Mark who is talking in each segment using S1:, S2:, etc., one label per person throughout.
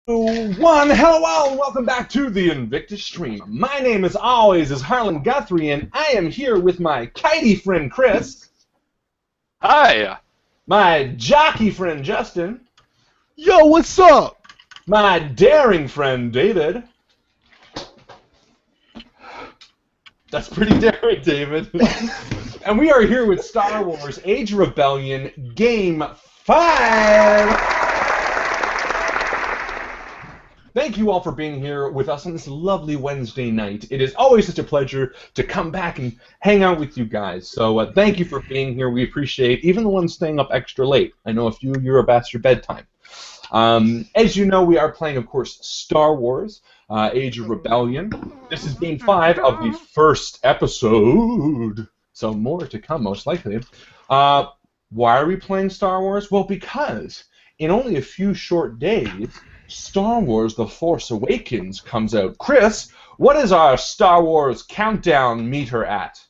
S1: One, hello and welcome back to the Invictus stream. My name, as always, is Harlan Guthrie, and I am here with my kitey friend Chris.
S2: Hi.
S1: My jockey friend Justin.
S3: Yo, what's up?
S1: My daring friend David. That's pretty daring, David. And we are here with Star Wars Age of Rebellion Game 5. Thank you all for being here with us on this lovely Wednesday night. It is always such a pleasure to come back and hang out with you guys. So thank you for being here. We appreciate even the ones staying up extra late. I know a few of you are past your bedtime. As you know, we are playing, of course, Star Wars Age of Rebellion. This is Game 5 of the first episode. So more to come, most likely. Why are we playing Star Wars? Well, because in only a few short days, Star Wars The Force Awakens comes out. Chris, what is our Star Wars countdown meter at?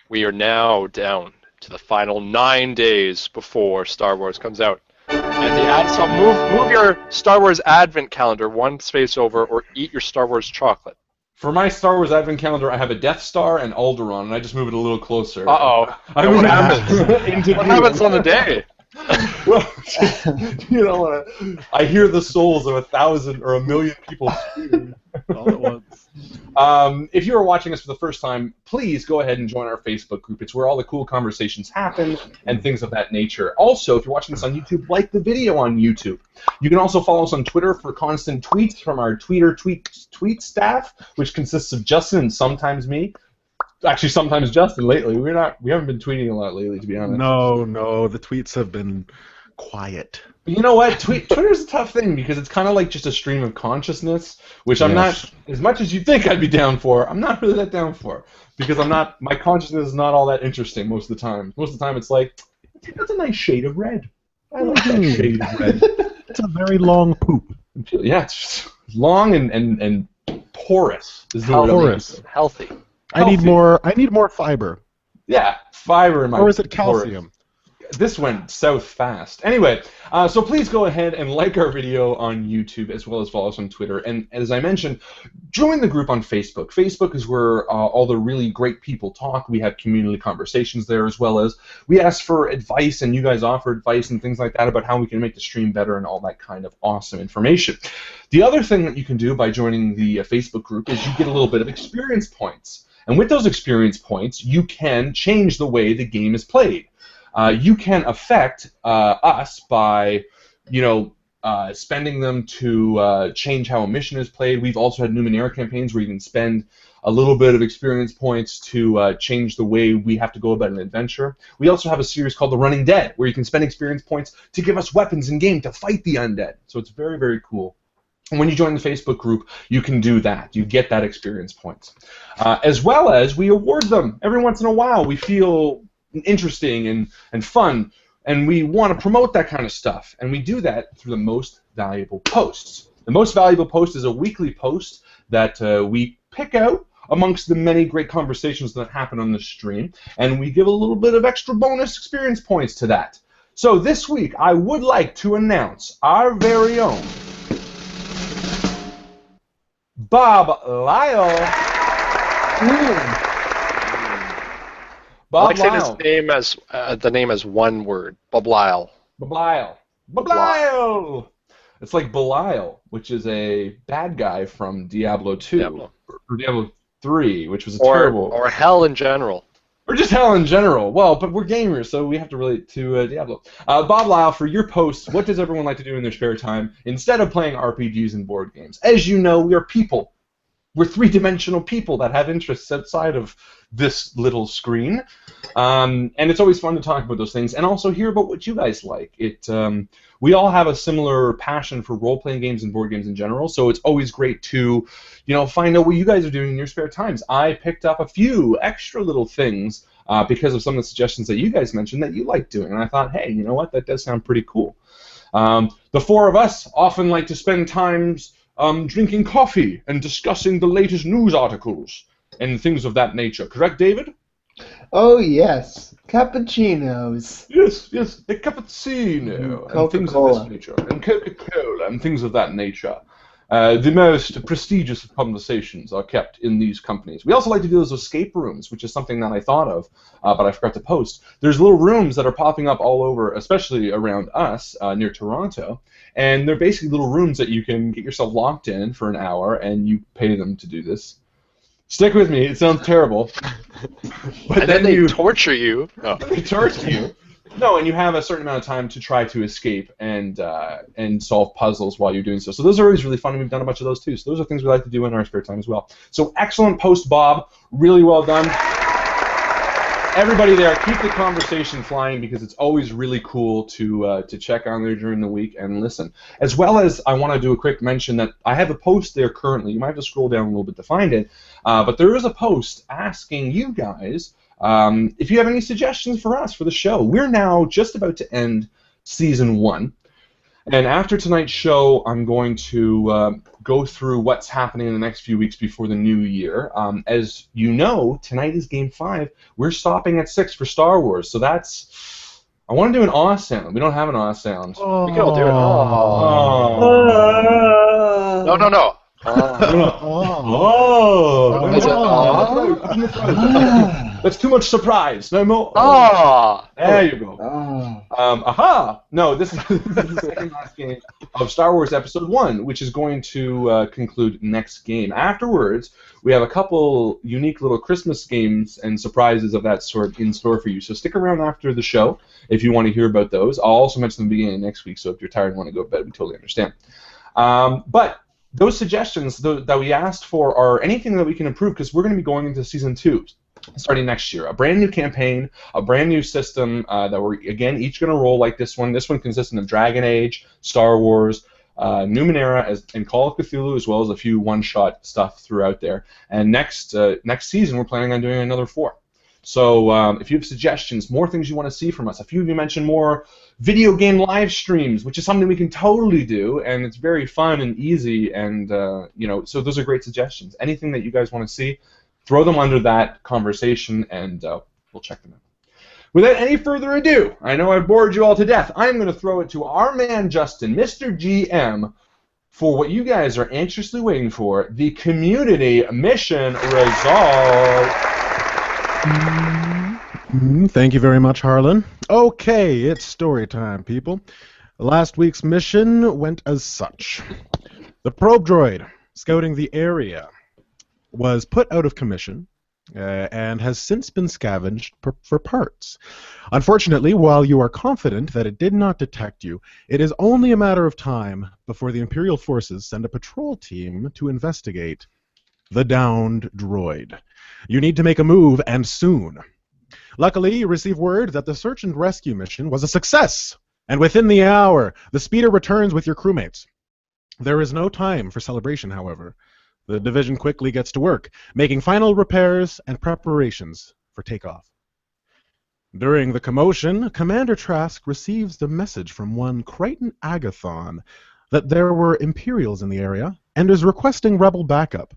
S2: We are now down to the final 9 days before Star Wars comes out. And so move your Star Wars Advent calendar one space over, or eat your Star Wars chocolate.
S1: For my Star Wars Advent calendar, I have a Death Star and Alderaan, and I just move it a little closer.
S2: Uh-oh.
S1: What happens
S2: on the day?
S1: Well, you know, I hear the souls of 1,000 or 1,000,000 people screaming
S3: all at once.
S1: If you are watching us for the first time, please go ahead and join our Facebook group. It's where all the cool conversations happen and things of that nature. Also, if you're watching this on YouTube, like the video on YouTube. You can also follow us on Twitter for constant tweets from our tweet staff, which consists of Justin and sometimes me. Actually, sometimes Justin. Lately, we haven't been tweeting a lot lately, to be honest.
S3: No, the tweets have been quiet.
S1: But you know what? Twitter's a tough thing because it's kind of like just a stream of consciousness, which I'm not, as much as you think I'd be down for, I'm not really that down for, because my consciousness is not all that interesting most of the time. Most of the time, it's like, that's a nice shade of red. I like that shade of red.
S3: It's a very long poop.
S1: Yeah, it's just long and porous.
S3: Porous.
S2: Healthy.
S3: I need more fiber.
S1: Yeah, fiber in my.
S3: Or is it calcium?
S1: This went south fast. Anyway, so please go ahead and like our video on YouTube as well as follow us on Twitter. And as I mentioned, join the group on Facebook. Facebook is where all the really great people talk. We have community conversations there, as well as we ask for advice, and you guys offer advice and things like that about how we can make the stream better and all that kind of awesome information. The other thing that you can do by joining the Facebook group is you get a little bit of experience points. And with those experience points, you can change the way the game is played. You can affect us by, spending them to change how a mission is played. We've also had Numenera campaigns where you can spend a little bit of experience points to change the way we have to go about an adventure. We also have a series called The Running Dead, where you can spend experience points to give us weapons in game to fight the undead. So it's very, very cool. And when you join the Facebook group, you can do that. You get that experience points. As well as we award them every once in a while. We feel interesting and fun, and we want to promote that kind of stuff. And we do that through the most valuable posts. The most valuable post is a weekly post that we pick out amongst the many great conversations that happen on the stream, and we give a little bit of extra bonus experience points to that. So this week, I would like to announce our very own Bob Lyle. Bob
S2: I like
S1: Lyle.
S2: saying the name as one word. Bob Lyle.
S1: Belial. It's like Belial, which is a bad guy from Diablo 2 or Diablo 3, which was terrible.
S2: Or hell in general.
S1: Or just hell in general. Well, but we're gamers, so we have to relate to Diablo. Bob Lyle, for your posts, what does everyone like to do in their spare time instead of playing RPGs and board games? As you know, we are people. We're three-dimensional people that have interests outside of this little screen. And it's always fun to talk about those things and also hear about what you guys like. We all have a similar passion for role-playing games and board games in general, so it's always great to, find out what you guys are doing in your spare times. I picked up a few extra little things because of some of the suggestions that you guys mentioned that you like doing, and I thought, hey, you know what, that does sound pretty cool. The four of us often like to spend times drinking coffee and discussing the latest news articles and things of that nature. Correct, David?
S4: Oh, yes. Cappuccinos.
S1: Yes, a cappuccino and things of this
S4: Coca-Cola.
S1: nature, and Coca-Cola and things of that nature. The most prestigious of conversations are kept in these companies. We also like to do those escape rooms, which is something that I thought of, but I forgot to post. There's little rooms that are popping up all over, especially around us, near Toronto, and they're basically little rooms that you can get yourself locked in for an hour, and you pay them to do this. Stick with me, it sounds terrible. But
S2: And then they
S1: you
S2: torture you. Oh.
S1: they torture you. No, and you have a certain amount of time to try to escape and solve puzzles while you're doing so. So those are always really fun, and we've done a bunch of those too. So those are things we like to do in our spare time as well. So excellent post, Bob. Really well done. Everybody there, keep the conversation flying because it's always really cool to check on there during the week and listen. As well as I want to do a quick mention that I have a post there currently. You might have to scroll down a little bit to find it, but there is a post asking you guys if you have any suggestions for us for the show. We're now just about to end season 1. And after tonight's show, I'm going to go through what's happening in the next few weeks before the new year. As you know, tonight is Game 5. We're stopping at 6 for Star Wars, so that's... I want to do an awe sound. We don't have an awe sound.
S3: Oh.
S2: We can all do it.
S1: Oh.
S2: No.
S1: That's too much surprise. No more. There you go. Aha! No, this is the second last game of Star Wars Episode 1, which is going to conclude next game. Afterwards, we have a couple unique little Christmas games and surprises of that sort in store for you. So stick around after the show if you want to hear about those. I'll also mention them at the beginning of next week, so if you're tired and want to go to bed, we totally understand. But those suggestions that we asked for are anything that we can improve, because we're going to be going into Season 2 starting next year. A brand new campaign, a brand new system that we're, again, each going to roll like this one. This one consisting of Dragon Age, Star Wars, Numenera, and Call of Cthulhu, as well as a few one-shot stuff throughout there. And next season, we're planning on doing another 4. So if you have suggestions, more things you want to see from us, a few of you mentioned more video game live streams, which is something we can totally do, and it's very fun and easy, and so those are great suggestions. Anything that you guys want to see, throw them under that conversation, and we'll check them out. Without any further ado, I know I've bored you all to death. I'm going to throw it to our man Justin, Mr. GM, for what you guys are anxiously waiting for, the community mission result.
S3: Thank you very much, Harlan. Okay, it's story time, people. Last week's mission went as such. The probe droid, scouting the area, was put out of commission and has since been scavenged for parts. Unfortunately, while you are confident that it did not detect you, it is only a matter of time before the Imperial forces send a patrol team to investigate the downed droid. You need to make a move, and soon. Luckily, you receive word that the search and rescue mission was a success, and within the hour, the speeder returns with your crewmates. There is no time for celebration, however. The division quickly gets to work, making final repairs and preparations for takeoff. During the commotion, Commander Trask receives the message from one Crichton Agathon that there were Imperials in the area and is requesting rebel backup.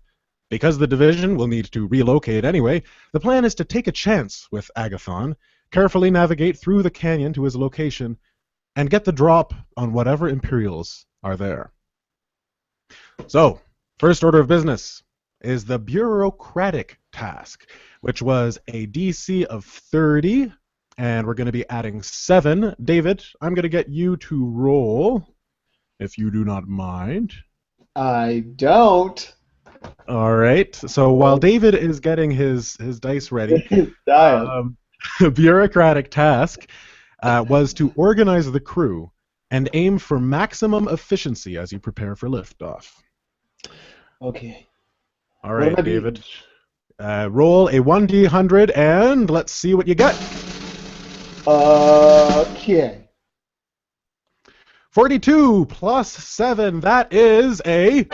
S3: Because the division will need to relocate anyway, the plan is to take a chance with Agathon, carefully navigate through the canyon to his location, and get the drop on whatever Imperials are there. So, first order of business is the bureaucratic task, which was a DC of 30, and we're going to be adding 7. David, I'm going to get you to roll, if you do not mind.
S4: I don't.
S3: All right. So while David is getting his dice ready, the bureaucratic task was to organize the crew and aim for maximum efficiency as you prepare for liftoff.
S4: Okay.
S3: All right, David. Roll a 1d100 and let's see what you get.
S4: Okay.
S3: 42 plus 7, that is a...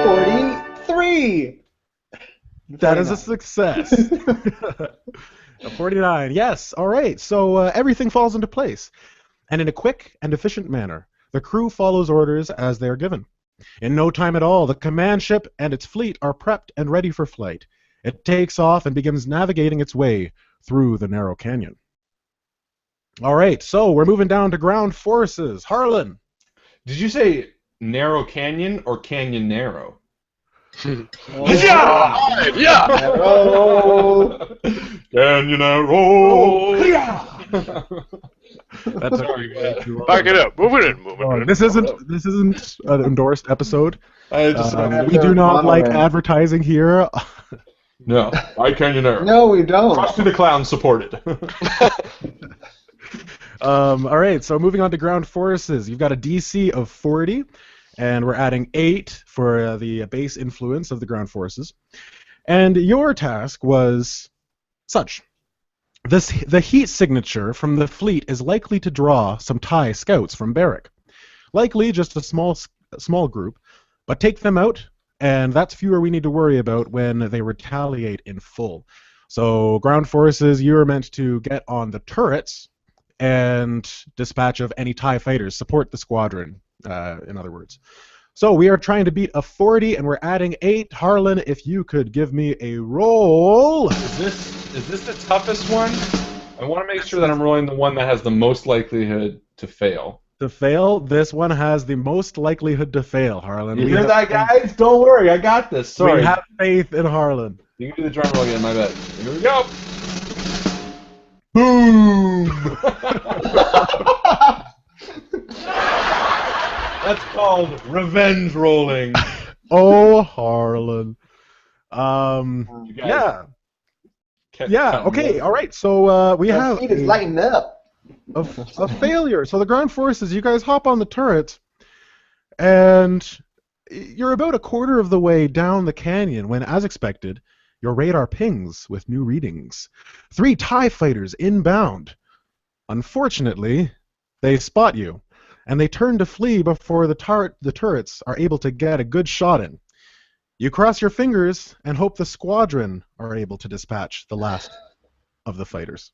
S4: 43!
S3: That is a success. A 49, yes. All right, so everything falls into place. And in a quick and efficient manner, the crew follows orders as they are given. In no time at all, the command ship and its fleet are prepped and ready for flight. It takes off and begins navigating its way through the narrow canyon. All right, so we're moving down to ground forces. Harlan.
S1: Did you say narrow canyon or canyon narrow?
S2: Yeah! Yeah!
S4: Arrow.
S1: Canyon narrow.
S3: That's
S1: Sorry, man.
S2: Back it up. Move it in. Move it in.
S3: This isn't an endorsed episode.
S1: I just
S3: We do not like advertising here.
S1: no. I canyon narrow.
S4: No, we don't.
S1: Frosty the Clown supported.
S3: All right, so moving on to ground forces. You've got a DC of 40, and we're adding 8 for the base influence of the ground forces. And your task was such. The heat signature from the fleet is likely to draw some TIE scouts from Barrack. Likely just a small group, but take them out, and that's fewer we need to worry about when they retaliate in full. So ground forces, you're meant to get on the turrets and dispatch of any TIE fighters, support the squadron, in other words. So we are trying to beat a 40, and we're adding 8. Harlan, if you could give me a roll.
S1: Is this the toughest one? I want to make sure that I'm rolling the one that has the most likelihood to fail.
S3: To fail, this one has the most likelihood to fail, Harlan.
S1: You hear that, guys? Don't worry, I got this. Sorry.
S3: We have faith in Harlan.
S1: You can do the drum roll again, my bad. Here we go. Boom! That's called revenge rolling.
S3: Oh, Harlan.
S1: You guys
S3: Yeah.
S1: kept
S3: Yeah,
S1: counting
S3: okay,
S1: those.
S3: all right. So we
S4: My
S3: have
S4: feet is lighting up.
S3: a failure. So the ground forces, you guys hop on the turret, and you're about a quarter of the way down the canyon when, as expected, your radar pings with new readings. 3 TIE fighters inbound. Unfortunately, they spot you, and they turn to flee before the turrets are able to get a good shot in. You cross your fingers and hope the squadron are able to dispatch the last of the fighters.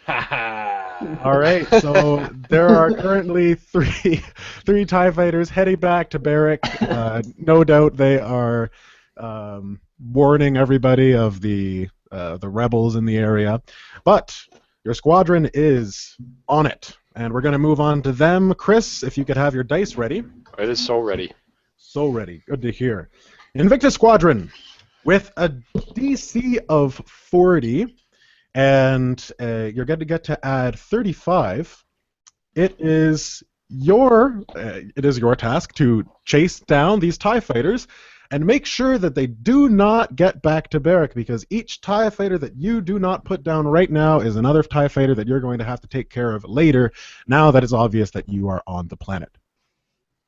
S3: All right, so there are currently three TIE fighters heading back to Barrack. No doubt they are warning everybody of the rebels in the area. But your squadron is on it, and we're going to move on to them. Chris, if you could have your dice ready.
S2: It is so ready.
S3: So ready. Good to hear. Invictus Squadron with a DC of 40, and you're going to get to add 35. It is your task to chase down these TIE fighters and make sure that they do not get back to Barrack, because each TIE fighter that you do not put down right now is another TIE fighter that you're going to have to take care of later, now that it's obvious that you are on the planet.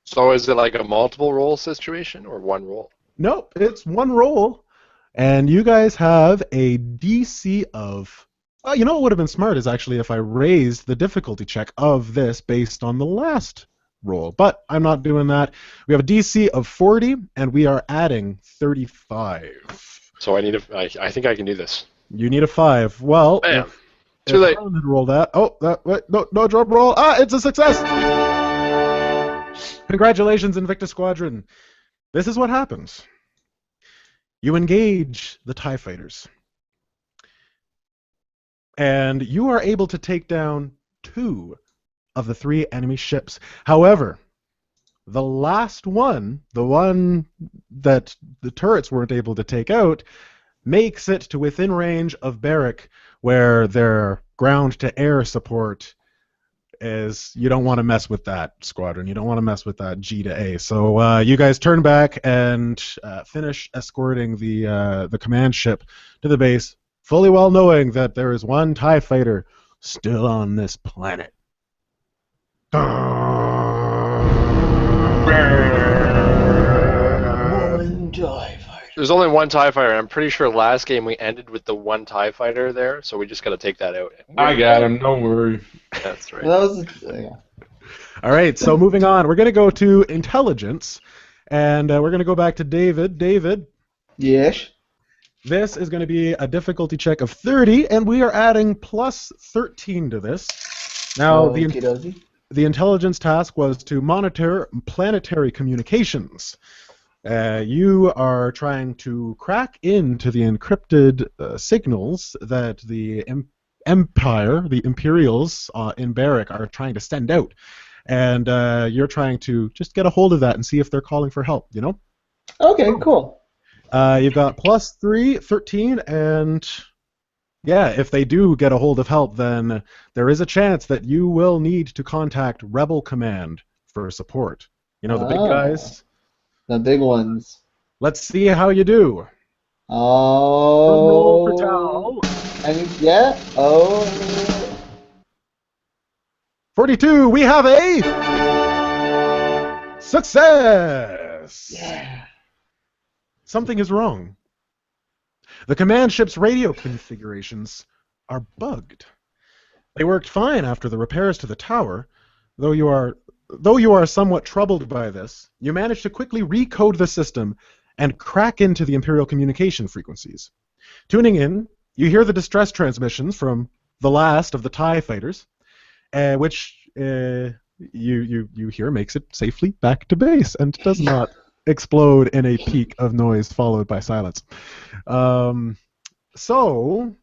S2: So is it like a multiple roll situation or one roll?
S3: Nope, it's one roll, and you guys have a DC of... you know what would have been smart is actually if I raised the difficulty check of this based on the last roll, but I'm not doing that. We have a DC of 40, and we are adding 35.
S2: So I think I can do this.
S3: You need a 5. Well,
S2: Bam.
S3: if
S2: Too late.
S3: Harlan had rolled that. Oh, wait, no drum roll. It's a success. Congratulations, Invictus Squadron. This is what happens. You engage the TIE fighters, and you are able to take down 2 of the 3 enemy ships. However, the last one, the one that the turrets weren't able to take out, makes it to within range of Barrack, where their ground-to-air support is... You don't want to mess with that, squadron. You don't want to mess with that G to A. So you guys turn back and finish escorting the command ship to the base, fully well knowing that there is one TIE fighter still on this planet.
S4: One TIE fighter.
S2: There's only one TIE fighter, and I'm pretty sure last game we ended with the one TIE fighter there, so we just got to take that out.
S1: I got him, don't worry.
S2: That's right.
S4: That was, yeah.
S3: All right, so moving on, we're going to go to intelligence, and we're going to go back to David. David,
S4: Yes.
S3: this is going to be a difficulty check of 30, and we are adding plus 13 to this. Now,
S4: Okey-dokey.
S3: the intelligence task was to monitor planetary communications. You are trying to crack into the encrypted signals that the Empire, the Imperials in Barrack, are trying to send out. And you're trying to just get a hold of that and see if they're calling for help, you know?
S4: Okay, cool.
S3: You've got +3, 13, and yeah, if they do get a hold of help, then there is a chance that you will need to contact Rebel Command for support. You know, the big guys.
S4: The big ones.
S3: Let's see how you do.
S4: Oh.
S3: Roll for Tal.
S4: Yeah. Oh.
S3: 42. We have a success.
S4: Yeah.
S3: Something is wrong. The command ship's radio configurations are bugged. They worked fine after the repairs to the tower. Though you are somewhat troubled by this, you managed to quickly recode the system and crack into the Imperial communication frequencies. Tuning in, you hear the distress transmissions from the last of the TIE fighters, which you hear makes it safely back to base and does not explode in a peak of noise followed by silence. So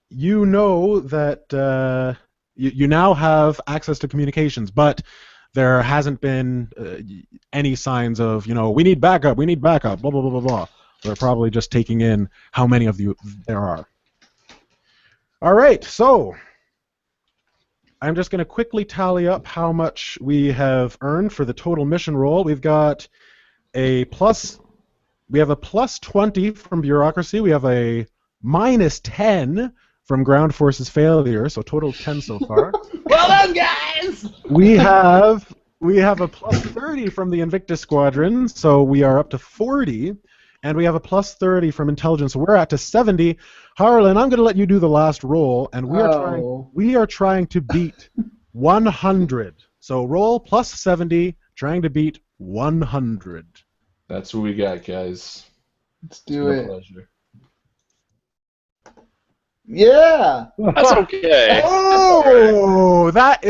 S3: you know that you now have access to communications, but there hasn't been any signs of, you know, we need backup, blah, blah, blah, blah, blah. They're probably just taking in how many of you there are. All right, so I'm just going to quickly tally up how much we have earned for the total mission roll. We've got a +20 from bureaucracy. We have a -10 from ground forces failure, so total 10 so far.
S4: Well done, guys!
S3: We have a +30 from the Invictus Squadron, so we are up to 40, and we have a +30 from intelligence, so we're at to 70. Harlan, I'm going to let you do the last roll, and we are trying to beat 100. So roll +70, trying to beat 100.
S1: That's what we got, guys.
S4: Let's do it.
S1: Pleasure.
S4: Yeah!
S2: That's okay.
S3: Oh, that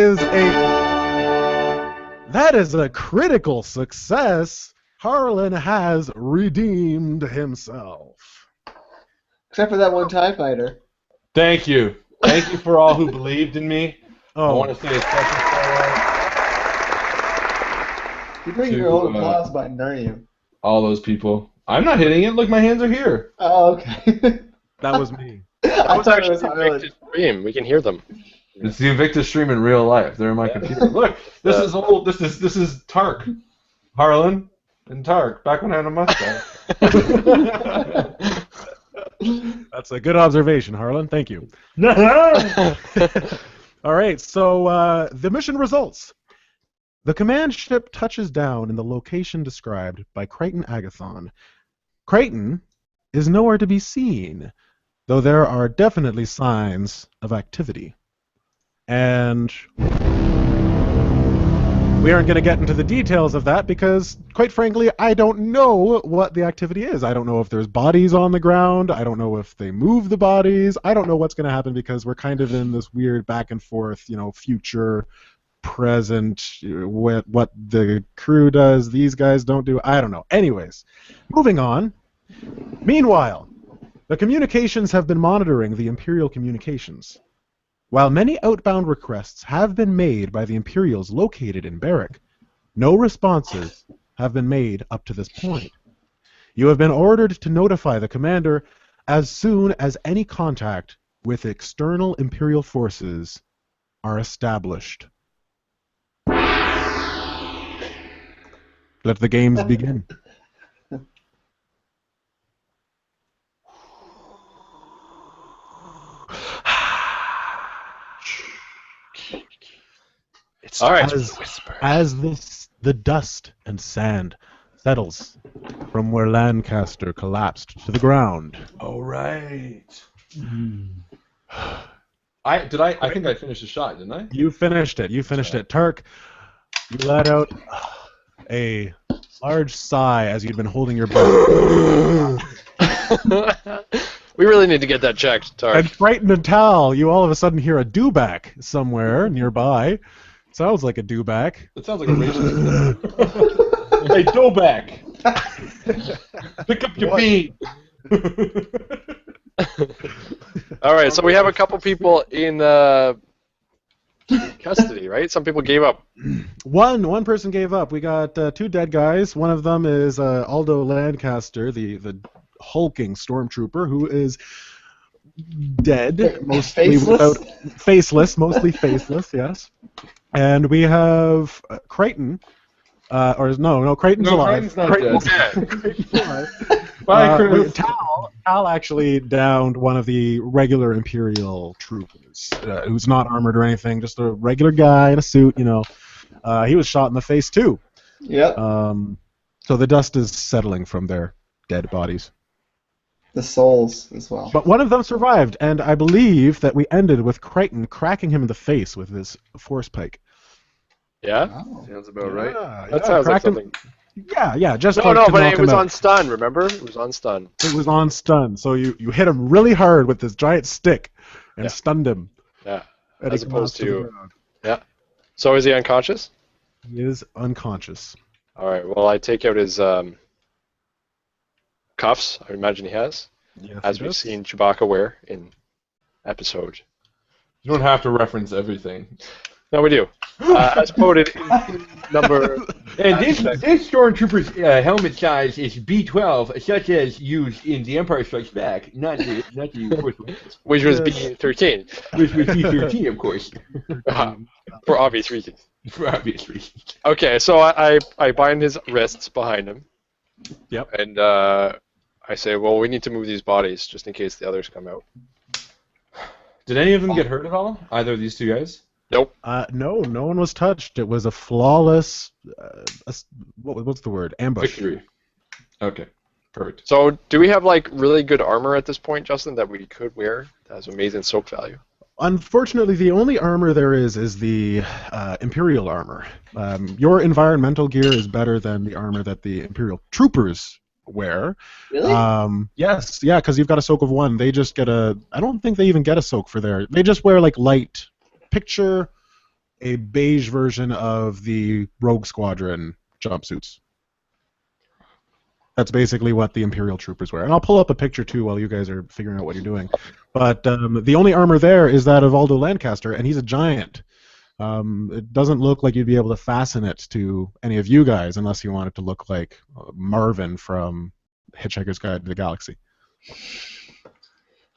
S3: is a critical success. Harlan has redeemed himself.
S4: Except for that one TIE fighter.
S1: Thank you. Thank you for all who believed in me. I
S3: Oh,
S1: want to say a special shout
S4: You're hitting your own applause button, aren't you?
S1: out all those people. I'm not hitting it. Look, my hands are here.
S4: Oh, okay.
S3: that was me.
S4: I
S2: It's
S4: thought it was
S2: actually
S4: Harlan.
S2: Invictus stream. We can hear them.
S1: It's the Invictus stream in real life. They're in my computer. Look, this is old. This is Tark, Harlan, and Tark back when I had a mustache.
S3: That's a good observation, Harlan. Thank you. All right, so the mission results. The command ship touches down in the location described by Crichton Agathon. Crichton is nowhere to be seen, though there are definitely signs of activity. And we aren't going to get into the details of that because, quite frankly, I don't know what the activity is. I don't know if there's bodies on the ground. I don't know if they move the bodies. I don't know what's going to happen because we're kind of in this weird back and forth, you know, future, present, what the crew does, these guys don't do. I don't know. Anyways, moving on. Meanwhile, the communications have been monitoring the Imperial communications. While many outbound requests have been made by the Imperials located in Barrack, no responses have been made up to this point. You have been ordered to notify the commander as soon as any contact with external Imperial forces are established. Let the games begin.
S2: It's all right.
S3: As the dust and sand settles from where Lancaster collapsed to the ground.
S1: All right. I think I finished the shot, didn't I?
S3: You finished it. You finished it. Turk, you let out a large sigh as you'd been holding your breath.
S2: We really need to get that checked, Tark.
S3: And frightened and Tal, you all of a sudden hear a dewback somewhere nearby. Sounds like a dewback.
S1: That sounds like a racist. Hey, go back. Pick up your bean.
S2: All right, so we have a couple people in custody, right? Some people gave up.
S3: One person gave up. We got 2 dead guys. One of them is Aldo Lancaster, the hulking stormtrooper, who is dead, mostly faceless, mostly faceless. Yes. And we have Crichton. Crichton's alive.
S1: Crichton's not dead.
S3: Crichton's alive.
S1: Bye, Chris.
S3: Tal actually downed one of the regular Imperial troopers, who's not armored or anything, just a regular guy in a suit, you know. He was shot in the face too.
S4: Yep.
S3: So the dust is settling from their dead bodies.
S4: The souls as well.
S3: But one of them survived, and I believe that we ended with Crichton cracking him in the face with his force pike.
S2: Yeah?
S4: Oh.
S1: Sounds about right.
S2: That sounds like something.
S3: Yeah, just
S2: No,
S3: like
S2: no,
S3: to
S2: but
S3: knock
S2: it
S3: him
S2: was
S3: out.
S2: on stun, remember? It was on stun.
S3: It was on stun, so you hit him really hard with this giant stick and stunned him.
S2: Yeah,
S3: And
S2: as
S3: he
S2: opposed
S3: collapsed the
S2: to...
S3: ground.
S2: Yeah. So is he unconscious?
S3: He is unconscious.
S2: All right, well, I take out his cuffs, I imagine he has,
S3: Yes,
S2: as
S3: he
S2: we've
S3: does.
S2: seen Chewbacca wear in episode.
S1: You don't have to reference everything.
S2: No, we do. As quoted in number...
S5: And this stormtrooper's helmet size is B12, such as used in The Empire Strikes Back, not the Force Awakens,
S2: Which was B13,
S5: which was B13, of course,
S2: for obvious reasons.
S5: for obvious reasons.
S2: Okay, so I bind his wrists behind him.
S3: Yep.
S2: And I say, well, we need to move these bodies just in case the others come out.
S1: Did any of them get hurt at all? Either of these 2 guys?
S2: Nope.
S3: No one was touched. It was a flawless, what's the word? Ambush.
S1: Victory. Okay, perfect.
S2: So do we have like really good armor at this point, Justin, that we could wear that has amazing soak value?
S3: Unfortunately, the only armor there is the Imperial armor. Your environmental gear is better than the armor that the Imperial troopers wear.
S4: Really?
S3: Yes, yeah, because you've got a soak of 1. They just get I don't think they even get a soak for their. They just wear like light. Picture a beige version of the Rogue Squadron jumpsuits. That's basically what the Imperial troopers wear. And I'll pull up a picture too while you guys are figuring out what you're doing. But the only armor there is that of Aldo Lancaster, and he's a giant. It doesn't look like you'd be able to fasten it to any of you guys unless you want it to look like Marvin from Hitchhiker's Guide to the Galaxy.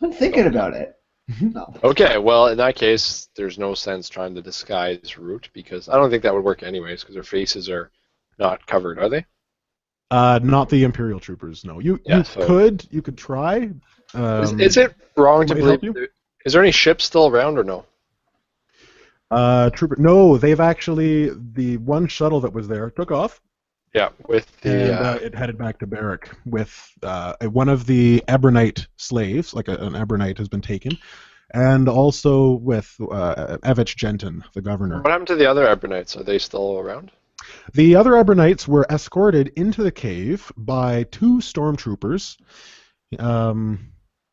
S4: I'm thinking about it. No.
S2: Okay, well, in that case, there's no sense trying to disguise Root, because I don't think that would work anyways, because their faces are not covered, are they?
S3: Not the Imperial troopers, no. You could try.
S2: Is it wrong to
S3: might help
S2: believe... Is there any ships still around or no?
S3: No, they've actually, the one shuttle that was there took off.
S2: Yeah, with the...
S3: And it headed back to Barrack with one of the Ebonite slaves, like an Ebonite has been taken, and also with Evich Genton, the governor.
S2: What happened to the other Ebonites? Are they still around?
S3: The other Ebonites were escorted into the cave by 2 stormtroopers.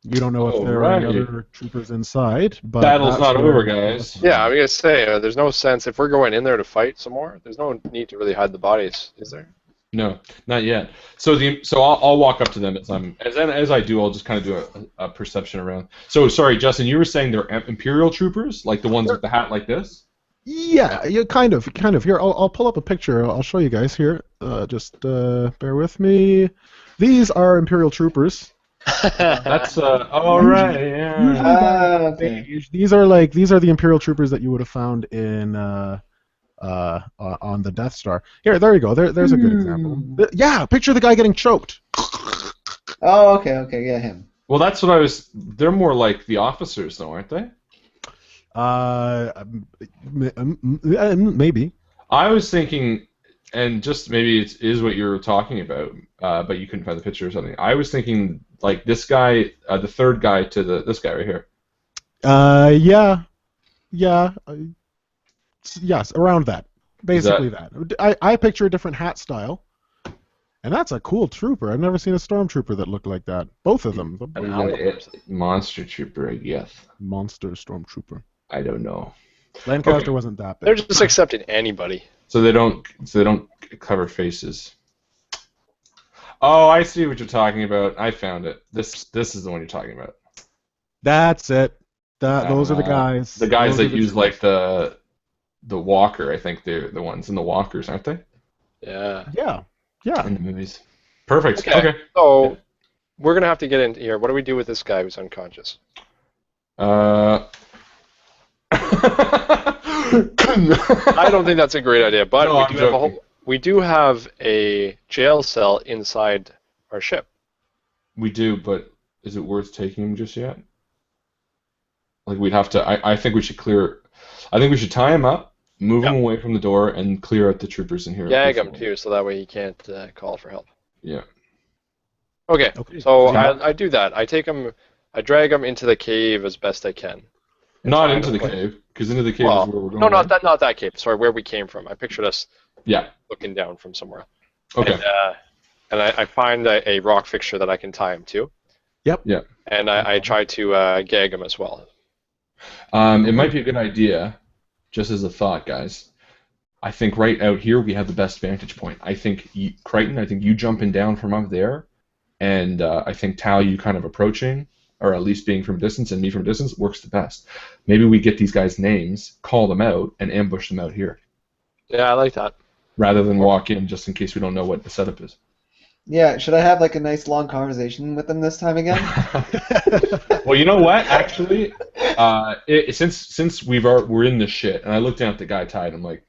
S3: You don't know if there are any other troopers inside. But
S1: Battle's not over, guys.
S2: Yeah, I was going to say, there's no sense, if we're going in there to fight some more, there's no need to really hide the bodies, is there?
S1: No, not yet. So I'll walk up to them as I do. I'll just kind of do a perception around. So sorry, Justin, you were saying they're Imperial troopers, like the ones with the hat like this?
S3: Yeah, kind of. Here, I'll pull up a picture. I'll show you guys here. Just bear with me. These are Imperial troopers.
S1: That's all right. Yeah.
S4: Okay.
S3: These are the Imperial troopers that you would have found in on the Death Star. Here, there you go. There's a good example. Yeah, picture the guy getting choked.
S4: Oh, okay, yeah, him.
S1: Well, that's what I was. They're more like the officers, though, aren't they?
S3: Maybe.
S1: I was thinking, and just maybe it is what you're talking about, but you couldn't find the picture or something. I was thinking like this guy, the third guy to this guy right here.
S3: Yeah. Yes, around that. Basically that. I picture a different hat style. And that's a cool trooper. I've never seen a stormtrooper that looked like that. Both of them.
S1: Monster trooper, I guess.
S3: Monster stormtrooper.
S1: I don't know.
S3: Lancaster wasn't that big.
S2: They're just accepting anybody.
S1: So they don't cover faces. Oh, I see what you're talking about. I found it. This is the one you're talking about.
S3: That's it. Those are the guys.
S1: The guys
S3: Those
S1: that
S3: are
S1: use like the walker. I think they're the ones in the walkers, aren't they?
S2: Yeah.
S3: Yeah.
S1: In the movies. Perfect.
S2: Okay.
S1: Okay.
S2: So we're gonna have to get into here. What do we do with this guy who's unconscious?
S1: I
S2: I don't think that's a great idea, but
S1: No, I'm
S2: we do have a jail cell inside our ship.
S1: We do, but is it worth taking him just yet? Like we'd have to. I think we should clear. I think we should tie him up, move him away from the door, and clear out the troopers in here.
S2: Gag him too, so that way he can't call for help.
S1: Yeah.
S2: Okay.
S3: Okay.
S2: So
S1: Yeah.
S2: I do that. I take him. I drag him into the cave as best I can.
S1: Not into the cave, because into the cave is where we're going.
S2: No, not
S1: right?
S2: not that cave. Sorry, where we came from. I pictured us
S1: Yeah.
S2: looking down from somewhere.
S1: Okay.
S2: And I find a rock fixture that I can tie him to.
S3: Yep.
S1: Yeah.
S2: And I try to gag him as well.
S1: It might be a good idea, just as a thought, guys. I think right out here we have the best vantage point. I think Crichton, I think you jumping down from up there, and I think Tal, you kind of approaching, or at least being from distance, and me from distance, works the best. Maybe we get these guys' names, call them out, and ambush them out here,
S2: Yeah, I like that.
S1: rather than walk in just in case we don't know what the setup is.
S4: Yeah, should I have like a nice long conversation with them this time again?
S1: Well, you know what? Actually, since we're in this shit, and I looked down at the guy tied, I'm like,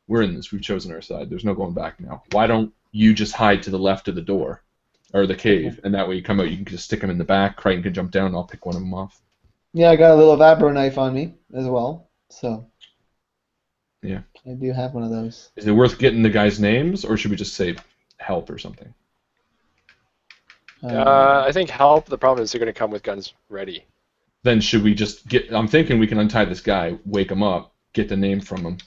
S1: we're in this. We've chosen our side. There's no going back now. Why don't you just hide to the left of the door, or the cave, and that way you come out, you can just stick him in the back. Crichton can jump down, and I'll pick one of them off.
S4: Yeah, I got a little vibro knife on me as well, so
S1: Yeah.
S4: I do have one of those.
S1: Is it worth getting the guys' names, or should we just say help or something?
S2: I think help. The problem is they're going to come with guns ready.
S1: Then should we just get? I'm thinking we can untie this guy, wake him up, get the name from him.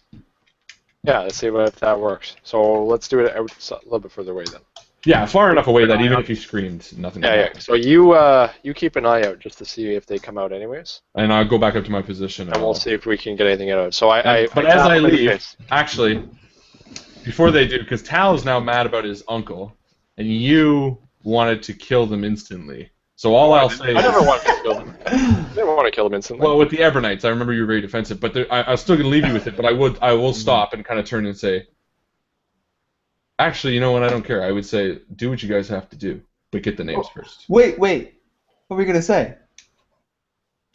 S2: Yeah, let's see if that works. So let's do it out a little bit further away then.
S1: Yeah, far enough away that even if he screamed, nothing. would
S2: Yeah.
S1: happen.
S2: So you keep an eye out just to see if they come out anyways,
S1: And I'll go back up to my position.
S2: and we'll see if we can get anything out. So I
S1: But
S2: tap
S1: as I
S2: him in the
S1: leave,
S2: face.
S1: actually, before they do, because Tal is now mad about his uncle, and you wanted to kill them instantly. So all I'll say
S2: I
S1: is,
S2: never wanted to kill them. I never want to kill them instantly.
S1: well, with the Ebonites, I remember you were very defensive, but I was still going to leave you with it, but I will stop and kind of turn and say, actually, you know what, I don't care. I would say, do what you guys have to do, but get the names first.
S4: Wait. What were we gonna say?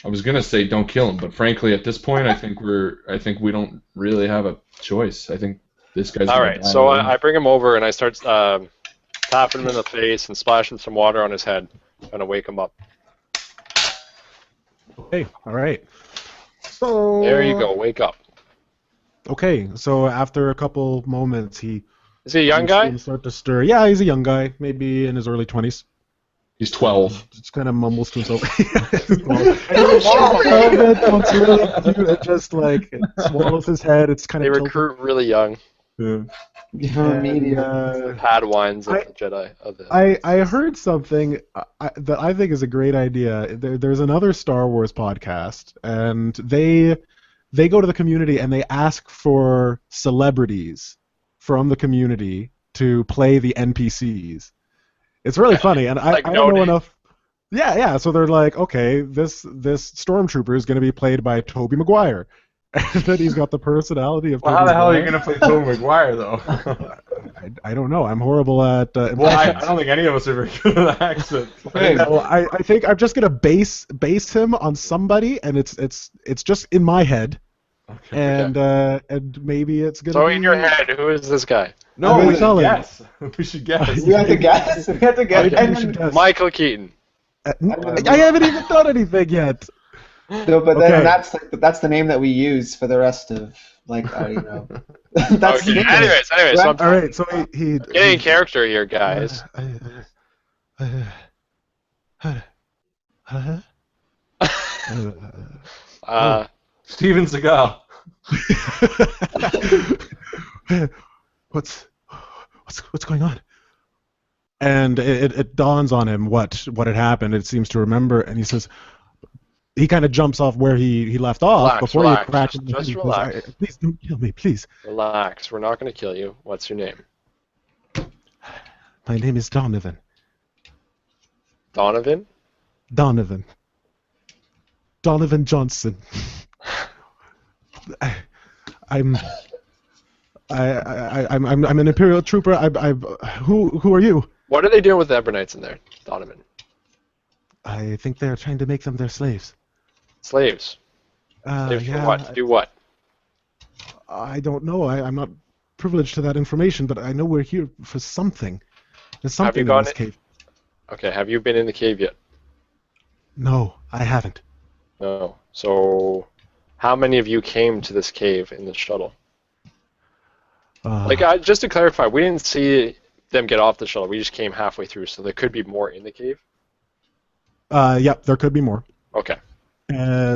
S1: I was going to say don't kill him, but frankly, at this point, I think we don't really have a choice. I think this guy's
S2: All
S1: gonna
S2: right,
S1: die
S2: so
S1: alone.
S2: I bring him over and I start tapping him in the face and splashing some water on his head, trying to wake him up.
S3: Okay. All right. So
S2: There you go, wake up.
S3: Okay. So after a couple moments, he
S2: Is he a young
S3: you see
S2: guy?
S3: him start to stir. Yeah, he's a young guy, maybe in his early 20s.
S1: He's 12.
S3: Just kind of mumbles to himself. It just like it swallows his head. It's kind
S2: They
S3: of
S2: recruit really young.
S3: tilted.
S4: Give him a medium.
S2: Padawans of the Jedi.
S3: I heard something that I think is a great idea. There's another Star Wars podcast, and they go to the community and they ask for celebrities from the community to play the NPCs. It's really funny, and
S2: Like
S3: I don't know
S2: Nody.
S3: enough. Yeah. So they're like, okay, this stormtrooper is going to be played by Tobey Maguire, and then he's got the personality of.
S1: Well,
S3: Tobey
S1: how the hell are you
S3: Maguire.
S1: going to play Tobey Maguire, though?
S3: I don't know. I'm horrible at.
S1: Well, I don't think any of us are very good at that accent.
S3: Well, I think I'm just gonna base him on somebody, and it's just in my head, and maybe it's gonna.
S2: So
S3: be...
S2: in your head, who is this guy?
S1: No,
S3: I'm
S1: we should
S3: telling you.
S1: guess. We should guess.
S4: We have to guess. We have to guess.
S3: Okay, we should guess.
S2: Michael Keaton.
S3: I haven't even done anything yet.
S4: No, but then
S3: Okay.
S4: that's the name that we use for the rest of that's
S2: Okay.
S4: the name.
S2: Anyways, so I'm
S3: All right, so he
S2: getting in character here, guys.
S1: Steven Seagal.
S3: What's going on? And it dawns on him what had happened. It seems to remember, and he says, he kind of jumps off where he left off
S2: Relax,
S3: before
S2: relax.
S3: you crack.
S2: Just relax.
S3: Please don't kill me, please.
S2: Relax. We're not going to kill you. What's your name?
S3: My name is Donovan.
S2: Donovan?
S3: Donovan. Donovan Johnson. I'm an Imperial trooper. Who are you?
S2: What are they doing with the Ebonites in there, Donovan?
S3: I think they're trying to make them their slaves.
S2: Slaves. Slaves for what? To do what?
S3: I don't know. I'm not privileged to that information, but I know we're here for something. There's something in this cave.
S2: Okay, have you been in the cave yet?
S3: No, I haven't.
S2: No. So, how many of you came to this cave in the shuttle? Just to clarify, we didn't see them get off the shuttle. We just came halfway through, so there could be more in the cave.
S3: Yep, there could be more.
S2: Okay.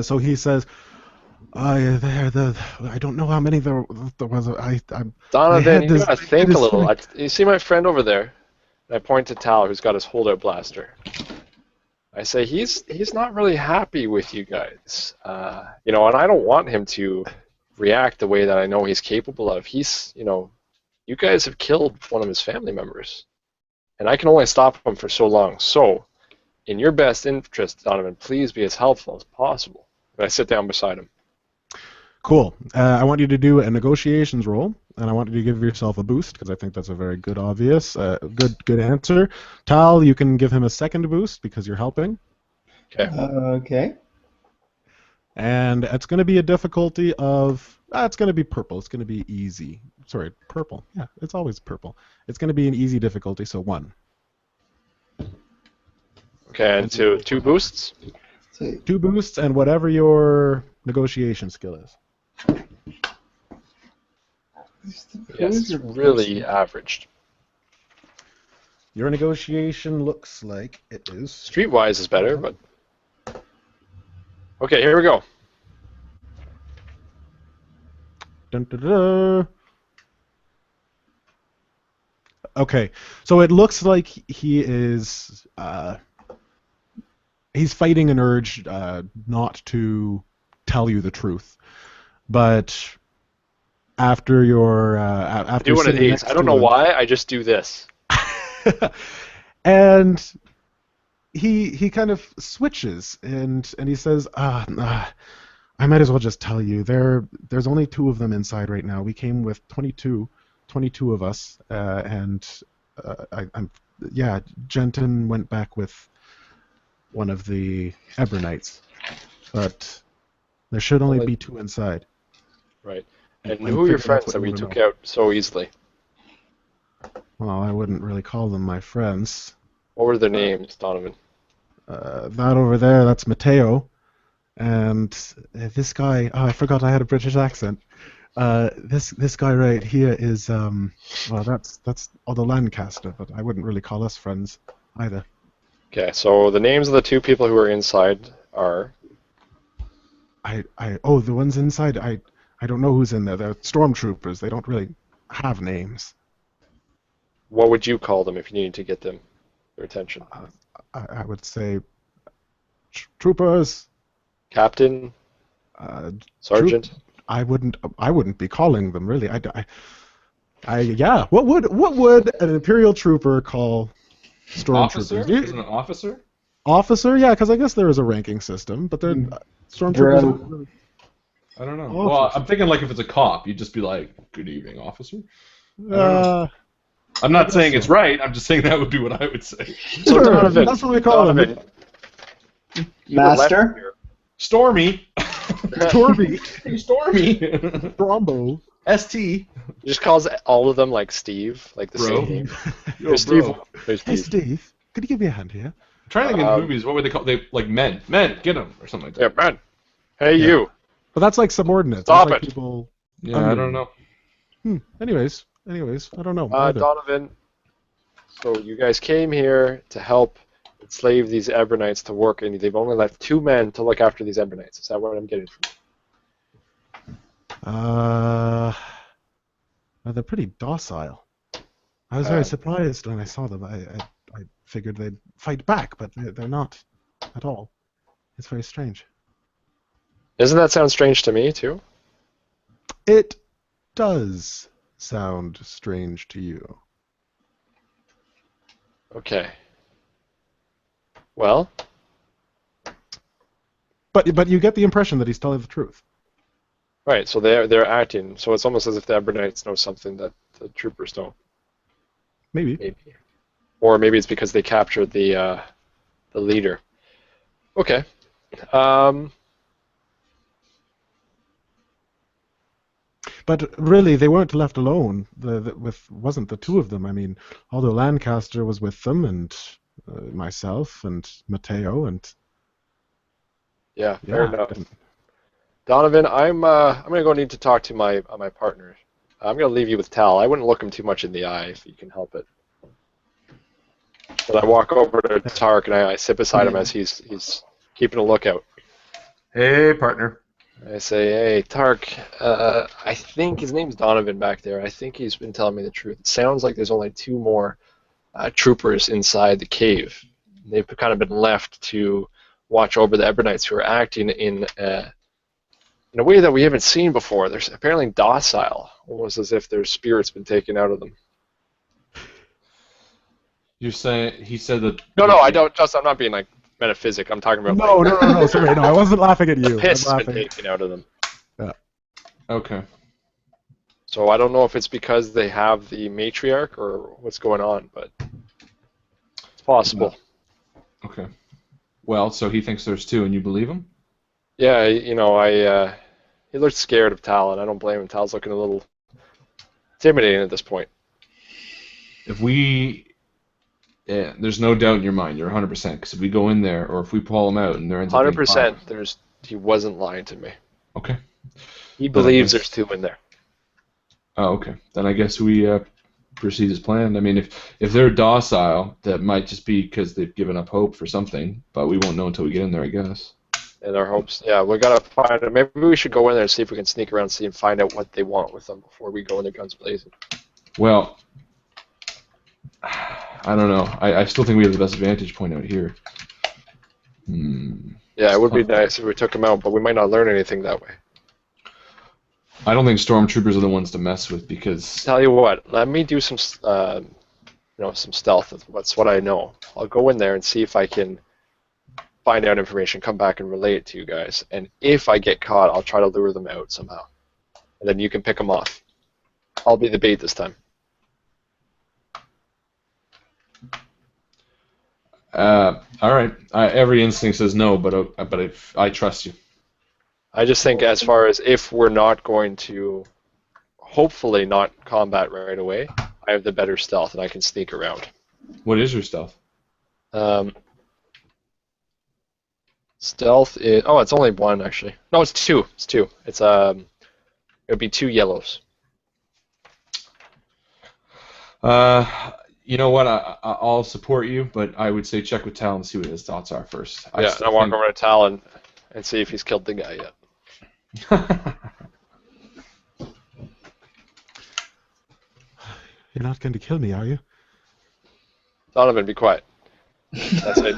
S3: So he says, I don't know how many there was.
S2: Donovan, you gotta think a little. You see my friend over there? I point to Tal, who's got his holdout blaster. I say, he's not really happy with you guys. And I don't want him to react the way that I know he's capable of. You guys have killed one of his family members. And I can only stop him for so long. So, in your best interest, Donovan, please be as helpful as possible. And I sit down beside him.
S3: Cool. I want you to do a negotiations roll, and I want you to give yourself a boost, because I think that's a very good good answer. Tal, you can give him a second boost, because you're helping.
S2: Okay.
S4: Okay.
S3: And it's going to be a difficulty of... it's going to be purple. It's going to be easy. Sorry, purple. Yeah, it's always purple. It's going to be an easy difficulty, so 1.
S2: Okay, and two boosts?
S3: 2 boosts, and whatever your negotiation skill is.
S2: Yes, it's really averaged.
S3: Your negotiation looks like it is...
S2: Streetwise is better, but... Okay, here we go.
S3: Dun, dun, dun. Okay, so it looks like he is... he's fighting an urge not to tell you the truth, but after your after
S2: do one of these. I don't know why. I just do this.
S3: And he kind of switches and he says, I might as well just tell you. There's only 2 of them inside right now. We came with 22 of us, and Genton went back with one of the Ebonites, but there should only be 2 inside.
S2: Right. And who are your friends that we took out so easily?
S3: Well, I wouldn't really call them my friends.
S2: What were their names, Donovan?
S3: That over there, that's Matteo. And this guy, I forgot I had a British accent. This guy right here is, that's Otto Lancaster, but I wouldn't really call us friends either.
S2: Okay, so the names of the 2 people who are inside are...
S3: the ones inside, I don't know who's in there. They're stormtroopers. They don't really have names.
S2: What would you call them if you needed to get their attention?
S3: I would say troopers.
S2: Captain. Sergeant.
S3: I wouldn't be calling them really. What would an Imperial trooper call stormtroopers?
S1: Officer? Is it an officer?
S3: Officer, yeah, because I guess there is a ranking system, but they're stormtroopers.
S1: I don't know. Officer. Well, I'm thinking like if it's a cop, you'd just be like, "Good evening, officer." I'm not saying it's right. I'm just saying that would be what I would say.
S2: So Donovan,
S3: that's what we call them.
S4: Master.
S1: Stormy.
S3: Stormy.
S1: Stormy.
S3: Strombo.
S1: ST.
S2: He just calls all of them like Steve, like the same name.
S1: Yo,
S2: Steve.
S1: bro.
S2: Hey,
S3: Hey, Steve, could you give me a hand here?
S1: I'm trying to think in movies, what would they call? They like men, get them, or something like that.
S2: Yeah, man. Hey, you.
S3: But that's like subordinates.
S2: Stop
S3: that's like
S2: it.
S3: People
S1: Yeah, I don't know.
S3: Anyways, I don't know.
S2: Donovan. So you guys came here to help enslave these Ebonites to work, and they've only left 2 men to look after these Ebonites. Is that what I'm getting from you?
S3: They're pretty docile. I was very surprised when I saw them. I figured they'd fight back, but they're not at all. It's very strange.
S2: Doesn't that sound strange to me, too?
S3: It does sound strange to you.
S2: Okay. Well,
S3: But you get the impression that he's telling the truth.
S2: right. So they're acting. So it's almost as if the Ebonites know something that the troopers don't.
S3: Maybe.
S2: Maybe. Or maybe it's because they captured the leader. Okay.
S3: But really, they weren't left alone. Wasn't the two of them. I mean, although Lancaster was with them, and myself, and Matteo, and
S2: Yeah, fair
S3: yeah,
S2: enough. Donovan, I'm gonna go need to talk to my partner. I'm gonna leave you with Tal. I wouldn't look him too much in the eye if you can help it. But I walk over to Tark and I sit beside him as he's keeping a lookout.
S1: Hey, partner.
S2: I say, hey, Tark, I think his name's Donovan back there. I think he's been telling me the truth. It sounds like there's only 2 more troopers inside the cave. They've kind of been left to watch over the Ebonites, who are acting in a way that we haven't seen before. They're apparently docile, almost as if their spirit's been taken out of them.
S1: You're saying he said that?
S2: No, I don't. Just I'm not being like metaphysic. I'm talking about
S3: No. Sorry, no, I wasn't laughing at you.
S2: the piss
S3: I'm
S2: has been
S3: laughing.
S2: taken out of them.
S1: Okay.
S2: So I don't know if it's because they have the matriarch or what's going on, but it's possible.
S1: Okay. Well, so he thinks there's 2, and you believe him?
S2: Yeah, he looks scared of Tal, and I don't blame him. Tal's looking a little intimidating at this point.
S1: If we, there's no doubt in your mind, you're 100%. Because if we go in there, or if we pull him out, and there ends up being
S2: 100%.
S1: 5.
S2: He wasn't lying to me.
S1: Okay.
S2: He believes there's 2 in there.
S1: Oh, okay. Then I guess we proceed as planned. I mean, if they're docile, that might just be because they've given up hope for something, but we won't know until we get in there, I guess.
S2: And our hopes, yeah, we gotta find it. Maybe we should go in there and see if we can sneak around, see and find out what they want with them before we go in there guns blazing.
S1: Well, I don't know. I still think we have the best vantage point out here.
S2: Yeah, it would be nice if we took them out, but we might not learn anything that way.
S1: I don't think stormtroopers are the ones to mess with because.
S2: Tell you what, let me do some, some stealth. That's what I know. I'll go in there and see if I can find out information, come back and relay it to you guys. And if I get caught, I'll try to lure them out somehow. And then you can pick them off. I'll be the bait this time.
S1: All right. Every instinct says no, but if I trust you.
S2: I just think as far as if we're not going to, hopefully not combat right away, I have the better stealth and I can sneak around.
S1: What is your stealth?
S2: Stealth is, it's only 1 actually. No, it's 2. It's 2. It's it would be 2 yellows.
S1: You know what? I'll support you, but I would say check with Tal and see what his thoughts are first.
S2: Yeah, and I walk over to Tal and see if he's killed the guy yet.
S3: You're not going to kill me, are you?
S2: Donovan, be quiet. That's it.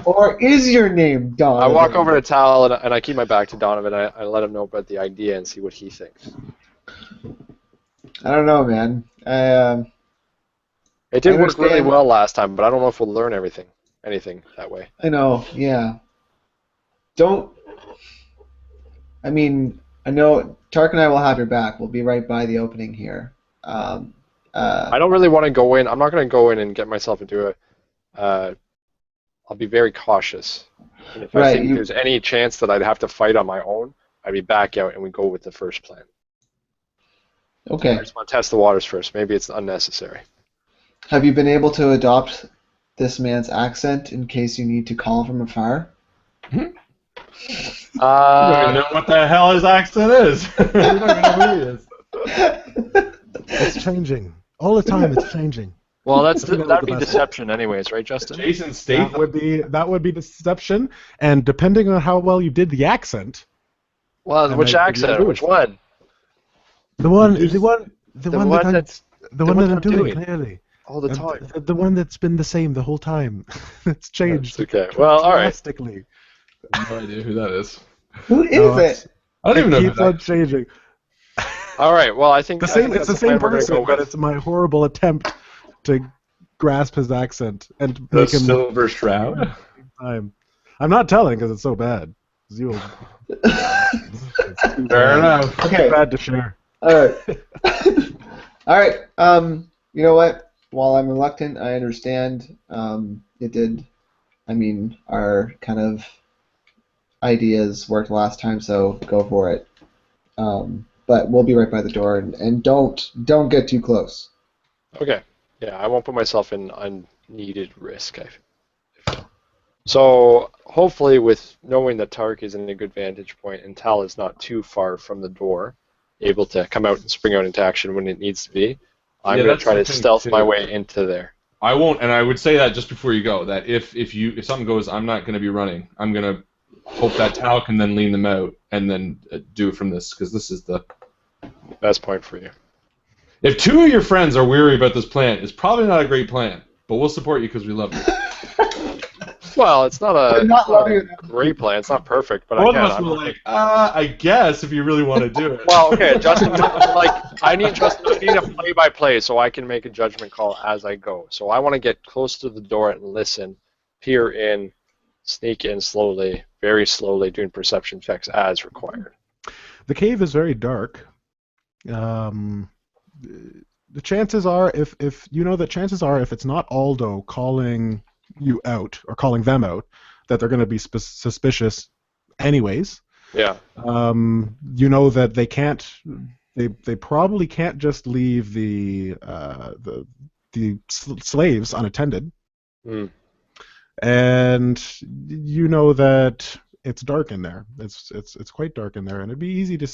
S4: Or is your name Donovan?
S2: I walk over to Tal and I keep my back to Donovan. I let him know about the idea and see what he thinks.
S4: I don't know, man.
S2: It did
S4: I
S2: work really
S4: understand.
S2: well last time, but I don't know if we'll learn anything that way.
S4: I know, yeah. I mean, I know Tark and I will have your back. We'll be right by the opening here.
S2: I don't really want to go in. I'm not going to go in and get myself into I'll be very cautious. And if I think there's any chance that I'd have to fight on my own, I'd be back out and we go with the first plan.
S4: Okay.
S2: I just want to test the waters first. Maybe it's unnecessary.
S4: Have you been able to adopt this man's accent in case you need to call from afar?
S5: You don't even know what the hell his accent is. You don't even know who he is.
S3: It's changing. All the time it's changing.
S2: Well, that'd be deception anyways, right, Justin?
S5: Jason Statham.
S3: That would be deception, and depending on how well you did the accent.
S2: Well, which accent? Which one?
S3: The one that I'm doing clearly.
S2: All the time.
S3: The one that's been the same the whole time. It's changed.
S2: Okay. Well, all right.
S3: Drastically.
S1: I have no idea who that is.
S4: Who is it?
S1: I don't even know who
S3: Keeps
S1: that
S3: on changing.
S2: All right. Well, I think
S3: It's the same
S2: plan we're gonna
S3: person,
S2: go
S3: but
S2: with.
S3: it's my horrible attempt to grasp his accent and
S1: The
S3: make him
S1: Silver Shroud.
S3: time. I'm not telling because it's so bad. Zeal.
S1: Fair enough.
S4: Okay.
S3: Bad to share.
S4: All right. All right. You know what? While I'm reluctant, I understand. It did. I mean, our kind of ideas worked last time, so go for it. But we'll be right by the door, and don't get too close.
S2: Okay. Yeah, I won't put myself in unneeded risk. I feel. So hopefully, with knowing that Tark is in a good vantage point and Tal is not too far from the door, able to come out and spring out into action when it needs to be, I'm going to try to stealth my way into there.
S1: I won't, and I would say that just before you go, that if something goes, I'm not going to be running. I'm going to hope that Tal can then lean them out and then do it from this, because this is the
S2: best point for you.
S1: If two of your friends are weary about this plan, it's probably not a great plan, but we'll support you because we love you.
S2: Well, it's not a great plan. It's not perfect, but
S1: One of us will I guess if you really want to do it.
S2: Well, okay, Justin. I need a play-by-play so I can make a judgment call as I go. So I want to get close to the door and listen, peer in, sneak in slowly, very slowly, doing perception checks as required.
S3: The cave is very dark. The chances are, if it's not Aldo calling you out or calling them out, that they're going to be suspicious anyways.
S2: Yeah.
S3: You know that they can't. They probably can't just leave the slaves unattended.
S2: Mm.
S3: And you know that it's dark in there. It's quite dark in there, and it'd be easy to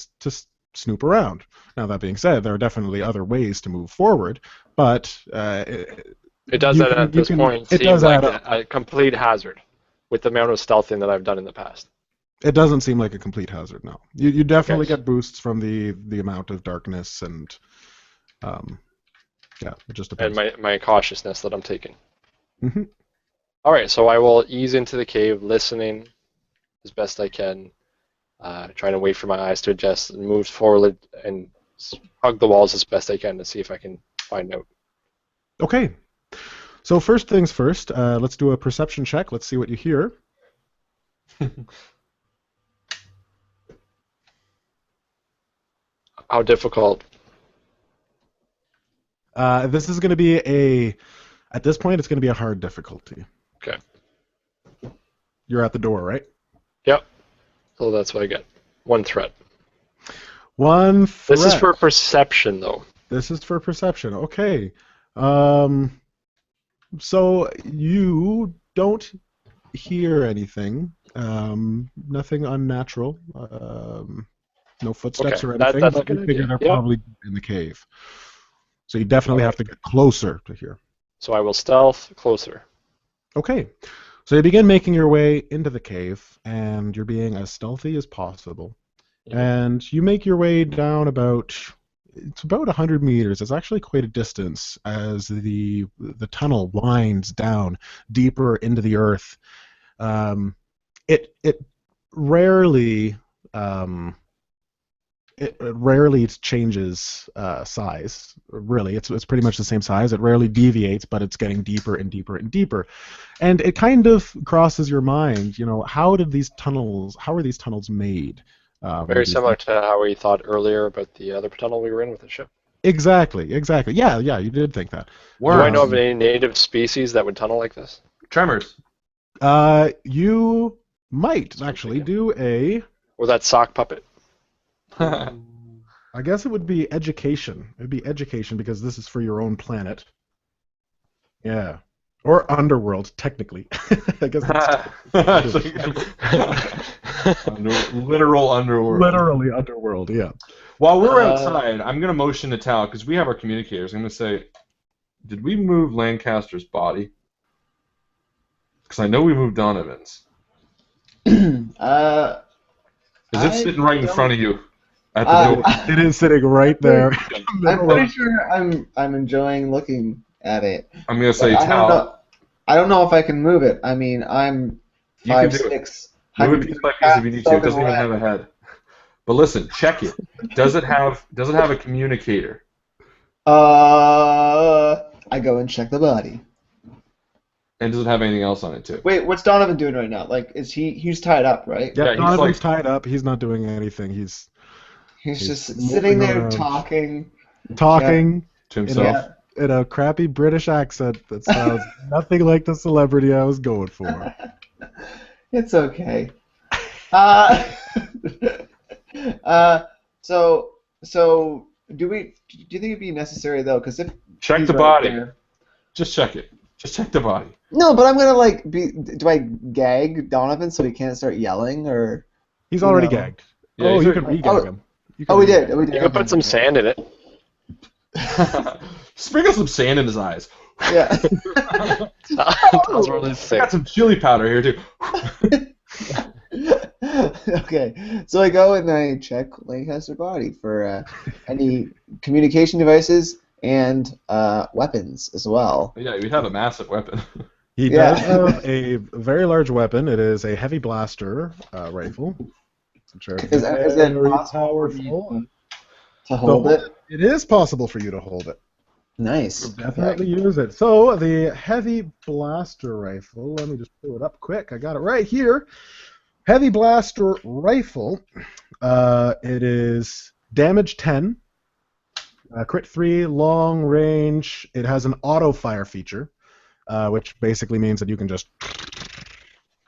S3: snoop around. Now, that being said, there are definitely other ways to move forward, but
S2: it does at this point seem like a complete hazard with the amount of stealthing that I've done in the past.
S3: It doesn't seem like a complete hazard, no. You definitely get boosts from the amount of darkness and it just depends.
S2: And my cautiousness that I'm taking.
S3: Mm-hmm.
S2: All right, so I will ease into the cave, listening as best I can, trying to wait for my eyes to adjust and move forward and hug the walls as best I can to see if I can find out.
S3: Okay. So first things first, let's do a perception check. Let's see what you hear.
S2: How difficult?
S3: This is going to be at this point, it's going to be a hard difficulty.
S2: Okay.
S3: You're at the door, right?
S2: Yep. So that's what I get. One threat.
S3: One threat.
S2: This is for perception, though.
S3: This is for perception. Okay. So you don't hear anything. Nothing unnatural. No footsteps or anything.
S2: That's
S3: but
S2: a
S3: you
S2: good
S3: figure
S2: idea.
S3: they're probably in the cave. So you definitely have to get closer to here.
S2: So I will stealth closer.
S3: Okay. So you begin making your way into the cave, and you're being as stealthy as possible.
S2: Yeah.
S3: And you make your way down about 100 meters. It's actually quite a distance as the tunnel winds down deeper into the earth. It rarely changes size. Really, it's pretty much the same size. It rarely deviates, but it's getting deeper and deeper and deeper. And it kind of crosses your mind, how are these tunnels made?
S2: Very similar to how we thought earlier about the other tunnel we were in with the ship.
S3: Exactly. Yeah, you did think that.
S2: Do I know of any native species that would tunnel like this?
S1: Tremors.
S3: You might actually do a...
S2: Or that sock puppet?
S3: I guess it would be education. It would be education because this is for your own planet. Yeah. Or underworld, technically. I guess that's
S1: literal underworld.
S3: Literally underworld, yeah.
S1: While we're outside, I'm going to motion to Tal, because we have our communicators. I'm going to say, did we move Lancaster's body? Because I know we moved Donovan's. Is it sitting right in front of you? At the door?
S3: It is sitting right there.
S4: I'm pretty sure I'm enjoying looking at it.
S1: I'm going to say Tal.
S4: I don't know if I can move it. I mean, I'm 5'6".
S1: Move it piece by piece if you need to. It doesn't even have a head. But listen, check it. Does it have a communicator?
S4: I I go and check the body.
S1: And does it have anything else on it too?
S4: Wait, what's Donovan doing right now? Like, he's tied up, right?
S3: Yeah,
S1: Yeah, he's
S3: Donovan's
S1: like-
S3: tied up. He's not doing anything. He's
S4: He's just
S3: moving
S4: sitting there
S3: around.
S4: talking.
S3: talking
S1: To himself.
S3: in a crappy British accent that sounds nothing like the celebrity I was going for.
S4: It's okay. So do you think it'd be necessary though? Because if
S1: Check
S4: he's
S1: the
S4: right
S1: body.
S4: there-
S1: Just check it. Just check the body.
S4: No, but I'm gonna like do I gag Donovan so he can't start yelling or?
S3: He's already
S4: No.
S3: gagged.
S1: Yeah,
S3: Oh,
S1: he's
S3: you
S1: already-
S3: can re-gag
S4: Oh,
S3: him. You
S4: Oh,
S3: can
S4: we
S3: re-gag
S4: did. We did.
S2: You can put some sand in it.
S1: Sprinkle some sand in his eyes.
S4: Yeah.
S2: That's really
S1: I
S2: sick.
S1: got some chili powder here too.
S4: Okay, so I go and I check Lancaster body for any communication devices and weapons as well.
S1: Yeah, we have a massive weapon.
S3: He
S4: Yeah.
S3: does have a very large weapon. It is a heavy blaster rifle. Which are
S4: Is it
S3: very
S4: possible for me
S3: powerful.
S4: to hold it?
S3: It is possible for you to hold it.
S4: Nice.
S3: Definitely use it. So the heavy blaster rifle. Let me just pull it up quick. I got it right here. Heavy blaster rifle. It is damage 10, crit 3, long range. It has an auto fire feature, which basically means that you can just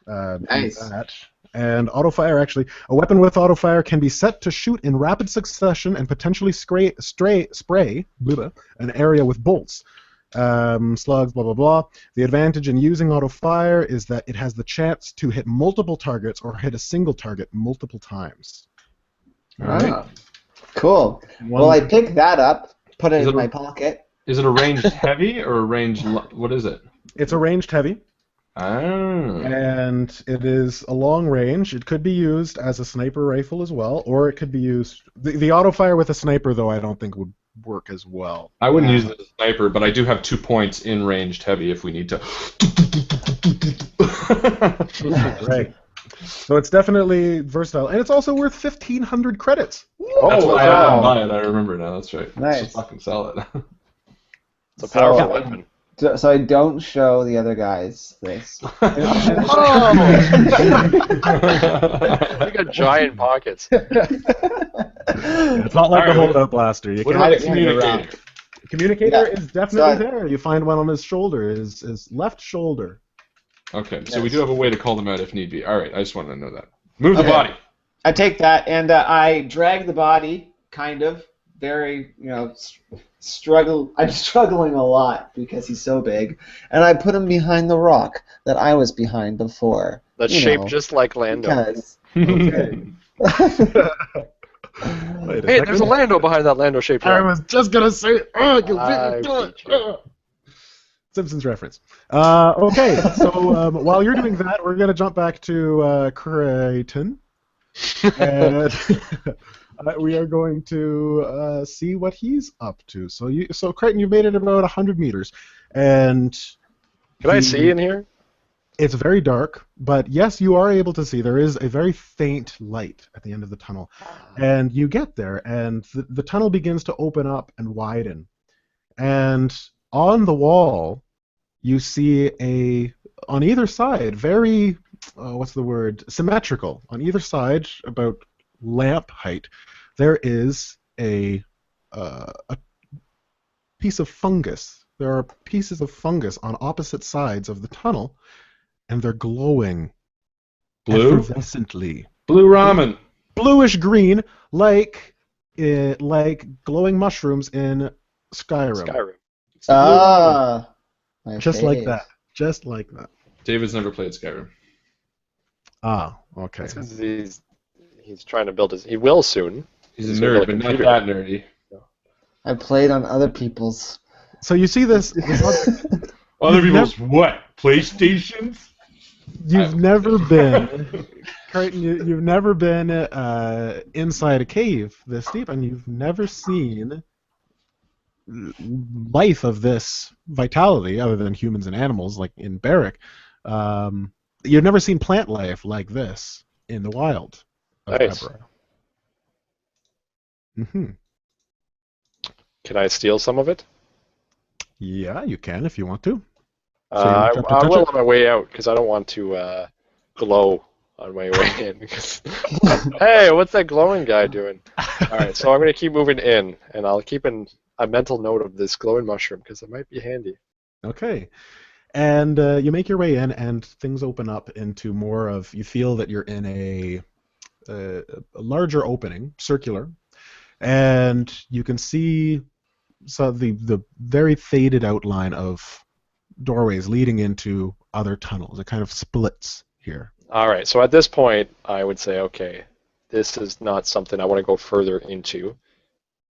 S3: do
S4: Nice.
S3: that. And auto fire, actually, a weapon with auto fire can be set to shoot in rapid succession and potentially spray an area with bolts, slugs, blah blah blah. The advantage in using auto fire is that it has the chance to hit multiple targets or hit a single target multiple times. All right.
S4: Ah, cool. Well, I picked that up, put it
S1: Is
S4: in
S1: it
S4: my
S1: a-
S4: pocket.
S1: Is it a ranged heavy or a ranged? What is it?
S3: It's a ranged heavy,
S1: Ah.
S3: and it is a long range. It could be used as a sniper rifle as well, or it could be used. The auto fire with a sniper, though, I don't think would work as well.
S1: I wouldn't use it as a sniper, but I do have 2 points in ranged heavy if we need to.
S3: Right. So it's definitely versatile, and it's also worth 1,500 credits.
S1: That's why I
S4: wow.
S1: didn't buy it. I remember now. That's right.
S4: Nice.
S1: Just fucking sell it.
S2: It's a powerful
S4: So-
S2: weapon.
S4: So I don't show the other guys this.
S2: You got giant pockets.
S3: It's not like
S1: All right,
S3: the holdout blaster. You
S1: What
S3: can
S1: about the
S4: Yeah,
S1: communicator?
S3: The communicator
S4: Yeah.
S3: is definitely
S4: So-
S3: there. You find one on his shoulder, his left shoulder.
S1: Okay, so we
S4: Yes.
S1: do have a way to call them out if need be. All right, I just wanted to know that. Move the
S4: Okay.
S1: body.
S4: I take that and I drag the body, kind of, very, struggle. I'm struggling a lot because he's so big, and I put him behind the rock that I was behind before.
S2: That's
S4: You
S2: shaped
S4: know,
S2: just like Lando.
S4: Because.
S3: Wait a
S2: Hey, there's a
S3: second.
S2: Lando behind that Lando-shaped
S3: I
S2: rock.
S3: was just gonna say, oh, you
S2: I
S3: beat me to it.
S2: beat you.
S3: Simpsons reference. Okay, so while you're doing that, we're gonna jump back to Creighton, and we are going to see what he's up to. So Creighton, you've made it about 100 meters, and
S2: Can I see in here?
S3: it's very dark, but yes, you are able to see. There is a very faint light at the end of the tunnel. And you get there, and the tunnel begins to open up and widen. And on the wall, you see on either side, very, symmetrical. On either side, about lamp height, there is a piece of fungus. There are pieces of fungus on opposite sides of the tunnel, and they're glowing
S1: Blue?
S3: effervescently.
S1: Blue ramen.
S3: Bluish green, like glowing mushrooms in Skyrim.
S2: Skyrim.
S4: Ah. my
S3: Just like
S4: fave.
S3: that. Just like that.
S1: David's never played Skyrim.
S3: Ah, okay.
S2: That's 'cause he's trying to build his. He will soon.
S1: He's a
S2: He's gonna
S1: nerd,
S2: build a
S1: but not
S2: computer.
S1: that nerdy.
S4: I played on other people's.
S3: So you see this.
S1: Other
S3: You've
S1: people's what? PlayStations?
S3: You've never been, Creighton. You've never been inside a cave this deep, and you've never seen life of this vitality, other than humans and animals, like in Barrack. You've never seen plant life like this in the wild of
S2: Nice.
S3: Ebra. Mm-hmm.
S2: Can I steal some of it?
S3: Yeah, you can if you want to.
S2: I
S3: you have to touch
S2: will
S3: it?
S2: on my way out because I don't want to glow on my way in. Hey, what's that glowing guy doing? All right, so I'm going to keep moving in, and I'll keep a mental note of this glowing mushroom because it might be handy.
S3: Okay. And you make your way in, and things open up into more of. You feel that you're in a larger opening, circular, and you can see the very faded outline of doorways leading into other tunnels. It kind of splits here.
S2: All right, so at this point, I would say, okay, this is not something I want to go further into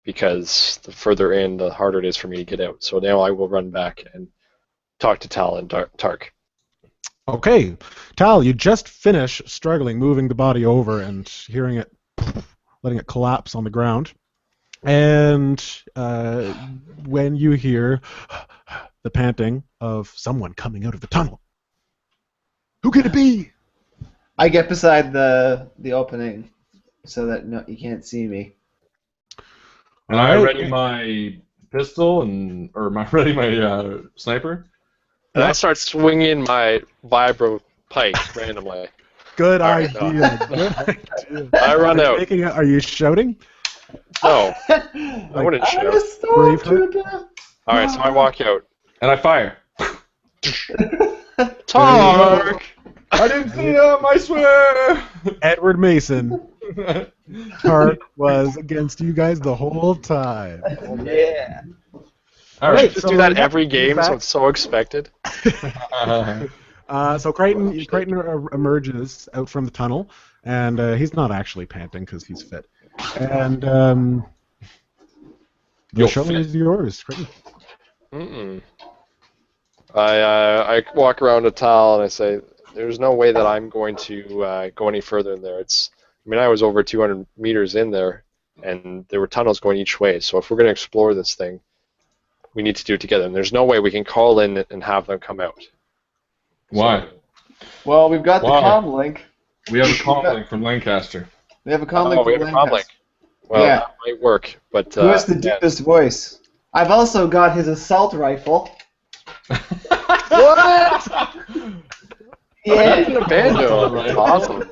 S2: because the further in, the harder it is for me to get out. So now I will run back and talk to Tal and Tark.
S3: Okay, Tal, you just finish struggling, moving the body over and hearing it, letting it collapse on the ground. And when you hear the panting of someone coming out of the tunnel, who could it be?
S4: I get beside the opening so that you can't see me.
S1: And I ready my pistol or ready my sniper.
S2: And I start swinging my vibro pike randomly.
S3: Good
S2: Right,
S3: idea. Good idea.
S2: I run out.
S3: Are you shouting?
S2: No, I wouldn't shout. All right, so I walk out.
S1: And I fire.
S2: Tark!
S1: I didn't see him, I swear!
S3: Edward Mason. Tark was against you guys the whole time.
S4: Yeah.
S1: All right.
S2: Just do that every game, so it's so expected.
S3: So Crichton emerges out from the tunnel, and he's not actually panting because he's fit. And the show is yours, Crichton.
S2: I walk around to Tal and I say, "There's no way that I'm going to go any further in there. I was over 200 meters in there, and there were tunnels going each way. So if we're going to explore this thing, we need to do it together. And there's no way we can call in and have them come out."
S1: Why?
S4: Well, we've got the
S1: Why?
S4: comm link.
S1: We have a comm link from Lancaster.
S4: We have a comm link
S2: we
S4: from
S2: have a comm link.
S4: Lancaster.
S2: Well,
S4: Yeah.
S2: that might work, but
S4: Who has the deepest voice? I've also got his assault rifle. What?
S2: Yeah,
S4: Yeah.
S2: a banjo. That's awesome.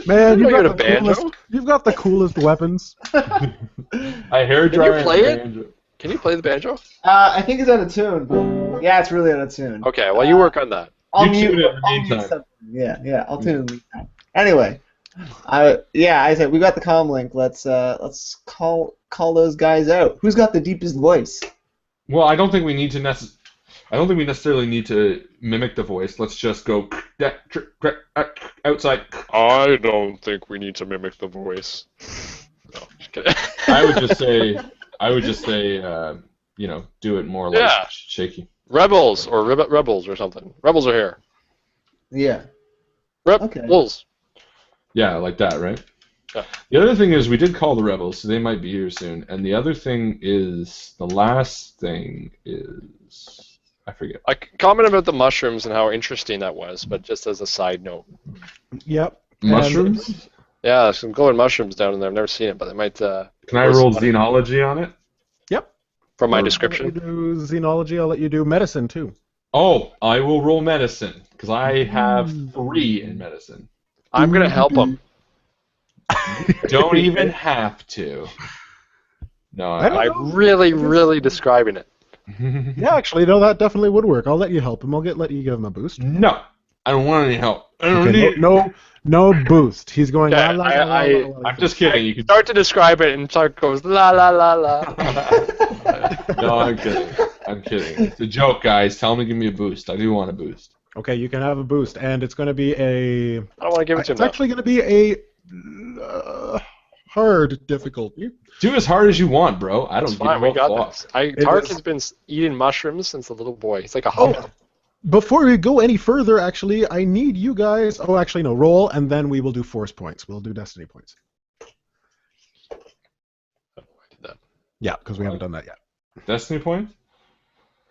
S3: Man,
S2: You got a
S3: the
S2: banjo?
S3: you've got the coolest weapons.
S1: I hair
S2: Can
S1: dryer.
S2: you play it?
S1: banjo.
S2: Can you play the banjo?
S4: I think it's out of tune, but yeah, it's really out of tune.
S2: Okay, well you work on that.
S4: I'll
S1: You
S4: mute
S1: tune it in the
S4: I'll mute
S1: meantime.
S4: something. Yeah, I'll tune in the meantime. Anyway, I said we got the comm link. Let's call those guys out. Who's got the deepest voice?
S1: Well, I don't think we need to necessarily need to mimic the voice. Let's just go outside.
S2: I don't think we need to mimic the voice. No, just kidding.
S1: I would just say, do it more like
S2: Yeah.
S1: shaky.
S2: Rebels or rebels or something. Rebels are here.
S4: Yeah.
S2: Rebels.
S1: Yeah, like that, right?
S2: Yeah.
S1: The other thing is we did call the rebels, so they might be here soon. And the other thing is, the last thing is, I forget.
S2: I commented about the mushrooms and how interesting that was, but just as a side note.
S3: Yep.
S1: Mushrooms?
S2: Yeah, some glowing mushrooms down in there. I've never seen it, but they might.
S1: Can I roll xenology on it?
S3: Yep.
S2: From my
S3: I'll let you
S2: description.
S3: do xenology. I'll let you do medicine too.
S1: Oh, I will roll medicine, because I have 3 in medicine.
S2: I'm gonna help them.
S1: Don't even have to. No,
S2: I'm really describing it.
S3: Yeah, actually, no, that definitely would work. I'll let you help him. I'll let you give him a boost.
S1: No, I don't want any help. I don't
S3: Okay,
S1: need.
S3: no boost. He's going.
S2: Yeah,
S3: la, la, la, la, la, la,
S1: I'm just kidding. You can.
S2: Start to describe it, and Tark goes la la la la.
S1: No, I'm kidding. I'm kidding. It's a joke, guys. Tell him to give me a boost. I do want a boost.
S3: Okay, you can have a boost, and it's going to be a.
S2: I don't want to give it to him.
S3: It's actually going to be a hard difficulty.
S1: Do as hard as you want, bro. I don't
S2: It's
S1: give
S2: fine.
S1: a
S2: We got
S1: fuck.
S2: this. Tark has been eating mushrooms since a little boy. He's like a hobo.
S3: Before we go any further, actually, I need you guys. Oh, actually, no. Roll, and then we will do force points. We'll do destiny points. Yeah, because we haven't done that yet.
S1: Destiny points?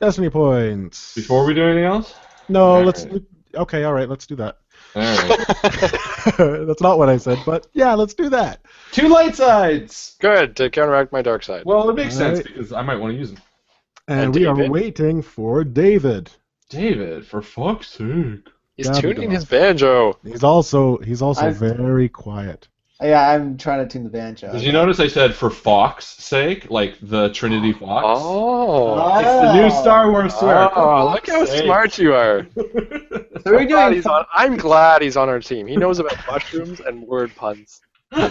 S3: Destiny points.
S1: Before we do anything else?
S3: No,
S1: All
S3: let's.
S1: right.
S3: Okay, all right, let's do that.
S1: All right.
S3: That's not what I said, but yeah, let's do that.
S1: 2 light sides!
S2: Good to counteract my dark side.
S1: Well, it makes sense
S3: Alright.
S1: because I might want to use them.
S3: And we are
S2: David?
S3: waiting for David.
S1: David, for fuck's sake.
S2: He's
S3: Gabba
S2: tuning
S3: Dog.
S2: his banjo.
S3: He's also
S4: I'm-
S3: very quiet.
S4: Yeah, I'm trying to tune the banjo.
S1: Did you notice I said for Fox's sake, like the Trinity Fox?
S2: Oh.
S1: It's the new Star Wars swear.
S2: Oh, look how smart you are.
S4: So are we doing?
S2: I'm glad he's on our team. He knows about mushrooms and word puns.
S3: I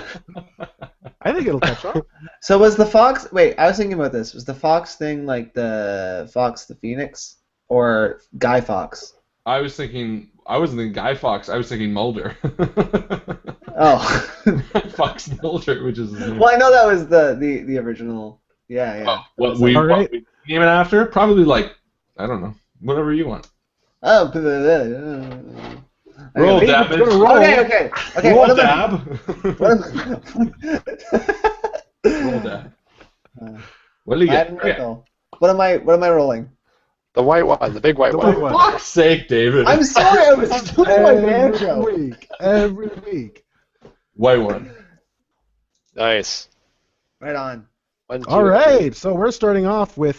S3: think it'll catch on.
S4: So was the fox? Wait, I was thinking about this. Was the fox thing like the Fox the Phoenix or Guy Fawkes?
S1: I wasn't thinking Guy Fawkes, I was thinking Mulder.
S4: Oh.
S1: Fox Mulder, which is his name.
S4: Well, I know that was the original. Yeah.
S1: Oh, what
S4: That was
S1: we
S3: All right.
S1: name it after? Probably like, I don't know, whatever you want.
S4: Oh.
S1: Roll, Dab.
S4: Okay.
S1: Roll,
S4: What am
S1: Dab.
S4: I?
S1: Roll, Dab. What do you get? Okay.
S4: What am I rolling?
S2: The white one, the big white
S3: The
S2: one.
S3: white one.
S1: For fuck's sake, David.
S4: I'm sorry, I was doing my banjo.
S3: Every week.
S1: White one.
S2: Nice.
S4: Right on.
S2: 1, 2,
S3: All right, so we're starting off with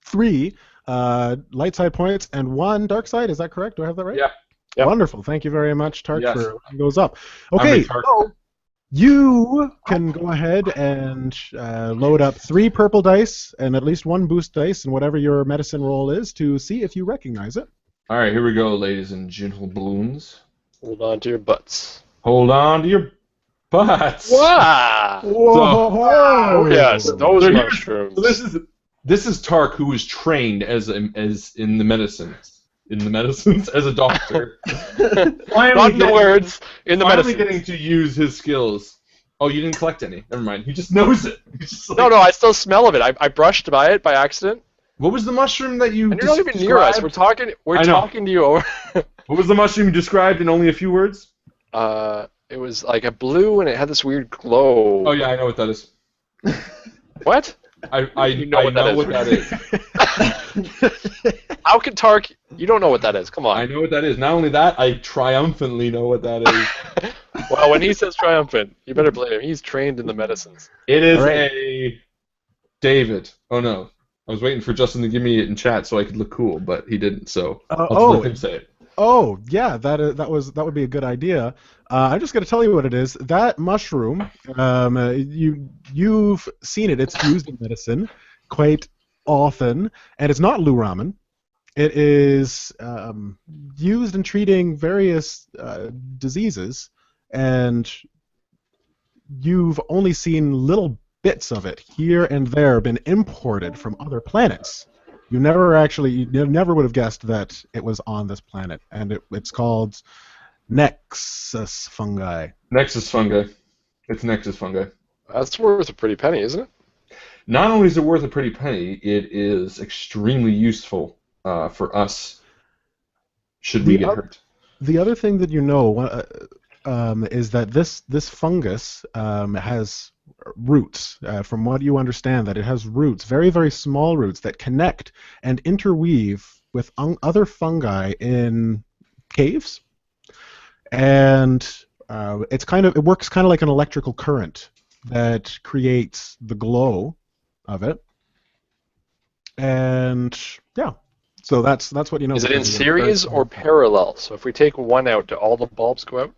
S3: 3 light side points and 1 dark side. Is that correct? Do I have that right?
S1: Yeah.
S2: Yep.
S3: Wonderful. Thank you very much, Tark,
S1: Yes.
S3: for letting those up.
S1: I'm
S3: Okay,
S1: a Tark.
S3: so you can go ahead and load up 3 purple dice and at least 1 boost dice and whatever your medicine roll is to see if you recognize it.
S1: All right, here we go, ladies and gentleballoons.
S2: Hold on to your butts.
S1: Hold on to your butts.
S2: Wow!
S3: Whoa!
S2: Oh, yes, those
S1: So-
S2: mushrooms.
S1: So this is Tark, who is trained as in the medicines as a doctor.
S2: Not in the words, in the
S1: Finally
S2: medicine.
S1: getting to use his skills. Oh, you didn't collect any. Never mind. He just knows it. He's just like,
S2: No, I still smell of it. I brushed by it by accident.
S1: What was the mushroom that you
S2: And you're not even near us.
S1: described?
S2: We're
S1: I know.
S2: talking to you over.
S1: What was the mushroom you described in only a few words?
S2: It was like a blue and it had this weird glow.
S1: Oh yeah, I know what that is.
S2: What?
S1: I know what that is.
S2: How could Tark? You don't know what that is. Come
S1: I
S2: on.
S1: know what that is. Not only that, I triumphantly know what that is.
S2: Well, when he says triumphant, you better blame him. He's trained in the medicines.
S1: It is
S3: All right.
S1: a David. Oh no. I was waiting for Justin to give me it in chat so I could look cool, but he didn't, so I'll let him say it.
S3: Oh, yeah, that would be a good idea. I'm just going to tell you what it is. That mushroom, you've seen it. It's used in medicine quite often, and it's not Lou Ramen. It is used in treating various diseases, and you've only seen little bits of it here and there been imported from other planets. You never would have guessed that it was on this planet, and it's called Nexus fungi.
S1: Nexus fungi. It's Nexus fungi.
S2: That's worth a pretty penny, isn't it?
S1: Not only is it worth a pretty penny, it is extremely useful for us should we get hurt.
S3: The other thing that you know is that this fungus has roots. From what you understand, that it has roots, very, very small roots that connect and interweave with other fungi in caves, and it works kind of like an electrical current that creates the glow of it. And yeah, so that's what you know.
S2: Is it in series or parallel? So if we take one out, do all the bulbs go out?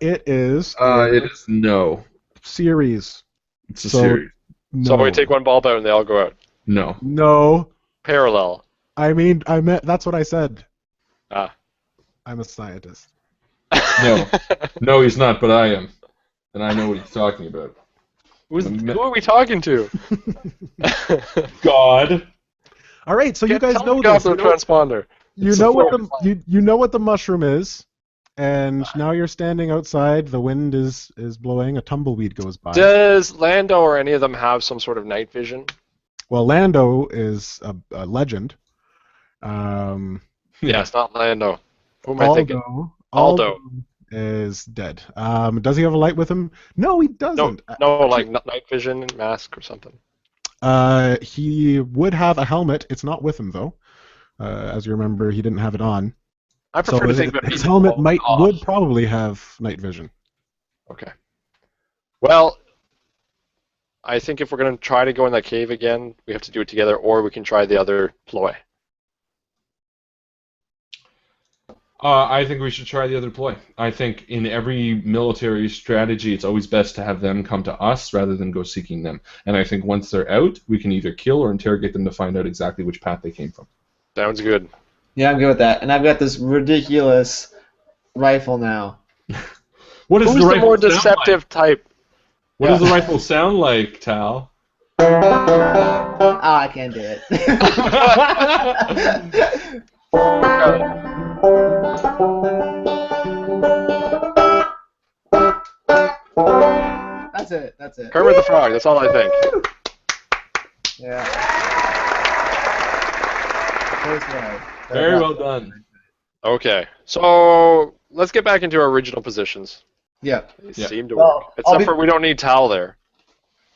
S3: It is
S1: It is no.
S3: series.
S1: It's a
S3: So-
S1: series.
S2: So
S3: No.
S2: we take one bulb out and they all go out.
S1: No.
S3: No.
S2: Parallel.
S3: I meant that's what I said.
S2: Ah.
S3: I'm a scientist.
S1: No. No, he's not, but I am. And I know what he's talking about.
S2: Who are we talking to?
S1: God.
S3: All right, so you guys
S2: Tell
S3: know
S2: him to get off
S3: this.
S2: the transponder.
S3: You
S2: It's
S3: know
S2: a
S3: what
S2: forward
S3: the you know what the mushroom is, and now you're standing outside. The wind is blowing. A tumbleweed goes by.
S2: Does Lando or any of them have some sort of night vision?
S3: Well, Lando is a legend.
S2: Yeah, it's not Lando. Who am I thinking?
S3: Aldo is dead. Does he have a light with him? No, he doesn't.
S2: No, like night vision and mask or something.
S3: He would have a helmet. It's not with him though. As you remember, he didn't have it on.
S2: I prefer to think that
S3: his
S2: people
S3: helmet
S2: fall off.
S3: would probably have night vision.
S2: Okay. Well, I think if we're going to try to go in that cave again, we have to do it together, or we can try the other ploy.
S1: I think we should try the other ploy. I think in every military strategy, it's always best to have them come to us rather than go seeking them. And I think once they're out, we can either kill or interrogate them to find out exactly which path they came from.
S2: Sounds good.
S4: Yeah, I'm good with that. And I've got this ridiculous rifle now.
S1: What is
S2: Who's
S1: the
S2: the
S1: rifle
S2: more
S1: sound
S2: deceptive
S1: like?
S2: type?
S1: What does the rifle sound like, Tal?
S4: Ah, I can't do it. That's it. That's it.
S2: Kermit the Frog, that's all I think.
S4: Yeah. Close enough.
S1: Very well done.
S2: Okay, so let's get back into our original positions.
S4: Yeah.
S2: They
S1: Yeah.
S2: seem to
S4: Well,
S2: work. Except
S4: I'll be-
S2: for we don't need Tal there.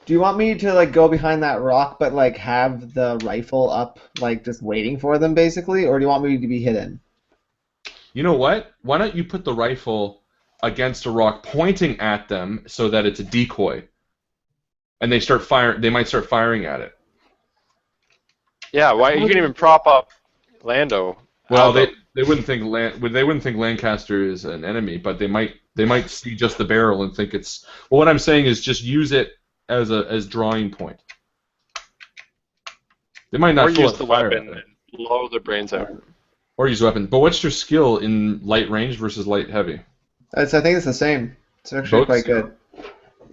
S4: Do you want me to like go behind that rock, but like have the rifle up, like just waiting for them, basically, or do you want me to be hidden?
S1: You know what? Why don't you put the rifle against a rock pointing at them so that it's a decoy? And they start firing. They might start firing at it.
S2: Yeah, why you can even prop up Lando.
S1: Well, they wouldn't think Lancaster is an enemy, but they might see just the barrel and think it's. Well, what I'm saying is just use it as drawing point. They might not
S2: or
S1: full
S2: use
S1: out
S2: the
S1: fire
S2: weapon
S1: at it.
S2: and blow their brains out.
S1: Or use a weapon. But what's your skill in light range versus light heavy?
S4: I think it's the same. It's actually
S1: Both
S4: quite
S1: skill?
S4: good.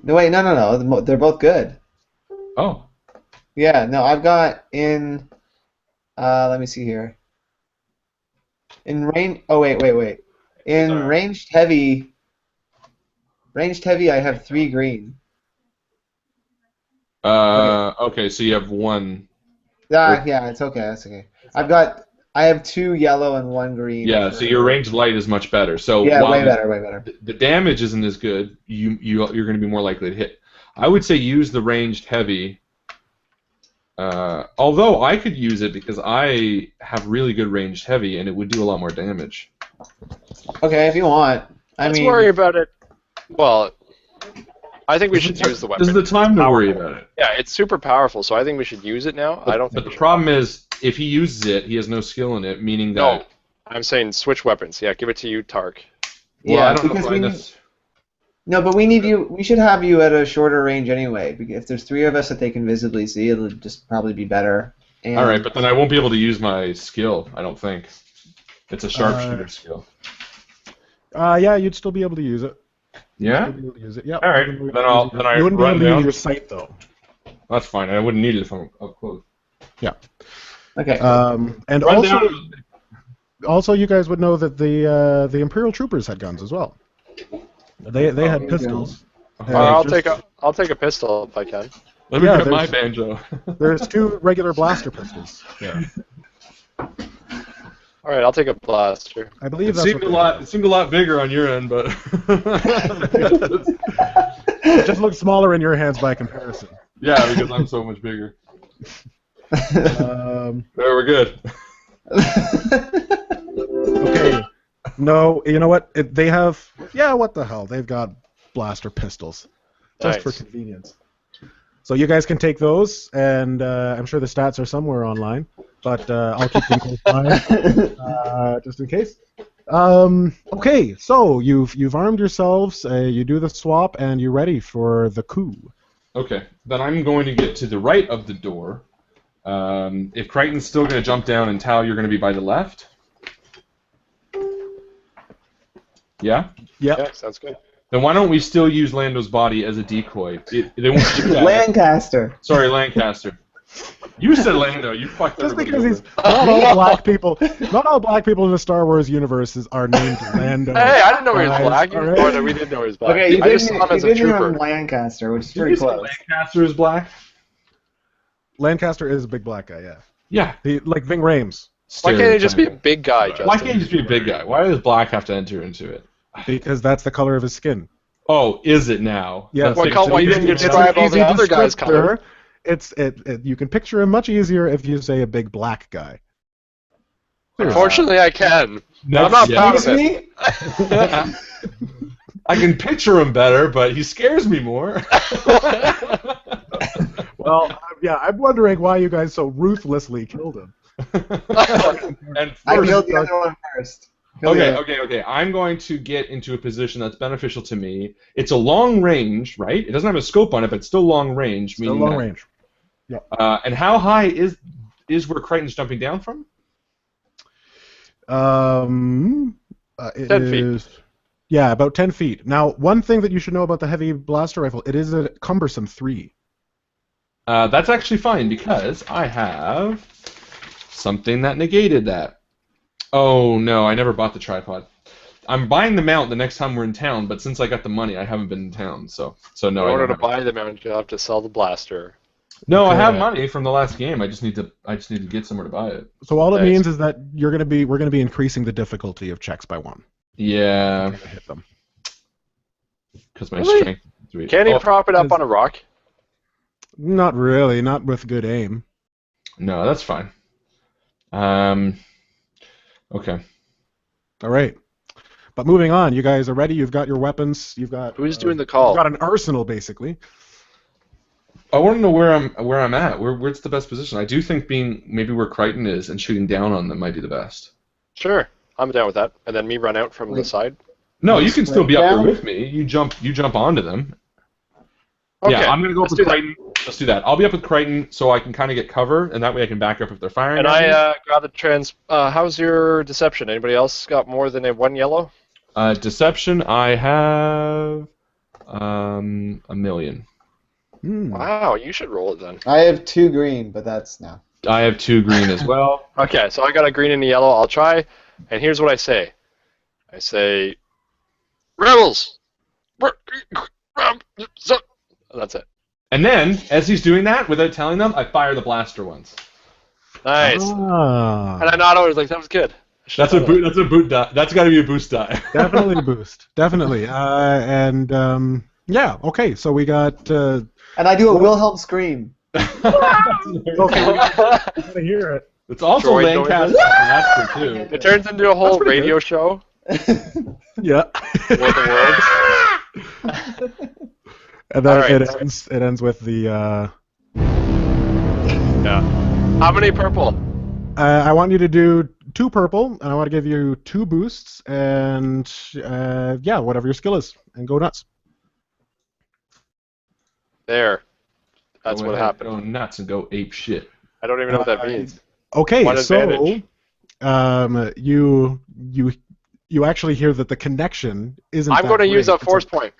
S4: No, wait, no. They're both good.
S1: Oh.
S4: Yeah, no, I've got in. Let me see here. In range. Oh wait. In
S2: Sorry.
S4: ranged heavy. I have 3 green.
S1: Okay, so you have 1.
S4: Yeah, it's okay. That's okay. I have 2 yellow and 1 green.
S1: Yeah, so your range light is much better. So
S4: Yeah,
S1: while
S4: way better.
S1: the damage isn't as good, you're going to be more likely to hit. I would say use the ranged heavy. Although I could use it because I have really good ranged heavy, and it would do a lot more damage.
S4: Okay, if you want.
S2: Let's worry about it. Well, I think we should use the weapon.
S1: This is the time to worry about it.
S2: Yeah, it's super powerful, so I think we should use it now. I don't think.
S1: But the problem is, if he uses it, he has no skill in it, meaning that.
S2: No, I'm saying switch weapons. Yeah, give it to you, Tark.
S1: Well,
S4: Yeah,
S1: I don't know
S4: because
S1: if I
S4: we
S1: know-
S4: need- No, but we need you. We should have you at a shorter range anyway. Because if there's 3 of us that they can visibly see, it'll just probably be better. And,
S1: All right, but then I won't be able to use my skill. I don't think. It's a sharpshooter skill.
S3: Yeah, you'd still be able to use it.
S1: Yeah.
S3: You'd be able to use it. Yep.
S1: All right,
S3: You
S1: then I
S3: you wouldn't be
S1: run
S3: able to
S1: down.
S3: use your sight though.
S1: That's fine. I wouldn't need it if I'm up close.
S3: Yeah.
S4: Okay.
S3: And
S1: Run
S3: also,
S1: down.
S3: also, you guys would know that the Imperial troopers had guns as well. They
S4: there
S3: had
S4: you
S3: pistols.
S2: I'll
S3: just-
S2: take a pistol if I can.
S1: Let me
S3: Yeah,
S1: get my
S3: there's-
S1: banjo.
S3: There's 2 regular blaster pistols. Yeah.
S2: All right, I'll take a blaster.
S3: I believe
S1: It
S3: that's
S1: seemed
S3: what
S1: a lot. It seemed a lot bigger on your end, but
S3: It just looks smaller in your hands by comparison.
S1: yeah, because I'm so much bigger.
S3: Um,
S1: There, we're good.
S3: okay. No, you know what? They have. Yeah, what the hell? They've got blaster pistols, just for
S2: Nice.
S3: convenience. So you guys can take those, and I'm sure the stats are somewhere online, but I'll keep them close by, just in case. Okay, so you've armed yourselves. You do the swap, and you're ready for the coup.
S1: Okay, then I'm going to get to the right of the door. If Crichton's still going to jump down and Tal, you're going to be by the left. Yeah?
S3: Yep.
S2: Yeah, sounds good.
S1: Then why don't we still use Lando's body as a decoy? They won't do that.
S4: Lancaster.
S1: Sorry, Lancaster. You said Lando. You fucked
S3: Just
S1: everybody
S3: because
S1: over.
S3: he's not all black people in the Star Wars universe are named Lando.
S2: Hey, I didn't know he was
S3: Guys,
S2: black.
S3: all
S2: Or
S3: right.
S2: that we didn't know he was black.
S4: Okay, you
S2: I just saw him
S4: didn't
S2: as a
S4: name him
S2: trooper.
S4: Lancaster, which is
S1: Did
S4: pretty
S1: you say
S4: close.
S1: Lancaster is black?
S3: Lancaster is a big black guy, yeah.
S1: Yeah.
S3: Like Ving Rhames,
S2: Why can't he just be a
S1: Stereotyping.
S2: big guy, Justin?
S1: Why can't he just be a big guy? Why does black have to enter into it?
S3: because that's the color of his skin.
S1: Oh, is it now?
S3: Yeah.
S1: That's
S2: What
S1: like-
S2: color- why you didn't
S3: It's an
S2: describe all the
S3: easy
S2: other guys'
S3: descriptor.
S2: color?
S3: You can picture him much easier if you say a big black guy.
S2: Unfortunately, I can.
S1: No,
S2: I'm not
S1: yeah.
S2: proud of it.
S4: Me?
S1: I can picture him better, but he scares me more.
S3: Well, yeah, I'm wondering why you guys so ruthlessly killed him.
S1: And
S4: I
S1: first,
S4: killed the other one first. Kill the other-
S1: okay. I'm going to get into a position that's beneficial to me. It's a long range, right? It doesn't have a scope on it, but it's still long range.
S3: Still
S1: meaning
S3: long
S1: that-
S3: range. Yeah.
S1: And how high is where Crichton's jumping down from?
S3: It
S2: 10 feet.
S3: is- Yeah, about 10 feet. Now, one thing that you should know about the heavy blaster rifle, it is a cumbersome 3.
S1: That's actually fine because I have something that negated that. Oh no, I never bought the tripod. I'm buying the mount the next time we're in town, but since I got the money, I haven't been in town, so no.
S2: In
S1: I
S2: order
S1: don't
S2: to
S1: have it.
S2: buy the mount, you have to sell the blaster.
S1: No, I
S3: Okay.
S1: have money from the last game. I just need to get somewhere to buy it.
S3: So all it
S2: Nice.
S3: means is that we're going to be increasing the difficulty of checks by 1.
S1: Yeah,
S3: To hit them.
S1: because my
S2: Really?
S1: strength. is 3.
S2: Can't you
S1: Oh,
S2: prop it up on a rock?
S3: Not really, not with good aim.
S1: no, that's fine. Okay.
S3: All right. But moving on, you guys are ready. You've got your weapons. You've got
S2: Who's doing the call?
S3: You've got an arsenal basically.
S1: I want to know where I'm at. Where's the best position? I do think being maybe where Crichton is and shooting down on them might be the best.
S2: Sure, I'm down with that. And then me run out from the side.
S1: No, you can still be up there
S4: Down?
S1: with me. You jump onto them.
S2: Okay,
S1: Yeah, I'm gonna go up
S2: let's
S1: with
S2: do that.
S1: Crichton. Let's do that. I'll be up with Crichton so I can kind of get cover, and that way I can back up if they're firing.
S2: And
S1: at me.
S2: I got the trans. How's your deception? Anybody else got more than a 1 yellow?
S1: Deception. I have 1,000,000.
S3: Hmm.
S2: Wow, you should roll it then.
S4: I have 2 green, but that's no.
S1: I have 2 green as well.
S2: Okay, so I got a green and a yellow. I'll try. And here's what I say. I say, rebels. That's it.
S1: And then, as he's doing that, without telling them, I fire the blaster once.
S2: Nice.
S3: Ah,
S2: And I not always like that was good. I should
S1: That's a
S2: have
S1: boot. That's a boot die. That's got to be a boost die.
S3: definitely a boost. Definitely. Yeah. Okay. So we got.
S4: And I do a Wilhelm scream.
S3: Okay. We gotta hear it.
S1: It's also
S2: Droid
S1: Lancaster Master too.
S2: It turns into a whole
S3: pretty
S2: radio show
S3: Yeah.
S2: with the words.
S3: And then
S2: All right.
S3: it ends with the.
S2: Yeah. How many purple?
S3: I want you to do 2 purple, and I want to give you 2 boosts, and yeah, whatever your skill is, and go nuts.
S2: There. That's
S1: Go
S2: what
S1: ahead,
S2: happened.
S1: Go nuts and go ape shit.
S2: I don't even know what that means.
S3: Okay,
S2: One
S3: so
S2: advantage.
S3: you actually hear that the connection isn't.
S2: I'm going to use a
S3: great.
S2: force point.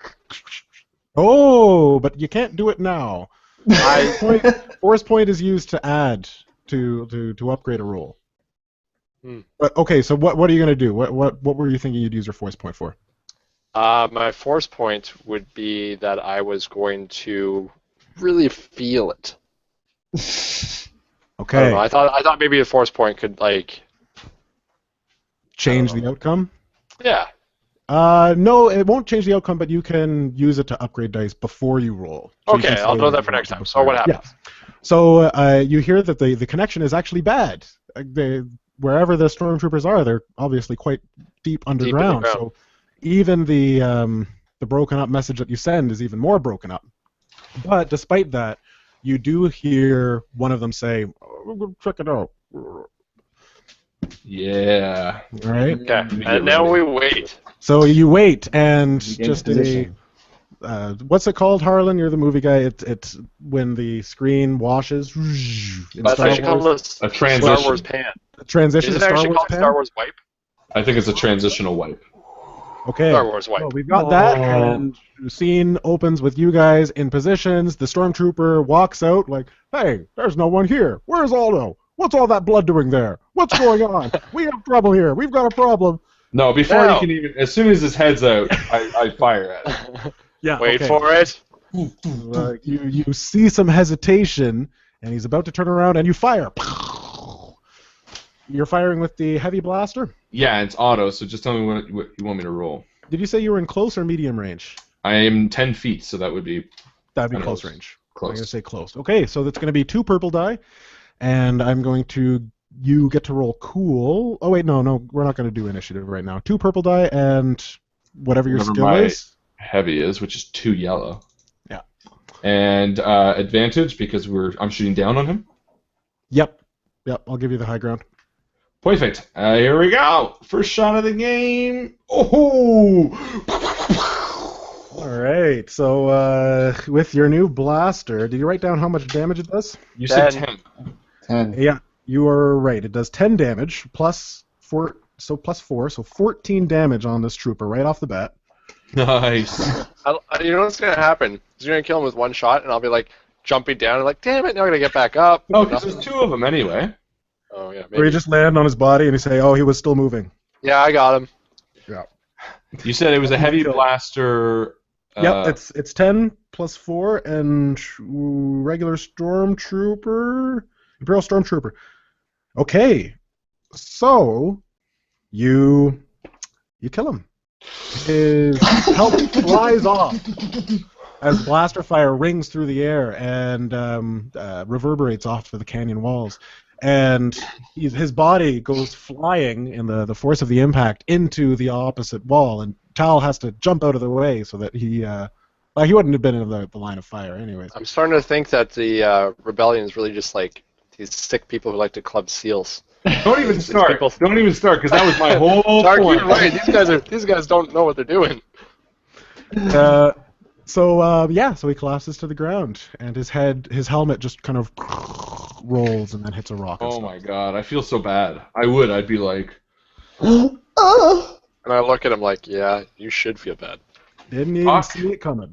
S3: Oh, but you can't do it now.
S2: I
S3: Force point is used to add to upgrade a roll.
S2: Hmm.
S3: But okay, so what are you going to do? What were you thinking you'd use your force point for?
S2: my force point would be that I was going to really feel it. I
S3: Okay,
S2: don't know. I thought maybe a force point could like
S3: change the outcome.
S2: yeah.
S3: No, it won't change the outcome, but you can use it to upgrade dice before you roll. So you
S2: Okay,
S3: can
S2: I'll
S3: say
S2: know that
S3: what
S2: for
S3: you
S2: next
S3: want
S2: time.
S3: before
S2: So what
S3: you-
S2: happens?
S3: Yeah. So you hear that the connection is actually bad. Wherever the stormtroopers are, they're obviously quite deep underground.
S2: ground.
S3: So even the broken up message that you send is even more broken up. But despite that, you do hear one of them say, "Oh, we're gonna check it out."
S1: Yeah.
S3: All right.
S2: Okay, and now we wait.
S3: So you wait, and
S4: You get
S3: just
S4: in
S3: a
S4: position.
S3: what's it called, Harlan? You're the movie guy. It's when the screen washes. In
S2: That's
S3: Star
S2: actually called
S3: Wars.
S2: a
S1: A
S2: Star
S1: transition.
S2: Wars pan.
S3: Transition
S2: Isn't
S3: to
S2: it
S3: Star
S2: actually
S3: Wars
S2: called
S3: pen?
S2: Star Wars wipe?
S1: I think it's a transitional wipe.
S3: Okay.
S2: Star Wars wipe.
S3: Well, we've got that, and the scene opens with you guys in positions. The stormtrooper walks out like, "Hey, there's no one here. Where's Aldo? What's all that blood doing there? What's going on? We have trouble here. We've got a problem."
S1: No, before
S2: No.
S1: you can even, as soon as his head's out, I fire at it.
S3: Yeah.
S2: Wait
S3: okay.
S2: for it.
S3: You see some hesitation, and he's about to turn around, and you fire. You're firing with the heavy blaster?
S1: Yeah, it's auto, so just tell me what you want me to roll.
S3: Did you say you were in close or medium range?
S1: I am 10 feet, so that would be
S3: That'd be
S1: Close.
S3: close range. I'm
S1: close.
S3: going to say close. Okay, so that's going to be 2 purple die, and I'm going to... You get to roll cool. Oh, wait, no, we're not going to do initiative right now. 2 purple die, and whatever your
S1: Whatever
S3: skill
S1: my-
S3: is.
S1: Heavy is, which is 2 yellow. And advantage because I'm shooting down on him.
S3: Yep. I'll give you the high ground.
S1: Perfect. Here we go. First shot of the game. Oh!
S3: All right. So with your new blaster, did you write down how much damage it does?
S1: You said
S2: 10.
S4: 10.
S3: Yeah, you are right. It does 10 damage plus 4, so 14 damage on this trooper right off the bat.
S1: Nice.
S2: You know what's gonna happen? He's gonna kill him with one shot, and I'll be like jumping down and like, damn it, now I gotta get back up.
S1: Oh, because there's 2 of them anyway.
S2: Oh yeah,
S3: Or
S2: maybe.
S3: you just land on his body and you say, "Oh, he was still moving."
S2: Yeah, I got him.
S3: Yeah.
S1: You said it was a heavy blaster.
S3: Yep. It's 10 plus 4 and regular stormtrooper, Imperial stormtrooper. Okay. So you kill him. His helmet flies off as blaster fire rings through the air and reverberates off to the canyon walls. And his body goes flying in the force of the impact into the opposite wall, and Tal has to jump out of the way so that he wouldn't have been in the line of fire anyways.
S2: I'm starting to think that the rebellion is really just like these sick people who like to club seals.
S1: Don't even start.
S2: people-
S1: Don't even start, because that was my whole
S2: Dark,
S1: point.
S2: you're right. These guys don't know what they're doing.
S3: So he collapses to the ground, and his helmet just kind of rolls and then hits a rock.
S1: Oh my god, I feel so bad. I'd be like,
S2: And I look at him like, yeah, you should feel bad.
S3: Didn't even
S1: Fuck.
S3: see it coming.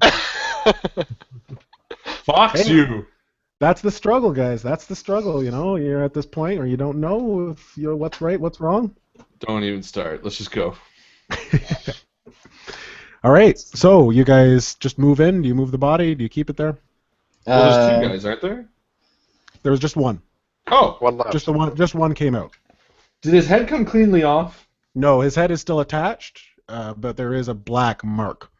S1: Fox
S3: Hey.
S1: you.
S3: That's the struggle, guys. That's the struggle. You know, you're at this point where you don't know if what's right, what's wrong.
S1: Don't even start. Let's just go.
S3: All right. So you guys just move in. Do you move the body? Do you keep it there?
S1: Well, there's 2 guys, aren't there?
S3: There was just one.
S1: Oh,
S2: One left.
S3: Just one came out.
S1: did his head come cleanly off?
S3: No, his head is still attached, but there is a black mark.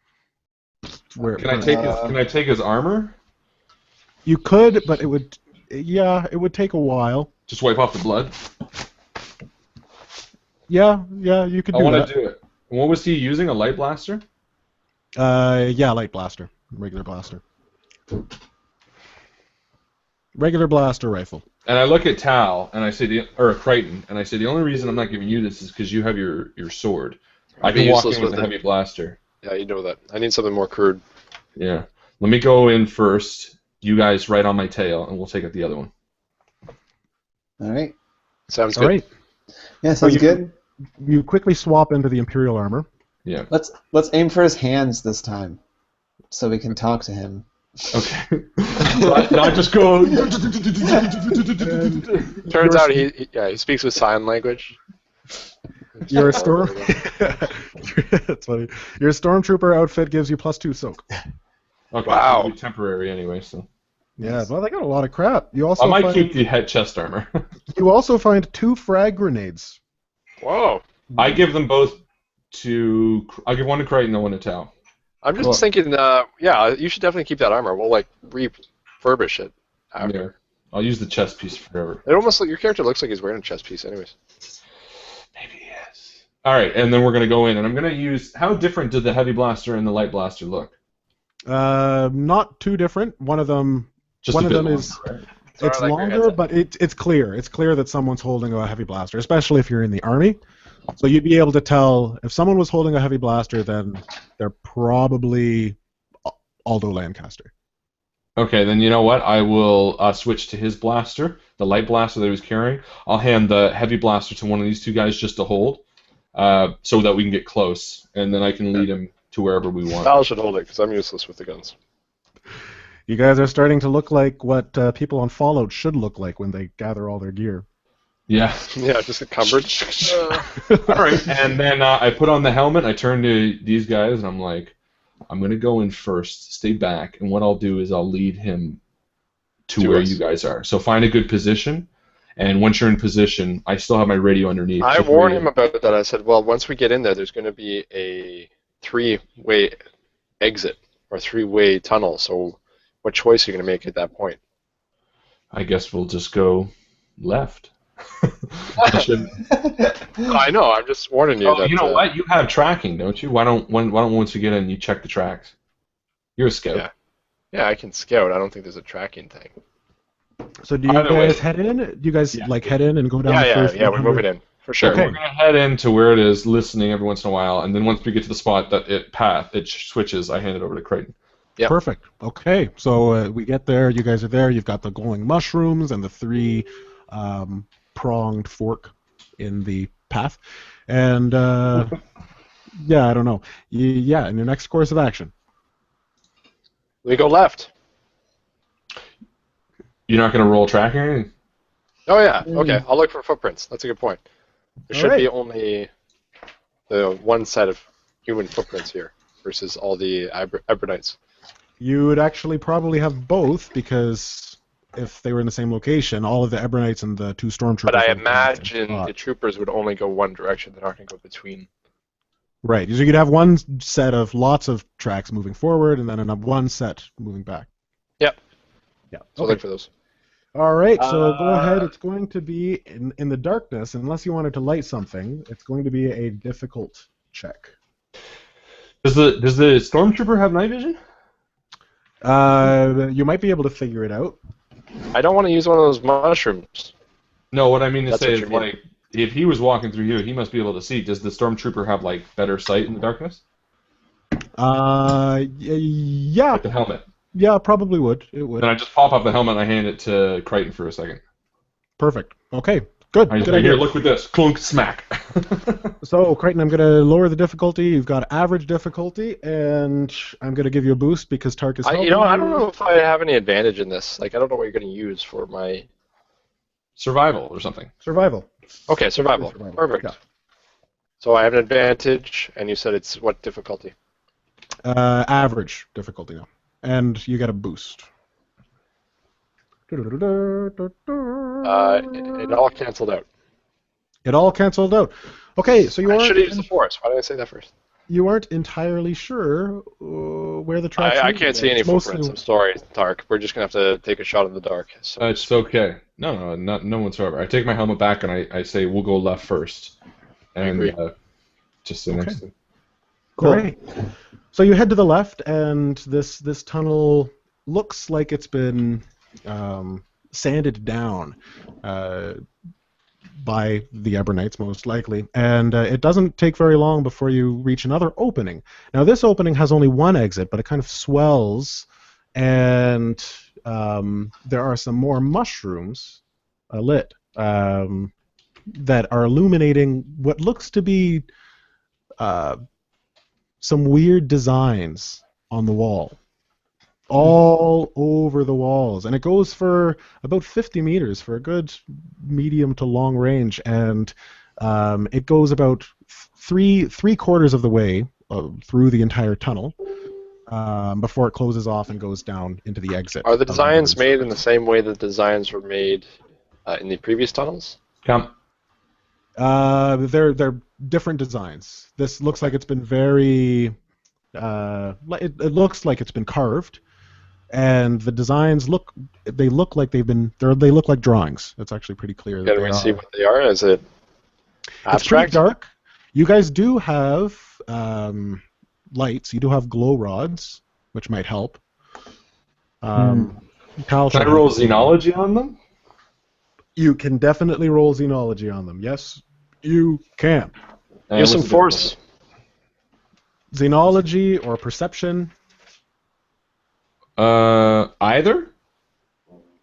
S1: Can I take his armor?
S3: You could, but it would take a while.
S1: Just wipe off the blood?
S3: Yeah, you could
S1: I
S3: do
S1: want
S3: that.
S1: to do it. What was he using? A light blaster?
S3: Light blaster, regular blaster. Regular blaster rifle.
S1: And I look at Tal, and I say, or Crichton, and I say, the only reason I'm not giving you this is because you have your sword. I
S2: Be
S1: can walk
S2: useless
S1: in with
S2: with
S1: a
S2: it.
S1: heavy blaster.
S2: Yeah, you know that. I need something more crude.
S1: Yeah. Let me go in first. You guys right on my tail, and we'll take out the other one.
S4: All right.
S2: Sounds
S3: All
S2: good.
S3: right.
S4: Yeah, sounds
S3: you-
S4: good.
S3: You quickly swap into the Imperial armor.
S1: Yeah.
S4: Let's aim for his hands this time, so we can talk to him.
S1: Okay. Not just go.
S2: Turns out he speaks with sign language.
S3: Your storm. That's funny. Your stormtrooper outfit gives you +2 soak.
S1: Okay,
S2: Wow.
S1: it'll be temporary anyway, so.
S3: Yeah, well, they got a lot of crap. You also
S1: I might
S3: find,
S1: keep the head chest armor.
S3: You also find 2 frag grenades.
S2: Whoa.
S1: I give them both to. I'll give one to Crichton and one to Tal.
S2: I'm just
S1: Cool.
S2: thinking, you should definitely keep that armor. We'll like refurbish it after.
S1: Yeah. I'll use the chest piece forever.
S2: It almost your character looks like he's wearing a chest piece, anyways.
S1: Maybe yes. All right, and then we're gonna go in, and I'm gonna use. How different did the heavy blaster and the light blaster look?
S3: Not too different. One of them.
S1: Just
S3: One
S1: a
S3: of
S1: bit
S3: them
S1: longer,
S3: is.
S1: right?
S2: Sorry,
S3: It's
S2: I like your
S3: longer,
S2: headset.
S3: but it's clear. It's clear that someone's holding a heavy blaster, especially if you're in the army. So you'd be able to tell if someone was holding a heavy blaster, then they're probably Aldo Lancaster.
S1: Okay, then you know what? I will switch to his blaster, the light blaster that he was carrying. I'll hand the heavy blaster to one of these 2 guys just to hold, so that we can get close, and then I can lead him to wherever we want.
S2: Al should hold it because I'm useless with the guns.
S3: You guys are starting to look like what people on Fallout should look like when they gather all their gear.
S1: Yeah.
S2: Yeah, just encumbered.
S1: All right, and then I put on the helmet. I turn to these guys, and I'm like, I'm gonna go in first, stay back, and what I'll do is I'll lead him to where
S2: us.
S1: you guys are. So find a good position, and once you're in position, I still have my radio underneath.
S2: I
S1: Just
S2: warned
S1: radio.
S2: him about that. I said, well, once we get in there, there's going to be a 3-way exit or 3-way tunnel. So what choice are you going to make at that point?
S1: I guess we'll just go left. I shouldn't-
S2: I know. I'm just warning you.
S1: Oh,
S2: that,
S1: you know what? You have tracking, don't you? Why don't once you get in, you check the tracks? You're a scout.
S2: Yeah. Yeah, I can scout. I don't think there's a tracking thing.
S3: So do you
S1: Either way.
S3: guys head in? Do you guys
S1: Yeah.
S3: head in and go down the first?
S2: Yeah. We're moving in for sure.
S3: Okay.
S1: We're gonna head into where it is, listening every once in a while, and then once we get to the spot that it switches, I hand it over to Crichton.
S2: Yep.
S3: Perfect. Okay, so we get there. You guys are there. You've got the glowing mushrooms and the 3 pronged fork in the path, and yeah, I don't know. Yeah, in your next course of action.
S2: We go left.
S1: You're not gonna roll tracking or anything?
S2: Oh yeah. Okay. I'll look for footprints. That's a good point. There should
S3: Alright.
S2: be only the one set of human footprints here versus all the Ebonites.
S3: You would actually probably have both because if they were in the same location, all of the Ebonites and the 2 stormtroopers.
S2: But I
S3: would be in the same
S2: imagine
S3: spot.
S2: the troopers would only go one direction. They're not going to go between.
S3: Right. So you'd have one set of lots of tracks moving forward, and then one set moving back.
S2: Yep.
S3: Yeah.
S2: So
S3: Okay.
S2: look for those.
S3: All right. So go ahead. It's going to be in the darkness, unless you wanted to light something. It's going to be a difficult check.
S1: Does the stormtrooper have night vision?
S3: You might be able to figure it out.
S2: I don't want to use one of those mushrooms.
S1: No, what I mean to
S2: That's
S1: say
S2: what
S1: is,
S2: you mean.
S1: like, if he was walking through here, he must be able to see. Does the stormtrooper have, like, better sight in the darkness?
S3: Yeah,
S1: Like the helmet.
S3: yeah, probably would. It would.
S1: Then I just pop up the helmet and I hand it to Crichton for a second.
S3: Perfect. Okay. Good.
S1: I just
S3: Good
S1: say,
S3: idea.
S1: here, look with this. Clunk, smack.
S3: So, Crichton, I'm going to lower the difficulty. You've got average difficulty, and I'm going to give you a boost because Tark is helping
S2: I don't know if I have any advantage in this. Like, I don't know what you're going to use for my...
S1: Survival or something.
S3: Survival.
S2: Okay, survival.
S3: Survival,
S2: Perfect.
S3: yeah.
S2: So I have an advantage, and you said it's what difficulty?
S3: Average difficulty now. And you get a boost.
S2: It all canceled out.
S3: It all canceled out. Okay, so
S2: I should have used the force. Why did I say that first?
S3: you aren't entirely sure where the tracks
S2: I
S3: lead.
S2: can't see any
S3: It's mostly-
S2: footprints. I'm sorry, Tark. We're just going to have to take a shot in the dark. So.
S1: It's okay. No, no whatsoever. I take my helmet back and I say we'll go left first. And
S2: agree.
S1: just sit next to it.
S3: Cool. Great. So you head to the left, and this tunnel looks like it's been sanded down by the Ebonites, most likely. And it doesn't take very long before you reach another opening. Now, this opening has only one exit, but it kind of swells, and there are some more mushrooms lit that are illuminating what looks to be some weird designs on the wall, all over the walls, and it goes for about 50 meters for a good medium to long range, and it goes about three quarters of the way through the entire tunnel before it closes off and goes down into the exit.
S2: Are the designs made in the same way that designs were made in the previous tunnels?
S1: Come.
S3: They're different designs. This looks like it's been very. It looks like it's been carved, and the designs look like they've been. They look like drawings. It's actually pretty clear.
S2: Can we see what they are? Is it abstract?
S3: It's pretty dark. You guys do have lights. You do have glow rods, which might help. Kyle,
S1: Can I roll xenology on them?
S3: You can definitely roll xenology on them. Yes, you can.
S2: Use some
S1: what's the
S2: force.
S3: Xenology or perception.
S1: Either?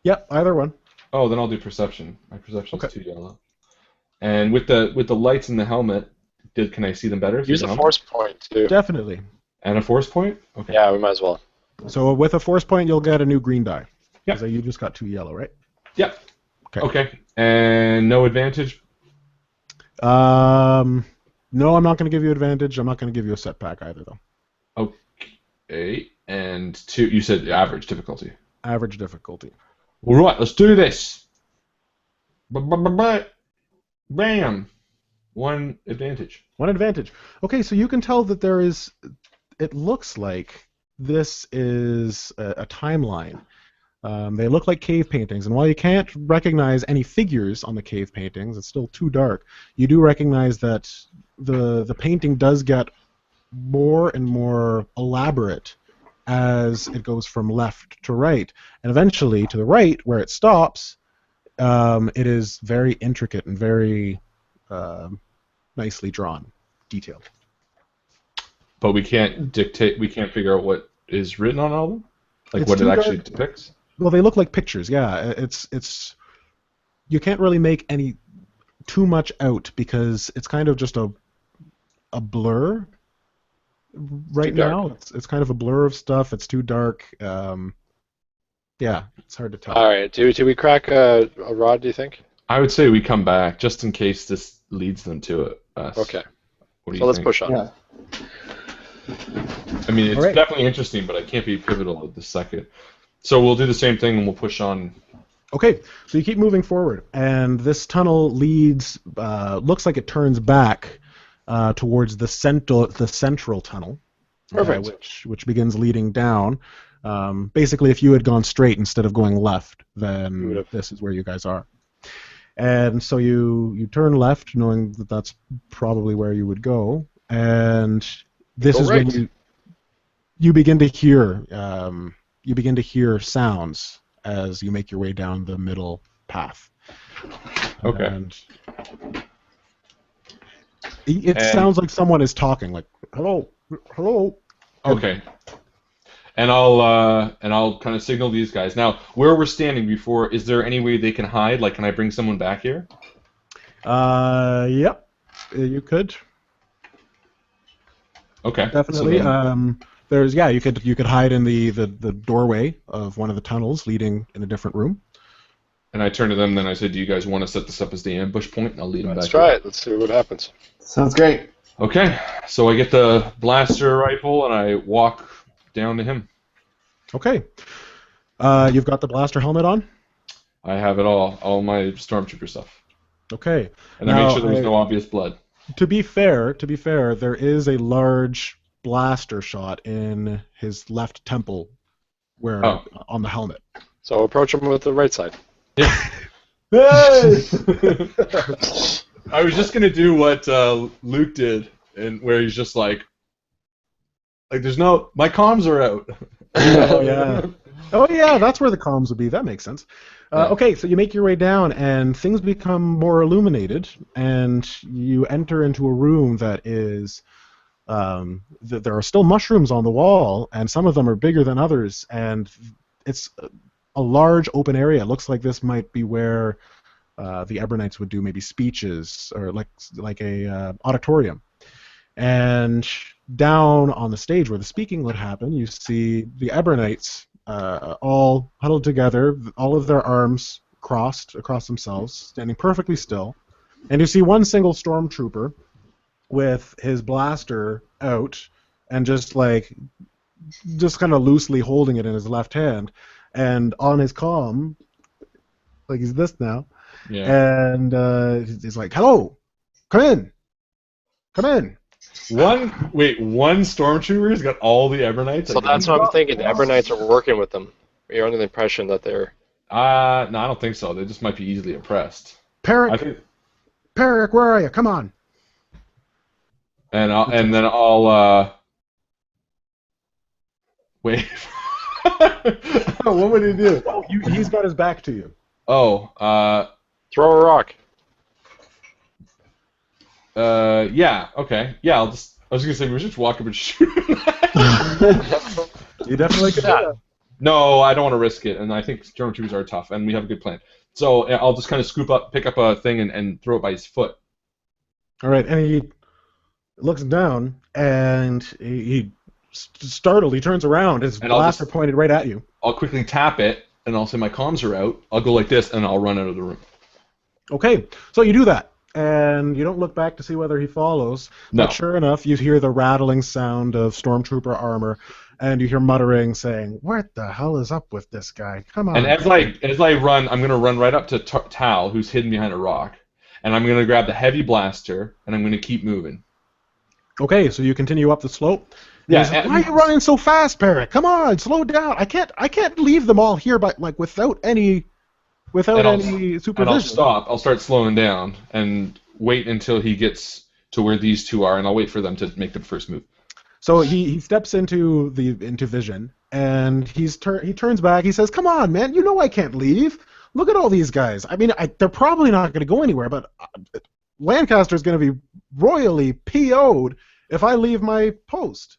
S3: Yep, either one.
S1: Oh, then I'll do perception. My perception's
S3: Okay.
S1: too yellow. And with the lights in the helmet, can I see them better?
S2: Use a force point too.
S3: Definitely.
S1: And a force point? Okay.
S2: Yeah, we might as well.
S3: So with a force point, you'll get a new green die.
S1: Yep.
S3: So you just got 2 yellow, right?
S1: Yep.
S3: Okay.
S1: Okay. And no advantage?
S3: No, I'm not going to give you advantage. I'm not going to give you a setback either, though.
S1: Okay. And two, you said average difficulty.
S3: Average difficulty.
S1: All right, let's do this. Bam. One advantage.
S3: One advantage. Okay, so you can tell that there is. It looks like this is a timeline. They look like cave paintings, and while you can't recognize any figures on the cave paintings, it's still too dark. You do recognize that the painting does get more and more elaborate as it goes from left to right, and eventually to the right, where it stops, it is very intricate and very nicely drawn, detailed.
S1: But we can't dictate. We can't figure out what is written on all of them, like
S3: It's
S1: what it
S3: too
S1: actually
S3: dark.
S1: depicts.
S3: Well, they look like pictures. Yeah, it's you can't really make any too much out because it's kind of just a blur right now. It's kind of a blur of stuff. It's too dark. Yeah, it's hard to tell.
S2: All right. Do we crack a rod? Do you think?
S1: I would say we come back just in case this leads them to it.
S2: Okay.
S1: What do
S2: So
S1: you
S2: let's
S1: think?
S2: push on.
S4: Yeah.
S1: I mean, it's
S3: All right.
S1: definitely interesting, but I can't be pivotal at this second. So we'll do the same thing and we'll push on.
S3: Okay, so you keep moving forward, and this tunnel leads. Looks like it turns back towards the central tunnel,
S2: Perfect.
S3: which begins leading down. Basically, if you had gone straight instead of going left,
S2: You
S3: then
S2: would've-
S3: this is where you guys are. And so you turn left, knowing that that's probably where you would go, and this
S2: Go
S3: is
S2: right.
S3: when you begin to hear sounds as you make your way down the middle path.
S1: Okay.
S3: And it sounds like someone is talking, like hello, hello.
S1: Okay. And I'll kind of signal these guys. Now, where we're standing before, is there any way they can hide? Like, can I bring someone back here?
S3: Yep, you could
S1: Okay.
S3: definitely.
S1: So then-
S3: You could hide in the doorway of one of the tunnels leading in a different room.
S1: and I turn to them, then I say, "Do you guys want to set this up as the ambush point?" And I'll lead them
S2: Let's
S1: back.
S2: try
S1: here.
S2: it. Let's see what happens.
S4: Sounds great.
S1: Okay. So I get the blaster rifle and I walk down to him.
S3: Okay. You've got the blaster helmet on.
S1: I have it all my stormtrooper stuff,
S3: Okay.
S1: and I
S3: Now,
S1: made sure there was no obvious blood.
S3: To be fair, there is a large blaster shot in his left temple, where
S1: Oh.
S3: on the helmet.
S2: So approach him with the right side.
S1: Hey! I was just gonna do what Luke did, and where he's just like, there's no, my comms are out.
S3: Oh yeah. Oh yeah, that's where the comms would be. That makes sense.
S1: Yeah.
S3: Okay, so you make your way down, and things become more illuminated, and you enter into a room that is. There are still mushrooms on the wall, and some of them are bigger than others, and it's a large open area. It looks like this might be where the Ebonites would do maybe speeches or like a auditorium. And down on the stage where the speaking would happen, you see the Ebonites all huddled together, all of their arms crossed across themselves, standing perfectly still. And you see one single stormtrooper with his blaster out and just kind of loosely holding it in his left hand, and on his comm, like he's this now,
S1: Yeah.
S3: and he's like, "Hello, come in."
S1: One stormtrooper's got all the Ebonites.
S2: So that's what I'm thinking. The Ebonites are working with them. You're under the impression that they're.
S1: No, I don't think so. They just might be easily impressed. I
S3: Peric,
S1: think,
S3: where are you? Come on.
S1: and then I'll wait. What would he do?
S3: Oh, he's got his back to you.
S1: Oh,
S2: Throw a rock.
S1: yeah, okay, yeah. I was gonna say we should just walk up and shoot him.
S3: You definitely could.
S2: Yeah.
S1: No, I don't want to risk it, and I think stormtroopers are tough, and we have a good plan. So I'll just kind of pick up a thing, and throw it by his foot.
S3: All right, and he looks down, and he startled. He turns around. His
S1: And I'll
S3: blaster
S1: just-
S3: pointed right at you.
S1: I'll quickly tap it, and I'll say my comms are out. I'll go like this, and I'll run out of the room.
S3: Okay, so you do that, and you don't look back to see whether he follows.
S1: No.
S3: But sure enough, you hear the rattling sound of stormtrooper armor, and you hear muttering saying, "What the hell is up with this guy? Come on!"
S1: And as I run, I'm gonna run right up to Tal, who's hidden behind a rock, and I'm gonna grab the heavy blaster, and I'm gonna keep moving.
S3: Okay, so you continue up the slope. And
S1: Yeah,
S3: he's like,
S1: and-
S3: why are you running so fast, Peric? Come on, slow down. I can't leave them all here, but without any
S1: And I'll
S3: supervision.
S1: And I'll stop. I'll start slowing down and wait until he gets to where these two are, and I'll wait for them to make the first move.
S3: So he steps into vision, and he turns back. He says, "Come on, man! You know I can't leave. Look at all these guys. I mean, they're probably not going to go anywhere, but Lancaster's going to be royally PO'd if I leave my post."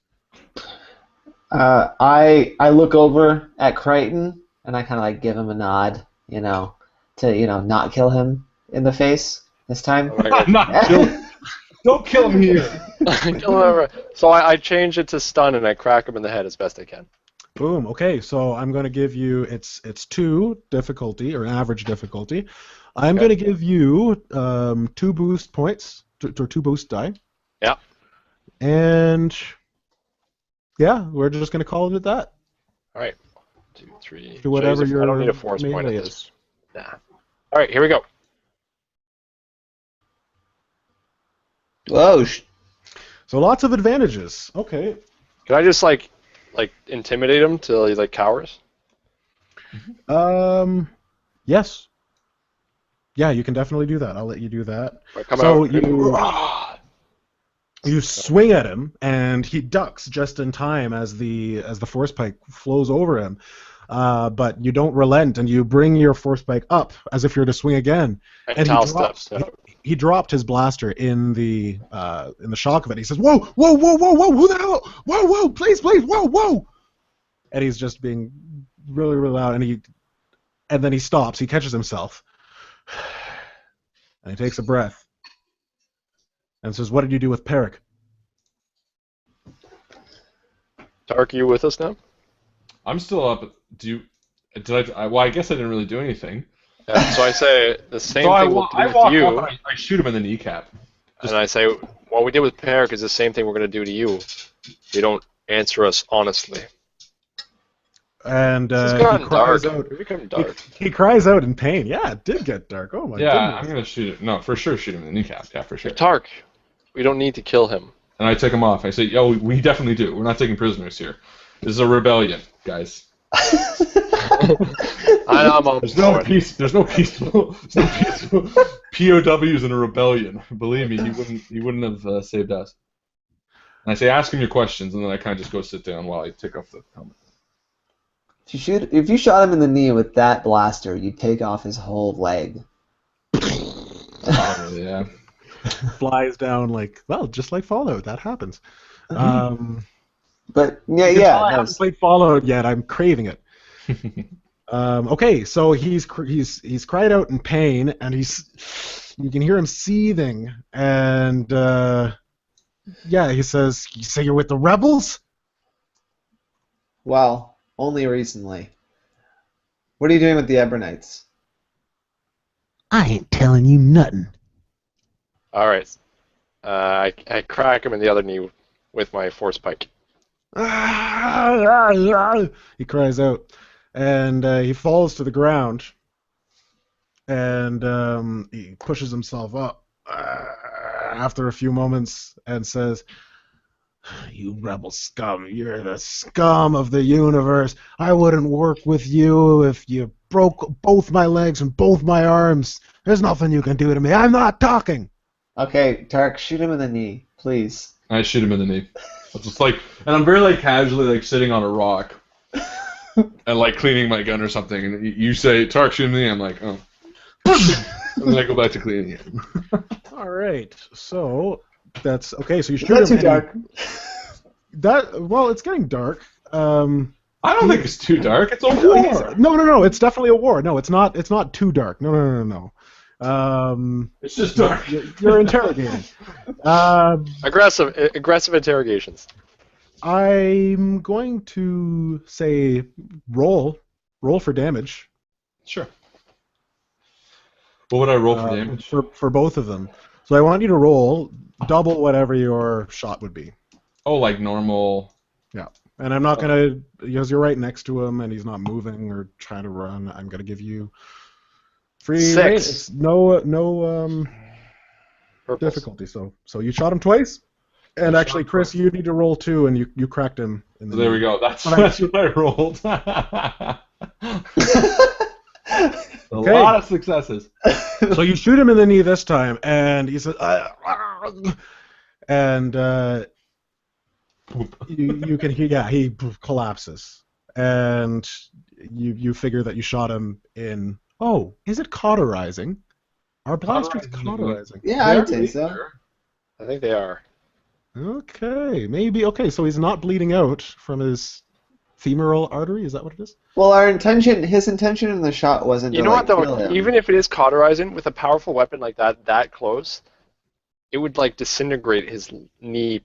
S4: I look over at Crichton and I kind of like give him a nod, to not kill him in the face this time.
S1: Not kill. Don't kill him here.
S2: So I change it to stun and I crack him in the head as best I can.
S3: Boom. Okay, so I'm going to give you it's 2 difficulty or average difficulty. I'm going to give you 2 boost points or 2 boost die.
S2: Yeah.
S3: And yeah, we're just going to call it at that.
S2: All right. 2, 3.
S3: Do whatever
S2: I don't need a force point at
S3: melee
S2: this. Nah. All right, here we go.
S4: Whoa.
S3: So lots of advantages. Okay.
S2: Can I just like intimidate him till he cowers?
S3: Yes. Yeah, you can definitely do that. I'll let you do that.
S2: Right, come
S3: so
S2: out.
S3: you swing at him, and he ducks just in time as the force pike flows over him. But you don't relent, and you bring your force pike up as if you're to swing again. And he dropped his blaster in the shock of it. He says, "Whoa, whoa, whoa, whoa, whoa! Who the hell? Whoa, whoa! Please, please! Whoa, whoa!" And he's just being really, really loud. And then he stops. He catches himself, and he takes a breath, and says, "What did you do with Peric?"
S2: Tark, are you with us now?
S1: I'm still up. Well, I guess I didn't really do anything.
S2: Yeah, so I say the same
S1: So
S2: thing we'll do with you.
S1: Up and I shoot him in the kneecap.
S2: And I say, what we did with Peric is the same thing we're going to do to you. You don't answer us honestly.
S3: And
S2: It's
S3: he
S2: gotten
S3: cries
S2: dark.
S3: out.
S2: It's become dark.
S3: He cries out in pain. Yeah, it did get dark. Oh my
S1: Yeah,
S3: goodness.
S1: I'm gonna shoot it. No, for sure, shoot him in the kneecap. Yeah, for sure.
S2: Tark, we don't need to kill him.
S1: And I take him off. I say, "Yo, we definitely do. We're not taking prisoners here. This is a rebellion, guys."
S2: I'm on
S1: There's no
S2: board.
S1: peace. There's no peaceful POWs in a rebellion. Believe me, he wouldn't have saved us. And I say, "Ask him your questions," and then I kind of just go sit down while I take off the helmet.
S4: If you shot him in the knee with that blaster, you'd take off his whole leg.
S1: Oh, yeah.
S3: Flies down just like Fallout. That happens.
S4: But
S3: I
S4: yeah.
S3: haven't played Fallout yet. I'm craving it. Okay, so he's cried out in pain, and you can hear him seething, and he says, "You say you're with the rebels?"
S4: Well, only recently. What are you doing with the Ebonites?
S3: I ain't telling you nothing.
S2: All right. I crack him in the other knee with my force pike.
S3: He cries out, and he falls to the ground, and he pushes himself up after a few moments and says, "You rebel scum, you're the scum of the universe. I wouldn't work with you if you broke both my legs and both my arms. There's nothing you can do to me. I'm not talking."
S4: Okay, Tark, shoot him in the knee, please.
S1: I shoot him in the knee. It's just and I'm very casually sitting on a rock and cleaning my gun or something, and you say, "Tark, shoot him in the knee." I'm like, "Oh," and then I go back to cleaning it.
S3: All right, so that's okay. So you shoot
S4: That's
S3: him.
S4: too dark.
S3: It's getting dark.
S1: I don't think it's too dark. It's a war.
S3: No. It's definitely a war. No, it's not. It's not too dark. No.
S1: It's just dark.
S3: You're interrogating.
S2: Aggressive interrogations.
S3: I'm going to say roll for damage.
S1: Sure. What would I roll for damage?
S3: For both of them. So I want you to roll double whatever your shot would be.
S1: Oh, like normal.
S3: Yeah. And I'm not gonna, because you're right next to him and he's not moving or trying to run. I'm gonna give you free
S2: 6.
S3: rate. It's no difficulty. So you shot him twice, and actually, Chris, you need to roll 2, and you cracked him. In the
S1: So there we go. That's what I rolled. A lot of successes.
S3: So you shoot him in the knee this time, and he says, and you can hear, yeah, he collapses, and you figure that you shot him in. Oh, is it cauterizing? Are blasters cauterizing?
S4: Yeah,
S1: They
S4: I'd
S1: are
S4: say so.
S1: laser.
S2: I think they are.
S3: Okay, maybe. Okay, so he's not bleeding out from his femoral artery. Is that what it is?
S4: Well, his intention in the shot wasn't
S2: You
S4: to
S2: know what
S4: like
S2: though?
S4: kill him.
S2: Even if it is cauterizing, with a powerful weapon like that close, it would like disintegrate his knee,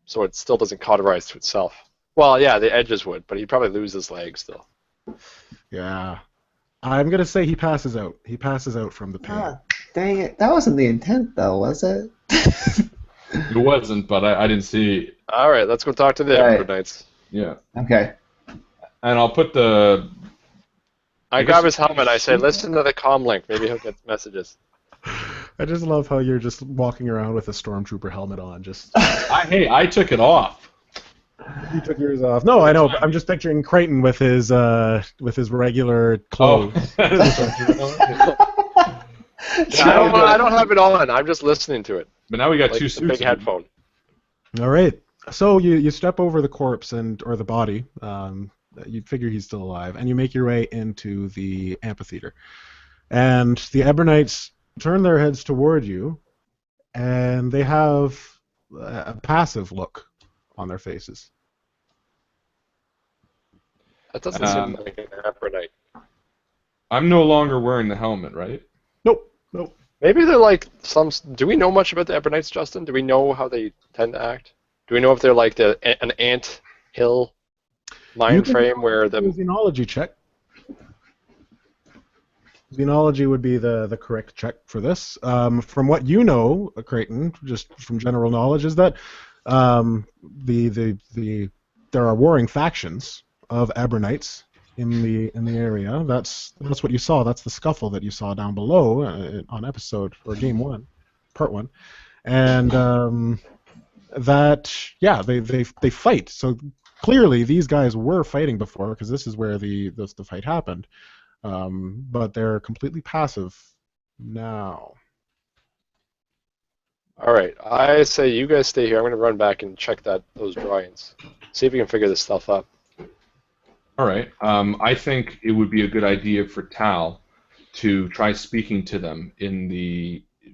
S2: so it still doesn't cauterize to itself. Well, yeah, the edges would, but he'd probably lose his leg still.
S3: Yeah. I'm gonna say he passes out. He passes out from the pain.
S4: Ah, dang it! That wasn't the intent, though, was it?
S1: It wasn't, but I didn't see.
S2: All right, let's go talk to the
S4: Right.
S2: Ebonites.
S1: Yeah.
S4: Okay.
S1: And I'll put the.
S2: I grab his helmet. I say, "Listen to the comm link. Maybe he'll get messages."
S3: I just love how you're just walking around with a stormtrooper helmet on. Just
S1: I took it off.
S3: you took yours off. No, I know. But I'm just picturing Creighton with his regular clothes.
S2: I don't have it on. I'm just listening to it.
S1: But now we got
S2: Like
S1: two
S2: a
S1: suits.
S2: big headphone.
S3: All right. So you step over the corpse or the body. You figure he's still alive, and you make your way into the amphitheater. And the Ebonites turn their heads toward you, and they have a passive look on their faces.
S2: That doesn't seem like an Ebonite.
S1: I'm no longer wearing the helmet, right?
S3: Nope.
S2: Maybe they're like some. Do we know much about the Ebonites, Justin? Do we know how they tend to act? Do we know if they're like an ant hill mind frame where the
S3: xenology check. Xenology would be the correct check for this. From what you know, Creighton, just from general knowledge, is that there are warring factions of Ebonites in the area. That's what you saw. That's the scuffle that you saw down below on episode or game 1, part 1, and they fight. So clearly these guys were fighting before, because this is where the fight happened. But they're completely passive now.
S2: All right, I say you guys stay here. I'm going to run back and check those drawings. See if we can figure this stuff out.
S1: All right. I think it would be a good idea for Tal to try speaking to them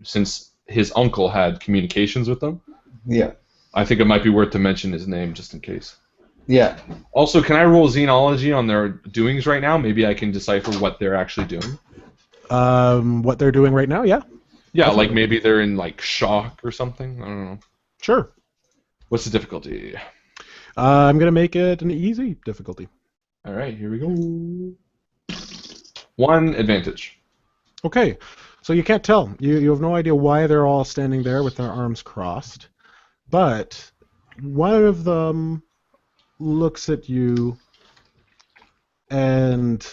S1: since his uncle had communications with them.
S4: Yeah.
S1: I think it might be worth to mention his name just in case.
S4: Yeah.
S1: Also, can I roll xenology on their doings right now? Maybe I can decipher what they're actually doing.
S3: What they're doing right now, yeah?
S1: Yeah, like maybe they're in like shock or something. I don't know.
S3: Sure.
S1: What's the difficulty?
S3: I'm going to make it an easy difficulty.
S1: All right, here we go. 1 advantage.
S3: Okay, so you can't tell. You have no idea why they're all standing there with their arms crossed. But one of them looks at you and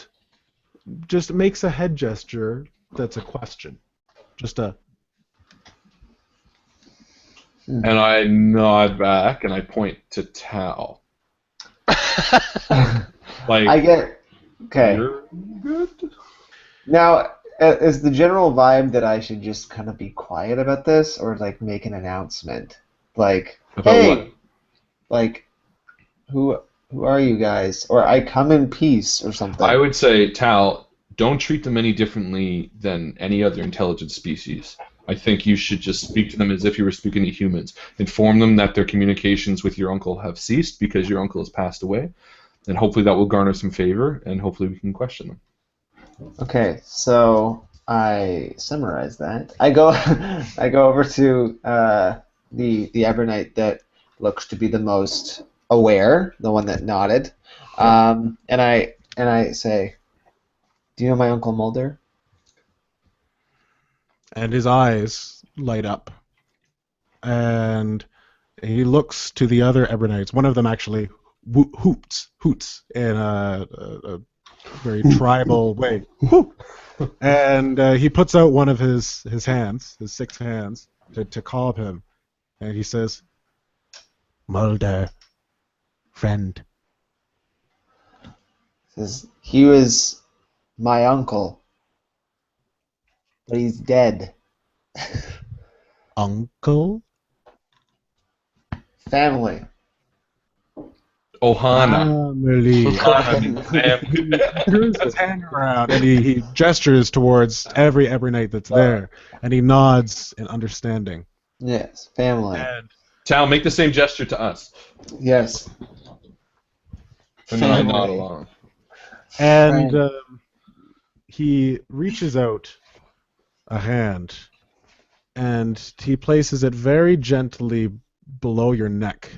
S3: just makes a head gesture that's a question. Just a...
S1: And I nod back and I point to Tal. Like,
S4: I get. Okay.
S1: You're good?
S4: Now, is the general vibe that I should just kind of be quiet about this, or like make an announcement, like,
S1: About
S4: "Hey,
S1: what?
S4: like, who are you guys?" Or "I come in peace," or something.
S1: I would say, Tal, don't treat them any differently than any other intelligent species. I think you should just speak to them as if you were speaking to humans. Inform them that their communications with your uncle have ceased because your uncle has passed away, and hopefully that will garner some favor, and hopefully we can question them.
S4: Okay, so I summarize that. I go over to the Ebonite that looks to be the most aware, the one that nodded, and I say, "Do you know my Uncle Mulder?"
S3: And his eyes light up. And he looks to the other Ebonites. One of them actually hoots in a very tribal way. And he puts out one of his hands, his 6 hands, to call up him. And he says, "Mulder, friend."
S4: Says he was my uncle, but he's dead.
S3: Uncle?
S4: Family.
S1: Ohana.
S3: Family. He turns his hand around and he gestures towards every night that's there, and he nods in understanding.
S4: Yes, family.
S3: And
S1: Tal, make the same gesture to us.
S4: Yes.
S1: And then I
S4: Family.
S1: nod along.
S3: And
S4: Friend.
S3: he reaches out a hand, and he places it very gently below your neck.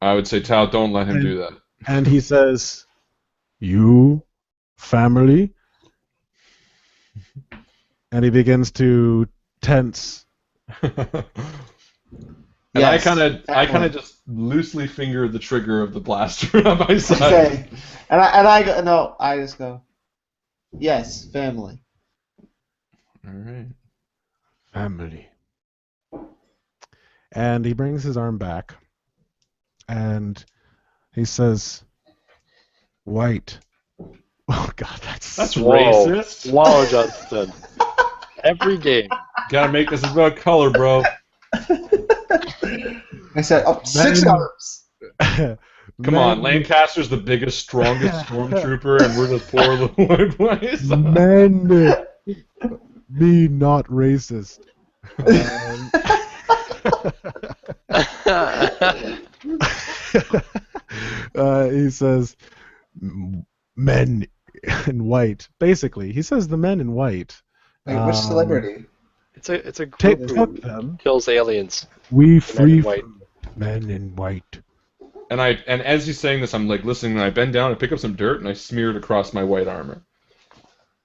S1: I would say, Tal, don't let him do that.
S3: And he says, "You, family?" And he begins to tense.
S1: And
S4: Yes,
S1: I kind of just loosely finger the trigger of the blaster on my side.
S4: Okay. And I go, no, I just go, yes, family.
S1: All right.
S3: Family. And he brings his arm back, and he says, "White." Oh God, that's
S2: Whoa.
S1: racist.
S2: Wow, Justin. Every game.
S1: Gotta make this about color, bro.
S4: I said, oh, 6 hours.
S1: Come on, Lancaster's the biggest, strongest stormtrooper, and we're just poor little white boys.
S3: Men, me not racist. He says, "Men in white." Basically, he says the men in white.
S4: Wait, which celebrity?
S2: It's a
S3: Take
S2: group
S3: took
S2: who
S3: them.
S2: kills aliens.
S3: We
S2: Men
S3: free
S2: in white.
S3: men in white.
S1: And as he's saying this, I'm like listening, and I bend down, I pick up some dirt, and I smear it across my white armor.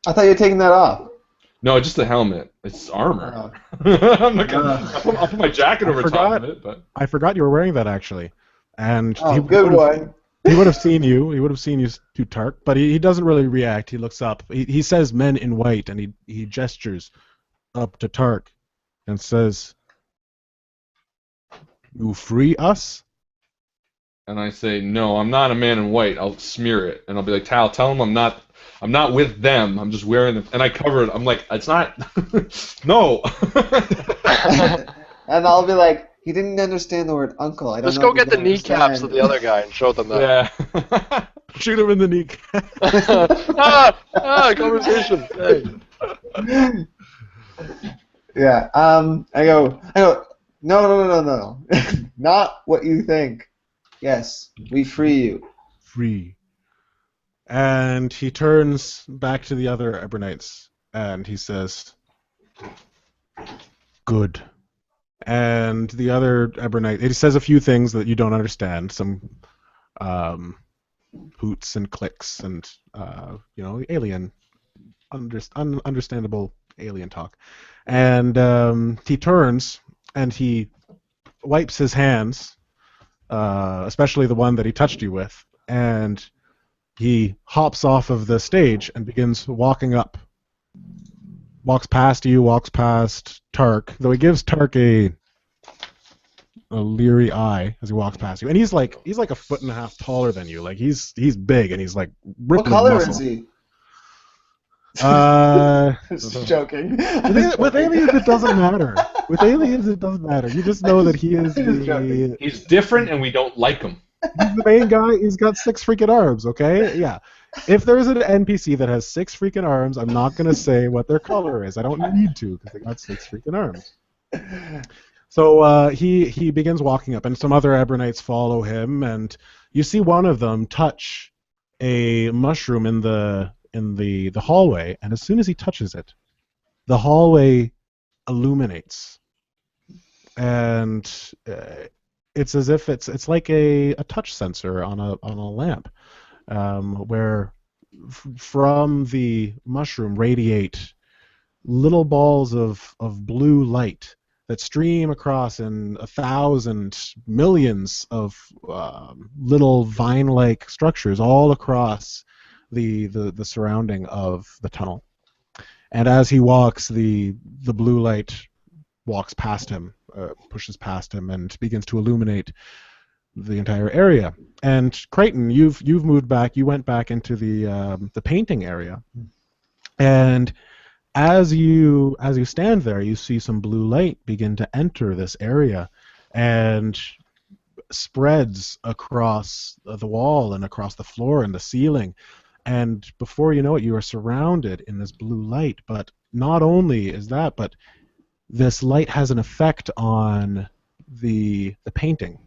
S4: I thought you were taking that off.
S1: No, just the helmet. It's armor.
S4: Oh.
S1: I'm not gonna, I'll put my jacket over top of it, but
S3: I forgot you were wearing that actually. And
S4: Oh, good one.
S3: He would have seen you. He would have seen you to Tark, but he doesn't really react. He looks up. He says "men in white," and he gestures up to Tark and says, "You free us?"
S1: and I say, no, I'm not a man in white. I'll smear it, and I'll be like, Tal, tell him I'm not with them. I'm just wearing it, and I cover it. I'm like, it's not. No.
S4: And I'll be like, he didn't understand the word uncle. I don't
S2: Just
S4: know
S2: go
S4: if he
S2: get the
S4: can
S2: kneecaps
S4: understand.
S2: of the other guy and show them that.
S1: Yeah.
S3: Shoot him in the kneecap.
S2: Conversation. Hey.
S4: Yeah. I go. No. Not what you think. Yes, we free you.
S3: Free. And he turns back to the other Ebonites and he says, "Good." And the other Ebonite, he says a few things that you don't understand, some hoots and clicks and alien, understandable alien talk. And he turns and he wipes his hands, especially the one that he touched you with, and he hops off of the stage and begins walking up. Walks past you, walks past Tark, though he gives Tark a leery eye as he walks past you. And he's like a 1.5 feet taller than you. Like he's big and he's like
S4: What
S3: ripping
S4: color
S3: muscle.
S4: is he?
S3: Just
S4: joking.
S3: with aliens, it doesn't matter. With aliens, it doesn't matter. You just know that he is
S1: He's different, and we don't like him.
S3: he's the main guy. He's got 6 freaking arms, okay? Yeah. If there's an NPC that has 6 freaking arms, I'm not going to say what their color is. I don't need to, because they got 6 freaking arms. So he begins walking up, and some other Ebonites follow him, and you see one of them touch a mushroom in the hallway, and as soon as he touches it, the hallway illuminates. And it's as if it's like a touch sensor on a lamp, where from the mushroom radiate little balls of blue light that stream across in 1,000 millions of little vine-like structures all across the surrounding of the tunnel. And as he walks, the blue light walks past him, pushes past him, and begins to illuminate the entire area. And Creighton, you've moved back. You went back into the painting area, and as you stand there, you see some blue light begin to enter this area, and spreads across the wall and across the floor and the ceiling. And before you know it, you are surrounded in this blue light. But not only is that, but this light has an effect on the painting.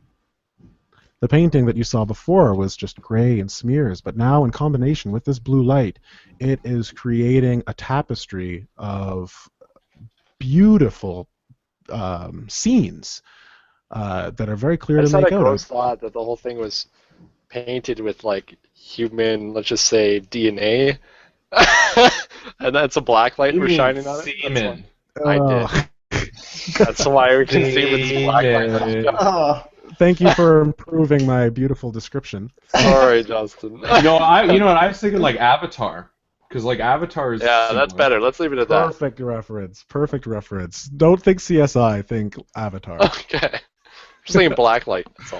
S3: The painting that you saw before was just gray and smears, but now in combination with this blue light, it is creating a tapestry of beautiful scenes that are very clear
S2: I
S3: to
S2: just had
S3: make
S2: a
S3: out.
S2: gross thought that the whole thing was painted with like human, let's just say DNA, and that's a black light we're shining on it.
S1: Semen.
S2: I did. That's why we can see with this black light.
S4: Oh,
S3: Thank you for improving my beautiful description.
S2: Sorry, Justin.
S1: You know what I was thinking, like Avatar, because like Avatar is.
S2: Yeah, that's better. Let's leave it at that.
S3: Perfect reference. Perfect reference. Don't think CSI, think Avatar.
S2: Okay. Just thinking black light. That's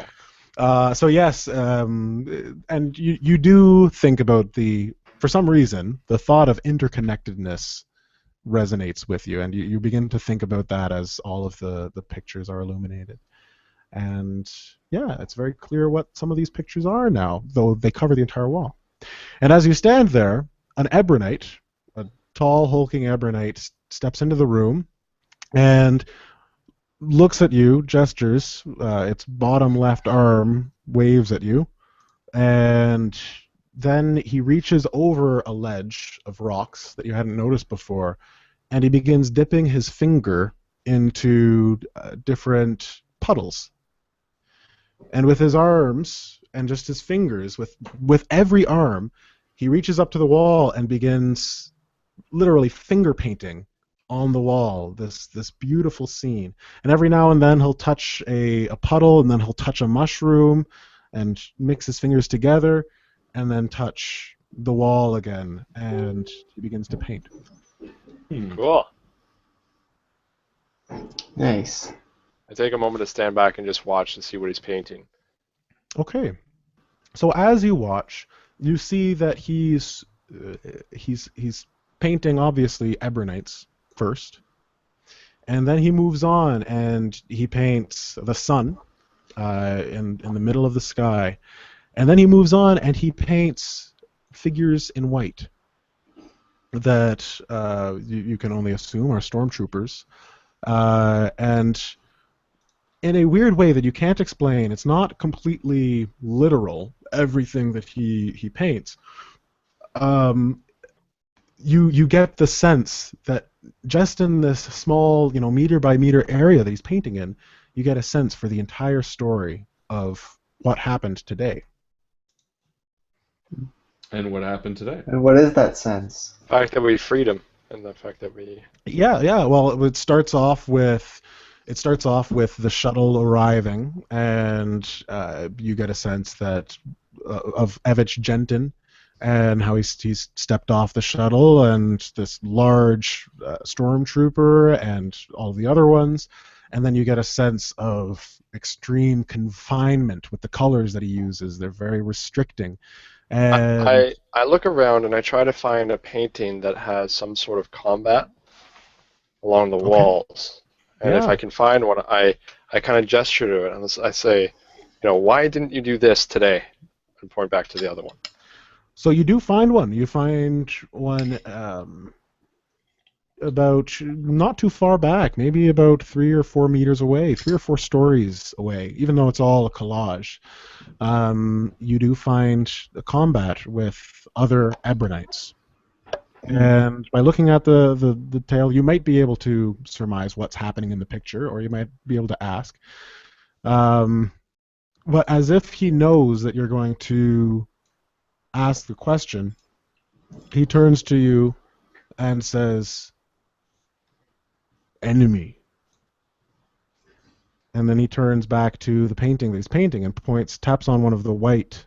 S2: all.
S3: So yes, and you do think about for some reason, the thought of interconnectedness resonates with you, and you begin to think about that as all of the pictures are illuminated. And yeah, it's very clear what some of these pictures are now, though they cover the entire wall. And as you stand there, an Ebonite, a tall, hulking Ebonite, steps into the room and looks at you, gestures, its bottom left arm waves at you, and then he reaches over a ledge of rocks that you hadn't noticed before, and he begins dipping his finger into different puddles. And with his arms and just his fingers, with every arm, he reaches up to the wall and begins literally finger painting on the wall this beautiful scene. And every now and then he'll touch a puddle, and then he'll touch a mushroom and mix his fingers together and then touch the wall again, and he begins to paint.
S2: Cool.
S4: nice.
S2: I take a moment to stand back and just watch to see what he's painting.
S3: Okay. So as you watch, you see that he's painting obviously Ebonites first, and then he moves on and he paints the sun in the middle of the sky, and then he moves on and he paints figures in white that you can only assume are stormtroopers, and in a weird way that you can't explain. It's not completely literal, everything that he paints. You get the sense that just in this small, meter by meter area that he's painting in, you get a sense for the entire story of what happened today.
S1: And what happened today?
S4: And what is that sense?
S2: The fact that we freed him, and the fact that we...
S3: Yeah. Well, it starts off with the shuttle arriving, and you get a sense that of Evich Genton and how he's stepped off the shuttle, and this large stormtrooper and all the other ones, and then you get a sense of extreme confinement with the colors that he uses. They're very restricting. And
S2: I look around and I try to find a painting that has some sort of combat along the walls. And if I can find one, I kind of gesture to it and I say, why didn't you do this today? And point back to the other one.
S3: So you do find one. You find one about not too far back, maybe about 3 or 4 meters away, 3 or 4 stories away, even though it's all a collage. You do find a combat with other Ebonites. And by looking at the tale, you might be able to surmise what's happening in the picture, or you might be able to ask. But as if he knows that you're going to ask the question, he turns to you and says, "Enemy." And then he turns back to the painting that he's painting and taps on one of the white,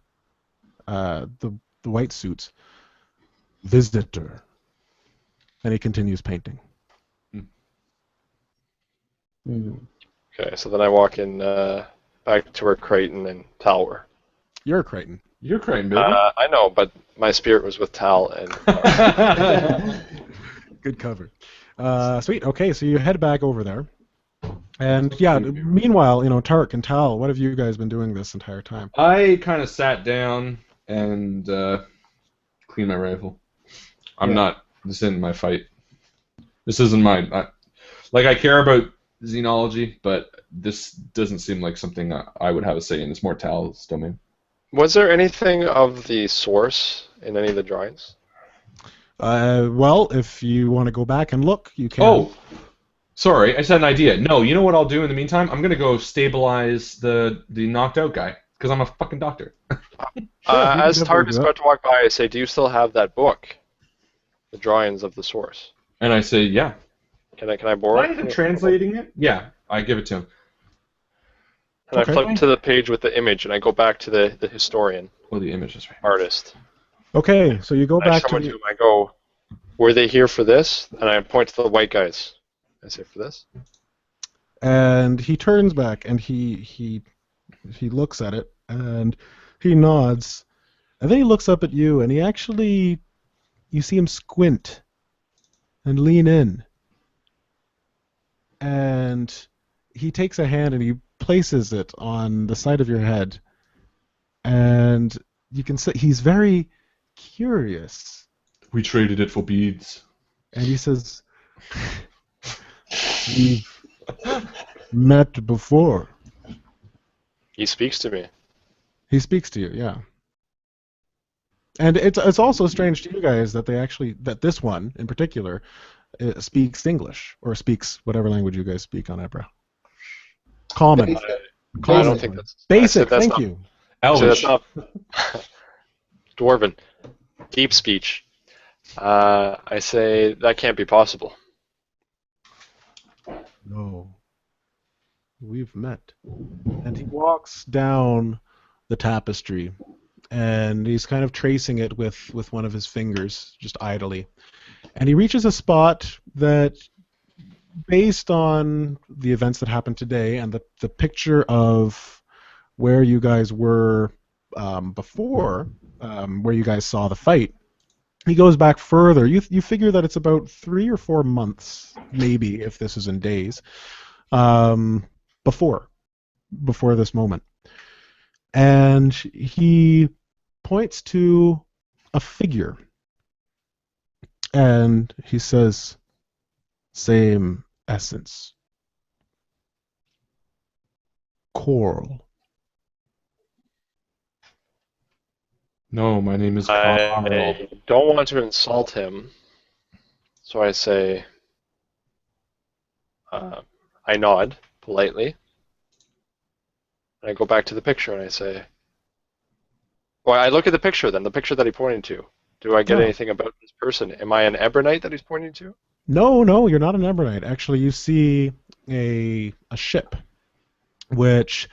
S3: the white suits. "Visitor." And he continues painting.
S2: Okay, so then I walk in back to where Creighton and Tal were.
S3: You're Creighton.
S1: You're crying, baby.
S2: I know, but my spirit was with Tal and...
S3: Good cover. Sweet. Okay, so you head back over there. And yeah, meanwhile, Tark and Tal, what have you guys been doing this entire time?
S1: I kind of sat down and cleaned my rifle. This isn't my fight. This isn't mine. I care about xenology, but this doesn't seem like something I would have a say in. It's more Tal's domain.
S2: Was there anything of the source in any of the drawings?
S3: Well, if you want to go back and look, you can.
S1: Oh, sorry, I said an idea. No, you know what I'll do in the meantime? I'm gonna go stabilize the knocked out guy because I'm a fucking doctor.
S2: As Tark is about to walk by, I say, "Do you still have that book, the drawings of the source?"
S1: And I say, yeah.
S2: Can I borrow it?
S1: Am I translating it? Yeah, I give it to him.
S2: And I flip to the page with the image, and I go back to the historian.
S1: Oh, the image is right.
S2: Artist.
S3: Okay, so you go back
S2: to him. I go, "Were they here for this?" And I point to the white guys. I say, "For this?"
S3: And he turns back and he looks at it and he nods, and then he looks up at you and you see him squint and lean in, and he takes a hand and he places it on the side of your head, and you can see he's very curious.
S1: We traded it for beads.
S3: And he says, "We've met before."
S2: He speaks to me.
S3: He speaks to you, yeah. And it's also strange to you guys that that this one in particular speaks English, or speaks whatever language you guys speak on Ebra. Common.
S2: I don't think that's
S3: basic.
S2: That's
S3: thank you.
S1: Elvish.
S2: So Dwarven. Deep speech. I say that can't be possible.
S3: No. We've met. And he walks down the tapestry, and he's kind of tracing it with one of his fingers, just idly. And he reaches a spot that, based on the events that happened today and the picture of where you guys were before, where you guys saw the fight, he goes back further. You figure that it's about 3 or 4 months, maybe, if this is in days, before this moment. And he points to a figure, and he says, "Same essence. Coral."
S1: No, my name is Carl.
S2: I don't want to insult him, so I say, I nod politely, and I go back to the picture and I say, well, I look at the picture then, the picture that he pointed to. Do I get anything about this person? Am I an Ebonite that he's pointing to?
S3: No, you're not an Ebonite. Actually, you see a ship, which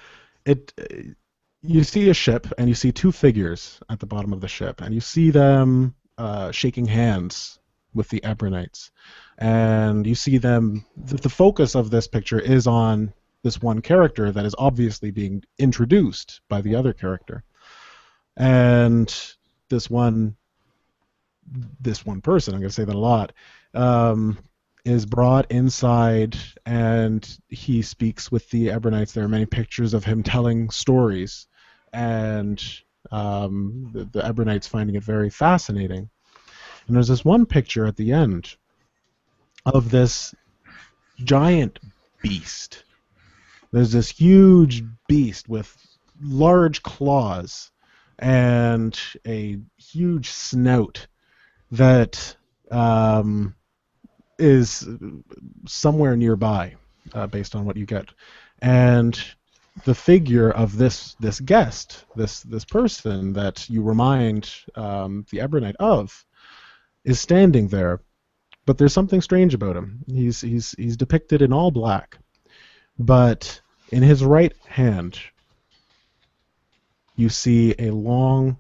S3: you see a ship, and you see 2 figures at the bottom of the ship, and you see them shaking hands with the Ebonites, and you see them. The focus of this picture is on this one character that is obviously being introduced by the other character, and this one person, I'm going to say that a lot, is brought inside, and he speaks with the Ebonites. There are many pictures of him telling stories, and the Ebonites finding it very fascinating. And there's this one picture at the end of this giant beast. There's this huge beast with large claws and a huge snout that is somewhere nearby, based on what you get. And the figure of this guest, this person that you remind the Ebonite of, is standing there. But there's something strange about him. He's depicted in all black, but in his right hand you see a long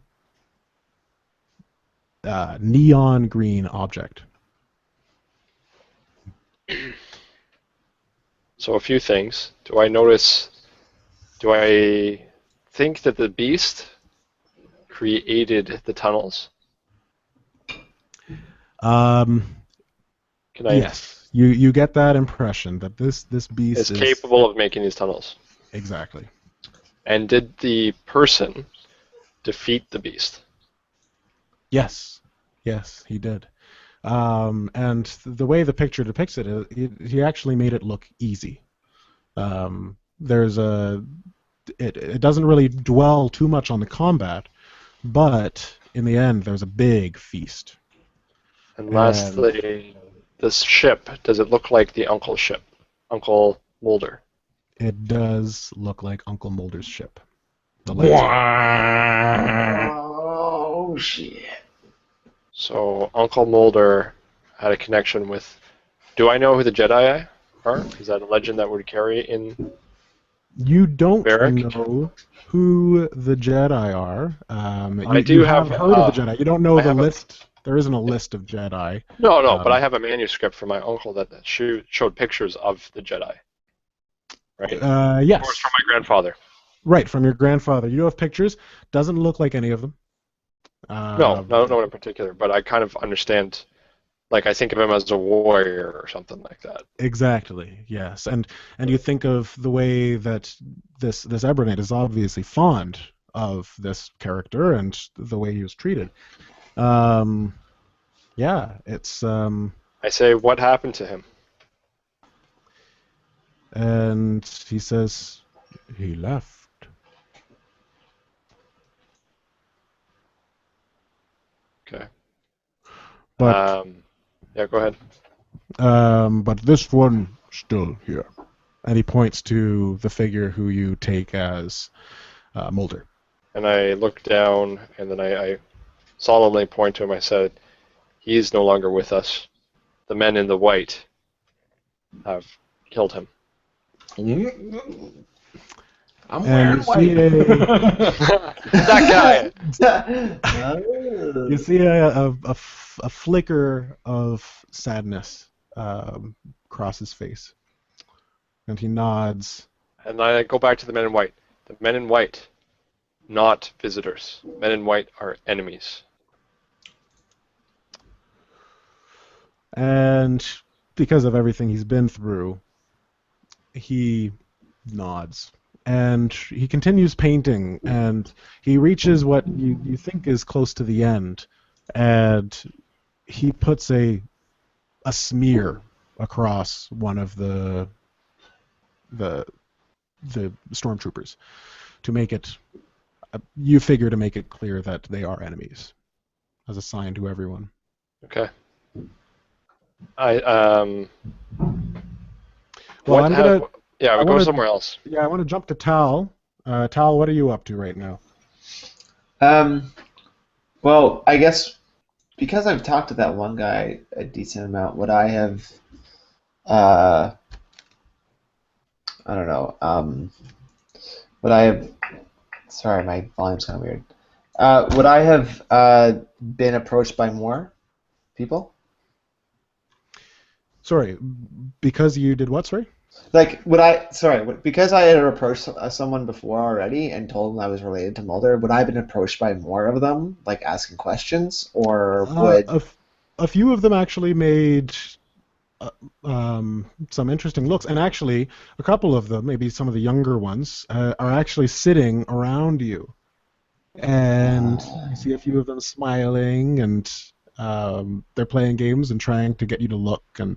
S3: neon green object.
S2: So a few things. Do I think that the beast created the tunnels?
S3: Yes. You get that impression that this beast
S2: Is
S3: is
S2: capable of making these tunnels.
S3: exactly.
S2: And did the person defeat the beast?
S3: Yes, he did. And the way the picture depicts it, he actually made it look easy. There's it doesn't really dwell too much on the combat, but in the end, there's a big feast.
S2: And lastly, this ship, does it look like the Uncle ship? Uncle Mulder?
S3: It does look like Uncle Mulder's ship. The
S4: Oh, shit.
S2: So Uncle Mulder had a connection with... Do I know who the Jedi are? Is that a legend that would carry in...
S3: You don't
S2: Varric?
S3: know who the Jedi are.
S2: you
S3: have
S2: have,
S3: heard of the Jedi. You don't know
S2: I
S3: the
S2: have
S3: list. There isn't a list of Jedi.
S2: No, but I have a manuscript from my uncle that showed pictures of the Jedi. Right?
S3: Yes.
S2: Or it's from my grandfather.
S3: Right, from your grandfather. You do have pictures. Doesn't look like any of them.
S2: No one in particular, but I kind of understand. Like, I think of him as a warrior or something like that.
S3: Exactly. Yes, and you think of the way that this Ebonite is obviously fond of this character and the way he was treated. Yeah, it's.
S2: I say, what happened to him?
S3: And he says, he left.
S2: Okay.
S3: But
S2: yeah, go ahead.
S3: but this one still here, and he points to the figure who you take as Mulder.
S2: And I look down, and then I solemnly point to him. I said, he is no longer with us. The men in the white have killed him.
S5: I'm
S3: And
S5: wearing
S3: you see
S2: That guy!
S3: you see a flicker of sadness cross his face, and he nods.
S2: And I go back to the men in white. The men in white, not visitors. Men in white are enemies.
S3: And because of everything he's been through, he nods. And he continues painting, and he reaches what you think is close to the end, and he puts a smear across one of the stormtroopers to make it, you figure, to make it clear that they are enemies, as a sign to everyone.
S2: Okay. We'll go somewhere else.
S3: Yeah, I want to jump to Tal. Tal, what are you up to right now?
S4: Well, I guess because I've talked to that one guy a decent amount, would I have, I don't know, would I have, sorry, my volume's kind of weird. Would I have been approached by more people?
S3: Sorry, because you did what, sorry?
S4: Like, because I had approached someone before already and told them I was related to Mulder, would I have been approached by more of them, like asking questions, or would...
S3: A few of them actually made some interesting looks, and actually, a couple of them, maybe some of the younger ones, are actually sitting around you. And you see a few of them smiling, and they're playing games and trying to get you to look, and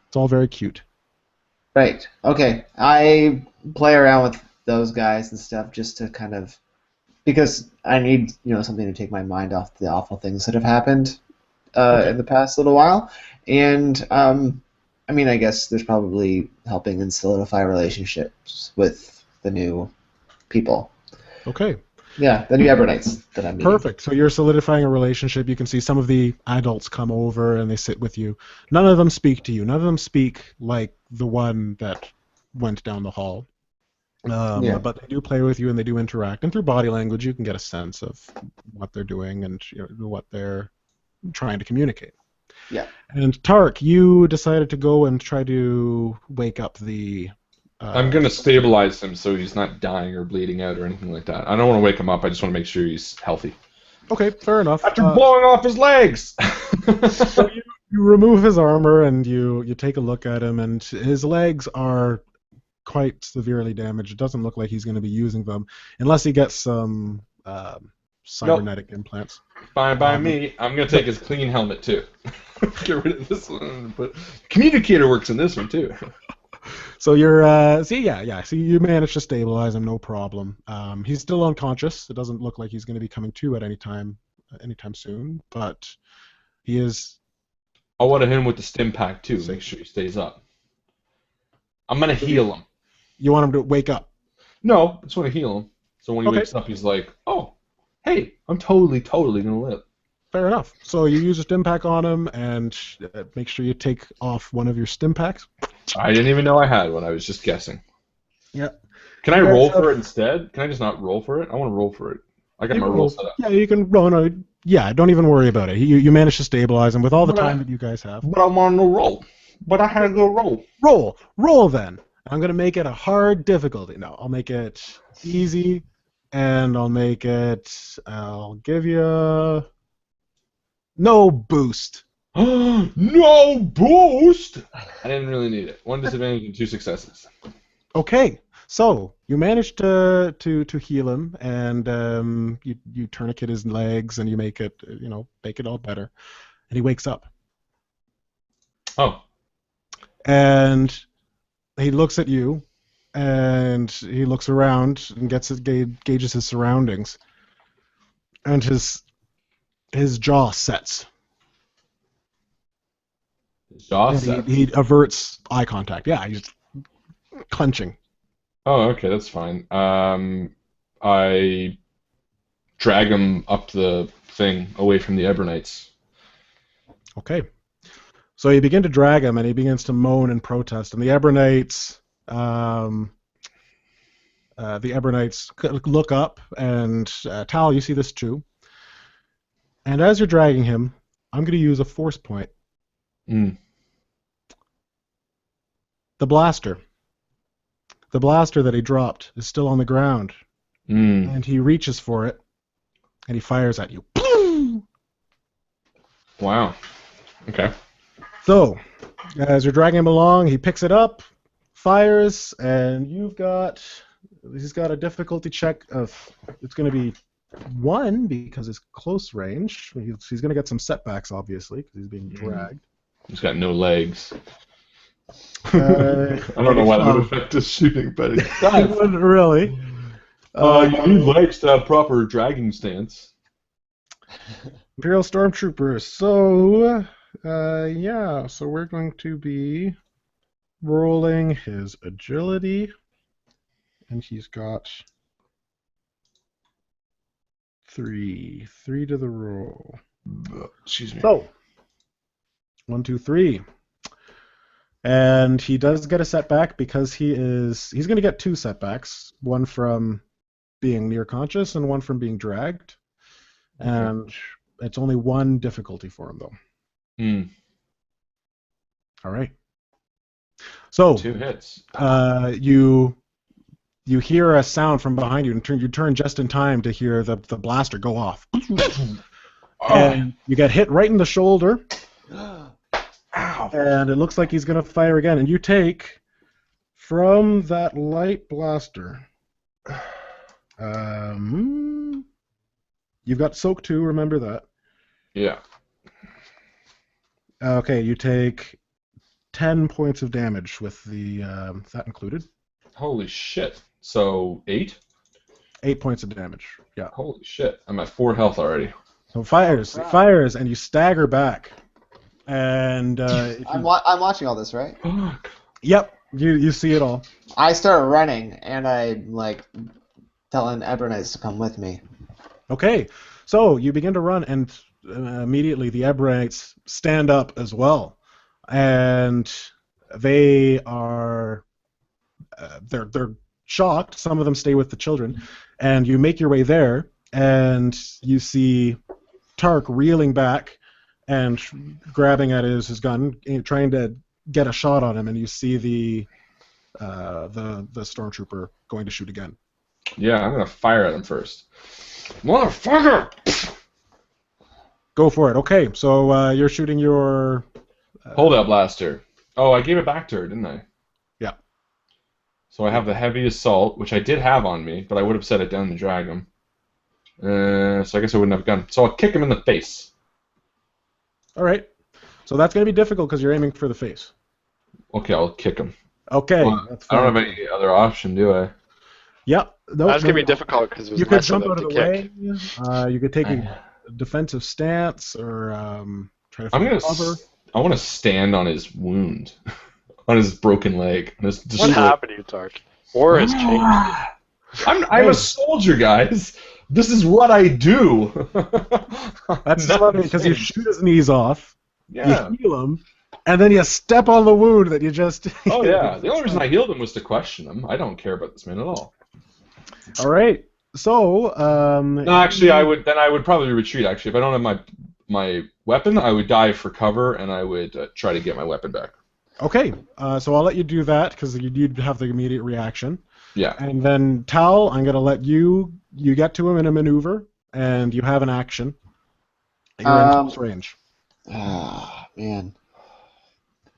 S3: it's all very cute.
S4: Right. Okay. I play around with those guys and stuff just to kind of, because I need, something to take my mind off the awful things that have happened in the past little while. And I guess there's probably helping and solidify relationships with the new people.
S3: Okay.
S4: Yeah, the new Ebonites that I'm meeting.
S3: Perfect. So you're solidifying a relationship. You can see some of the adults come over and they sit with you. None of them speak to you. None of them speak like the one that went down the hall. But they do play with you and they do interact. And through body language, you can get a sense of what they're doing and what they're trying to communicate.
S4: Yeah.
S3: And Tark, you decided to go and try to wake up the...
S1: I'm going to stabilize him so he's not dying or bleeding out or anything like that. I don't want to wake him up. I just want to make sure he's healthy.
S3: Okay, fair enough.
S1: After blowing off his legs!
S3: So You remove his armor and you take a look at him, and his legs are quite severely damaged. It doesn't look like he's going to be using them unless he gets some cybernetic implants.
S1: Fine by me. I'm gonna take his clean helmet too. Get rid of this one. But communicator works in this one too.
S3: So you're so you managed to stabilize him, no problem. He's still unconscious. It doesn't look like he's going to be coming to at anytime soon, but he is.
S1: I want to hit him with the stim pack too. Make sure he stays up. I'm gonna heal him.
S3: You want him to wake up?
S1: No, I just want to heal him. So when he wakes up, he's like, "Oh, hey, I'm totally gonna live."
S3: Fair enough. So you use a stim pack on him, and make sure you take off one of your stim packs.
S1: I didn't even know I had one. I was just guessing.
S3: Yeah.
S1: Can I roll for it instead? Can I just not roll for it? I want to roll for it. I got my roll set up.
S3: Yeah, you can roll. No, yeah, don't even worry about it. You managed to stabilize him with all the time that you guys have.
S1: But I want to roll. But I had to go roll.
S3: Roll then. I'm going to make it a hard difficulty. No, I'll make it easy, and I'll give you no boost.
S1: No boost! I didn't really need it. 1 disadvantage and 2 successes.
S3: Okay, so you managed to heal him, and you tourniquet his legs, and you make it all better, and he wakes up.
S1: Oh.
S3: And he looks at you, and he looks around and gauges his surroundings, and his jaw sets.
S1: His jaw sets?
S3: He averts eye contact. Yeah, he's clenching.
S1: Oh, okay, that's fine. I drag him up the thing away from the Ebonites.
S3: Okay. So you begin to drag him, and he begins to moan and protest. And the Ebonites look up, and Tal, you see this too. And as you're dragging him, I'm going to use a force point.
S1: Mm.
S3: The blaster that he dropped is still on the ground, and he reaches for it, and he fires at you.
S1: Wow. Okay.
S3: So, as you're dragging him along, he picks it up, fires, and he's got a difficulty check of, it's going to be 1 because it's close range. He's going to get some setbacks, obviously, because he's being dragged.
S1: He's got no legs. I don't know why that would affect his shooting, but it does.
S3: It wouldn't really.
S1: You need legs to have proper dragging stance.
S3: Imperial Stormtroopers. So, so we're going to be rolling his agility, and he's got 3 to the roll.
S1: Excuse me.
S3: So, 1, 2, 3. And he does get a setback because he's going to get 2 setbacks, one from being near conscious and one from being dragged. Okay. And it's only 1 difficulty for him, though. All right. So
S1: 2 hits.
S3: You hear a sound from behind you, and you turn just in time to hear the blaster go off. And you get hit right in the shoulder. Ow. And it looks like he's going to fire again. And you take from that light blaster. You've got soak 2, remember that.
S1: Yeah.
S3: Okay, you take 10 points of damage with that included.
S1: Holy shit. So 8?
S3: 8 points of damage. Yeah.
S1: Holy shit. I'm at 4 health already.
S3: So fires, and you stagger back. And
S4: I'm watching all this, right?
S3: Yep, you see it all.
S4: I start running, and I'm like telling Ebonites to come with me.
S3: Okay, so you begin to run, and immediately the Ebonites stand up as well, and they are they're shocked. Some of them stay with the children, and you make your way there, and you see Tark reeling back and grabbing at his gun, trying to get a shot on him, and you see the stormtrooper going to shoot again.
S1: Yeah, I'm gonna fire at him first. Motherfucker!
S3: Go for it. Okay, so you're shooting your
S1: Holdout blaster. Oh, I gave it back to her, didn't I?
S3: Yeah.
S1: So I have the heavy assault, which I did have on me, but I would have set it down to drag him. So I guess I wouldn't have a gun. So I'll kick him in the face.
S3: All right. So that's going to be difficult because you're aiming for the face.
S1: Okay, I'll kick him.
S3: Okay.
S1: Well,
S3: that's
S1: I
S3: fine.
S1: don't have any other option, do I?
S3: Yeah. No,
S2: That's gonna be difficult because it was
S3: You could
S2: nice
S3: jump
S2: of
S3: out
S2: them
S3: of
S2: to
S3: the
S2: kick.
S3: way. You could take a defensive stance or try to
S1: I'm
S3: find
S1: gonna.
S3: cover.
S1: I want to stand on his wound, on his broken leg. On his
S2: What
S1: destroyed-
S2: happened to you, Tark? War has changed.
S1: I'm a soldier, guys. This is what I do.
S3: That's
S1: Not
S3: funny because you
S1: changed.
S3: shoot his knees off,
S1: Yeah.
S3: you heal him, and then you step on the wound that you just.
S1: Oh yeah. The only reason I healed him was to question him. I don't care about this man at all.
S3: All right. So.
S1: No, actually, I would probably retreat. Actually, if I don't have my weapon, I would dive for cover and I would try to get my weapon back.
S3: Okay. So I'll let you do that because you'd have the immediate reaction.
S1: Yeah.
S3: And then Tal, I'm gonna let you get to him in a maneuver, and you have an action. You're in close range.
S4: Ah, man.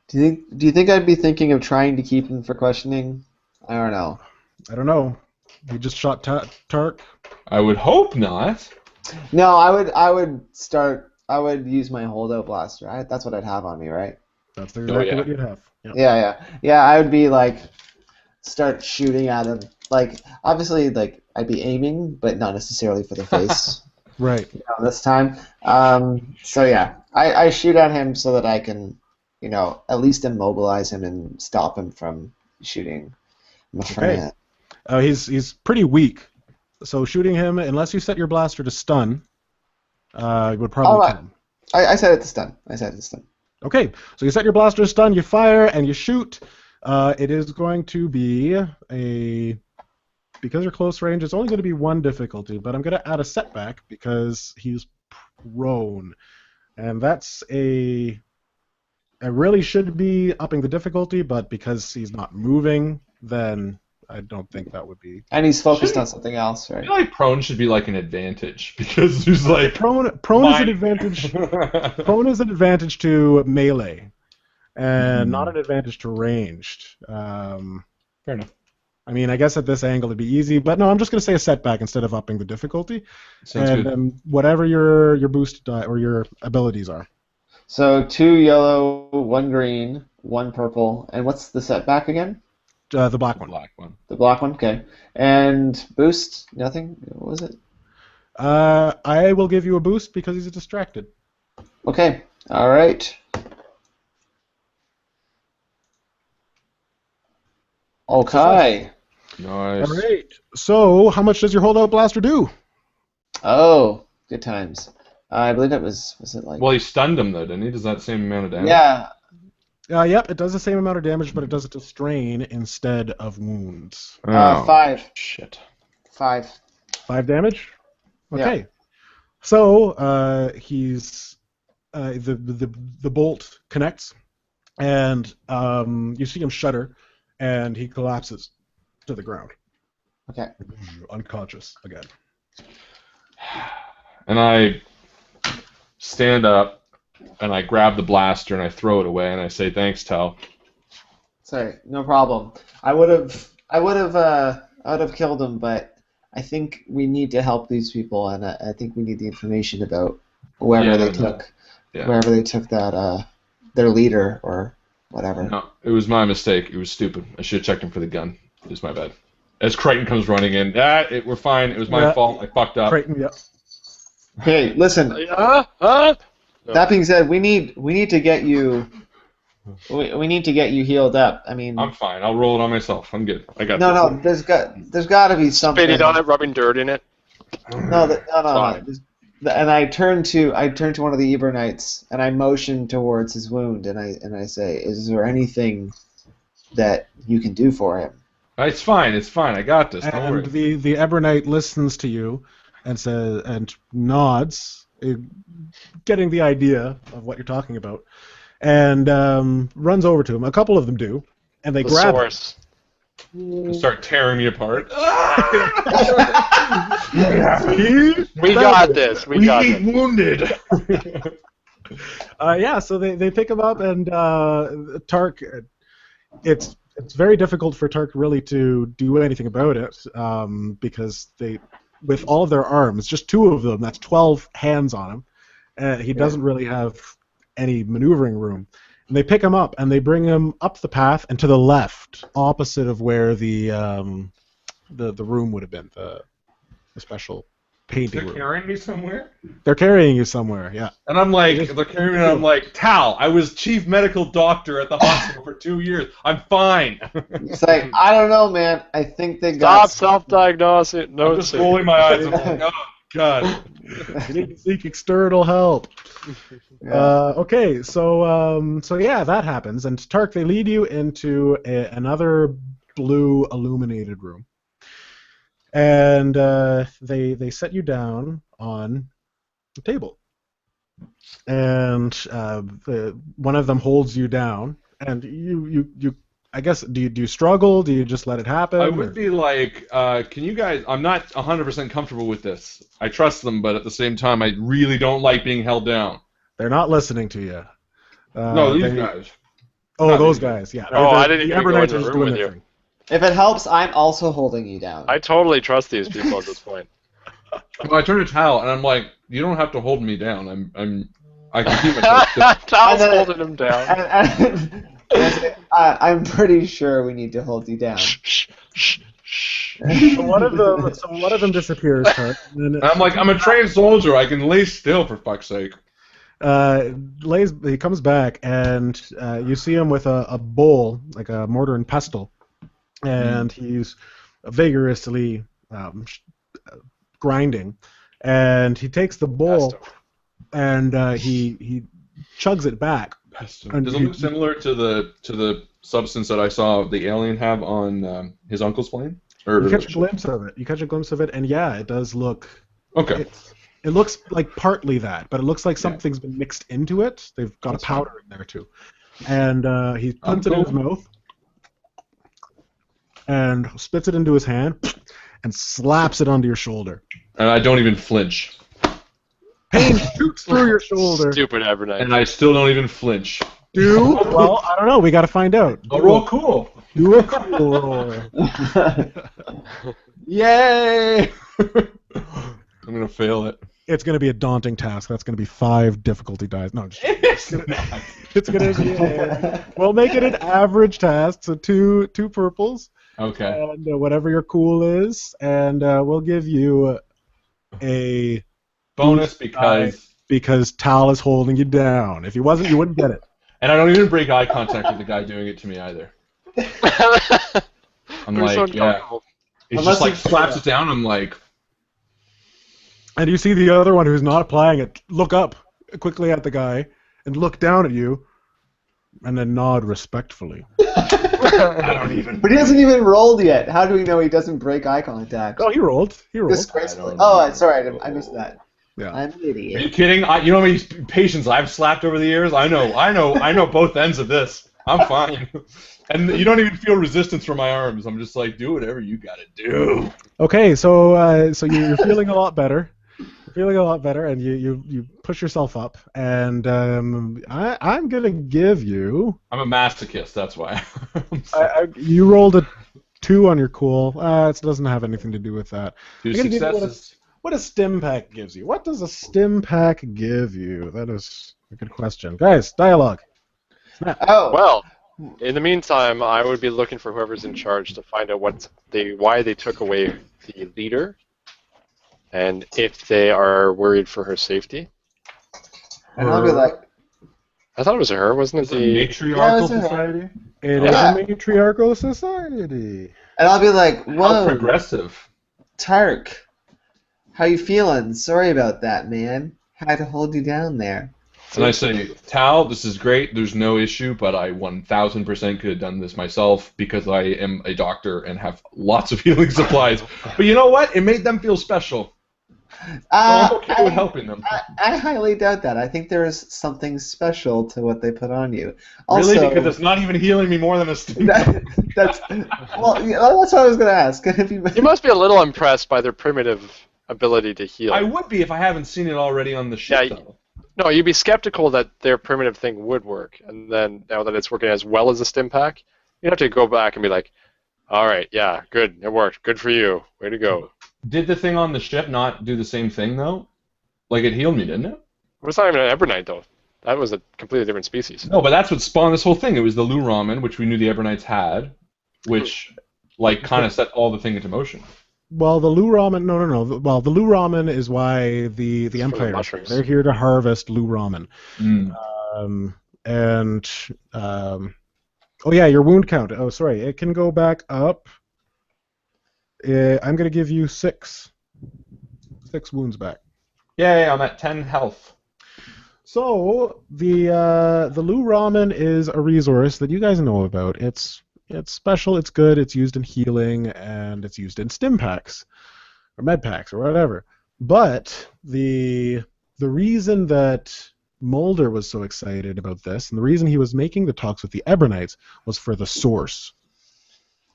S4: Do you think I'd be thinking of trying to keep him for questioning? I don't know.
S3: I don't know. You just shot Tark.
S1: I would hope not.
S4: No, I would use my holdout blaster. That's what I'd have on me, right?
S3: That's exactly
S1: yeah.
S3: what you'd have. Yep.
S4: Yeah. I would be like, start shooting at him. Like, obviously, like I'd be aiming, but not necessarily for the face.
S3: Right.
S4: This time. So yeah, I shoot at him so that I can, at least immobilize him and stop him from shooting my friend.
S3: He's pretty weak, so shooting him, unless you set your blaster to stun, would probably kill him.
S4: I set it to stun.
S3: Okay, so you set your blaster to stun, you fire, and you shoot. It is going to be because you're close range, it's only going to be one difficulty, but I'm going to add a setback because he's prone. And that's I really should be upping the difficulty, but because he's not moving, then I don't think that would be.
S4: And he's focused on something else,
S1: I
S4: right?
S1: feel like prone should be like an advantage because there's like
S3: Prone is an advantage. Prone is an advantage to melee, and not an advantage to ranged.
S1: Fair enough.
S3: I mean, I guess at this angle it'd be easy, but no, I'm just going to say a setback instead of upping the difficulty.
S1: Sounds
S3: and
S1: good.
S3: Whatever your boost die or your abilities are.
S4: So 2 yellow, 1 green, 1 purple, and what's the setback again?
S3: The black one.
S1: Black one.
S4: The black one, okay. And boost, nothing? What was it?
S3: I will give you a boost because he's distracted.
S4: Okay, all right. Okay.
S1: Nice.
S3: All right. So, how much does your holdout blaster do?
S4: Oh, good times. I believe it was it like...
S1: Well, he stunned him though, didn't he? Does that same amount of damage?
S4: Yeah.
S3: Yep, it does the same amount of damage, but it does it to strain instead of wounds.
S1: Oh,
S4: 5.
S1: Shit.
S4: 5.
S3: 5 damage? Okay.
S4: Yeah.
S3: So, he's... the bolt connects, and you see him shudder, and he collapses to the ground.
S4: Okay.
S3: Unconscious again.
S1: And I stand up, and I grab the blaster, and I throw it away, and I say, "Thanks, Tal."
S4: Sorry, no problem. I would have killed him, but I think we need to help these people, and I think we need the information about wherever they took that their leader or whatever.
S1: No, it was my mistake. It was stupid. I should have checked him for the gun. It was my bad. As Crichton comes running in, we're fine. It was my fault. I fucked up.
S3: Creighton, yep.
S4: Okay, listen. That being said, we need to get you. We need to get you healed up. I mean,
S1: I'm fine. I'll roll it on myself. I'm good. I got
S4: no.
S1: this.
S4: There's got to be something.
S2: Spitting on it, rubbing dirt in it.
S4: No.
S2: Fine.
S4: And I turn to one of the Ebonites and I motion towards his wound and I say, "Is there anything that you can do for him?"
S1: It's fine. It's fine. I got this. Don't
S3: And
S1: worry.
S3: the Ebonite listens to you and says and nods, getting the idea of what you're talking about, and runs over to him. A couple of them do, and they
S2: The
S3: grab him.
S2: source.
S1: They start tearing me apart.
S2: We got this. We got it.
S1: wounded.
S3: Yeah, so they pick him up, and Tark. It's very difficult for Tark really to do anything about it because they, with all of their arms, just 2 of them. That's 12 hands on him. He doesn't really have any maneuvering room. And they pick him up and they bring him up the path and to the left, opposite of where the room would have been, the special painting
S1: They're
S3: room.
S1: carrying me somewhere?
S3: They're carrying you somewhere, yeah.
S1: And I'm like, they're carrying me, and I'm like, Tal, I was chief medical doctor at the hospital for 2 years. I'm fine.
S4: It's like, I don't know, man. I think they got...
S2: Stop self-diagnosing.
S1: I'm just rolling my eyes. I'm like, oh, God.
S3: You need to seek external help. Okay, so yeah, that happens, and Tark, they lead you into another blue illuminated room, and they set you down on the table, and one of them holds you down, and you I guess, do you struggle? Do you just let it happen?
S1: I would be like, can you guys... I'm not 100% comfortable with this. I trust them, but at the same time, I really don't like being held down.
S3: They're not listening to you.
S1: No, these guys.
S3: Oh,
S1: Not
S3: those
S1: these
S3: guys, yeah.
S2: Oh, I didn't
S3: the
S2: even go
S3: Ebonites
S2: in the
S3: are just
S2: room
S3: doing
S2: with
S3: their
S2: you.
S3: thing.
S4: If it helps, I'm also holding you down.
S2: I totally trust these people at this point.
S1: Well, I turn to Tal, and I'm like, you don't have to hold me down. I can keep myself...
S2: Tal's
S4: And then-
S2: holding him down.
S4: I'm pretty sure we need to hold you down.
S3: So one of them disappears, Tark. And
S1: And I'm like, I'm a trained soldier. I can lay still, for fuck's sake.
S3: he comes back, and you see him with a bowl, like a mortar and pestle, and he's vigorously grinding, and he takes the bowl, and he chugs it back.
S1: Does
S3: And
S1: it look similar to the substance that I saw the alien have on his uncle's plane?
S3: You catch a glimpse of it. You catch a glimpse of it, and yeah, it does look.
S1: Okay.
S3: It looks like partly that, but it looks like something's been mixed into it. They've got a powder in there too, and he puts it in his mouth and spits it into his hand and slaps it onto your shoulder.
S1: And I don't even flinch.
S3: Pain shoots through your shoulder.
S2: Stupid Ebonite.
S1: And I still don't even flinch.
S3: Well, I don't know. We got to find out.
S1: I'll roll cool.
S3: Do a cool roll.
S1: Yay! I'm gonna fail it.
S3: It's going to be a daunting task. That's going to be 5 difficulty dice. No,
S1: It's not.
S3: it's going to be. We'll make it an average task. So two purples.
S1: Okay.
S3: And whatever your cool is, and we'll give you a
S1: Bonus because
S3: Tal is holding you down. If he wasn't, you wouldn't get it.
S1: and I don't even break eye contact with the guy doing it to me either. I'm
S2: We're
S1: like,
S2: so
S1: yeah.
S2: uncomfortable.
S1: He
S4: Unless
S1: just like
S4: it's-
S1: slaps it down. I'm like,
S3: And you see the other one who's not applying it look up quickly at the guy and look down at you, and then nod respectfully.
S1: I don't even.
S4: But he hasn't even rolled yet. How do we know he doesn't break eye contact?
S3: Oh, he rolled. He rolled.
S4: Disgracefully.
S1: I don't
S4: Oh,
S1: know.
S4: sorry, I missed that.
S3: Yeah.
S4: I'm an
S1: Are you
S4: idiot.
S1: kidding? You know how many patients I've slapped over the years? I know both ends of this. I'm fine. And you don't even feel resistance from my arms. I'm just like, do whatever you gotta do.
S3: Okay, so you're feeling a lot better. You're feeling a lot better, and you push yourself up, and I'm gonna give you.
S1: I'm a masochist, that's why.
S3: You rolled a 2 on your cool. It doesn't have anything to do with that.
S1: Two
S3: I'm gonna give you
S1: successes.
S3: what a stim pack gives you. What does a stim pack give you? That is a good question, guys. Dialogue.
S4: Oh,
S2: Well, in the meantime, I would be looking for whoever's in charge to find out why they took away the leader, and if they are worried for her safety.
S4: and I'll be like,
S2: I thought it was her, wasn't it?
S1: The
S2: The
S1: matriarchal
S4: Yeah, it's
S1: society?
S3: It
S4: Yeah.
S3: is a matriarchal society.
S4: and I'll be like,
S1: How
S4: whoa,
S1: progressive.
S4: Tark, how you feeling? Sorry about that, man. Had to hold you down there.
S1: And I say, Tal, this is great. There's no issue, but I 1,000% could have done this myself because I am a doctor and have lots of healing supplies. But you know what? It made them feel special. So I'm okay with helping them.
S4: I highly doubt that. I think there is something special to what they put on you. Also,
S1: Really? Because it's not even healing me more than a stim.
S4: that's well, yeah, that's what I was going to ask. If you,
S2: You must be a little impressed by their primitive ability to heal.
S1: I would be if I haven't seen it already on the ship,
S2: Yeah,
S1: though.
S2: No, you'd be skeptical that their primitive thing would work, and then now that it's working as well as the stim pack, you'd have to go back and be like, all right, yeah, good, it worked, good for you, way to go.
S1: Did the thing on the ship not do the same thing though? Like it healed me, didn't it?
S2: Well, it's not even an Ebonite though. That was a completely different species.
S1: No, but that's what spawned this whole thing. It was the Lou Ramen, which we knew the Ebonites had, which like kind of set all the thing into motion.
S3: Well, the Lou Ramen, no. Well, the Lou Ramen is why the
S2: for the
S3: Empire.
S2: mushrooms.
S3: They're here to harvest Lou Ramen.
S1: Mm.
S3: Oh yeah, your wound count. Oh, sorry, it can go back up. I'm gonna give you 6 wounds back.
S1: Yay, I'm at 10 health.
S3: So the Lou Ramen is a resource that you guys know about. It's special. It's good. It's used in healing and it's used in stim packs or med packs or whatever. But the reason that Mulder was so excited about this, and the reason he was making the talks with the Ebonites, was for the source.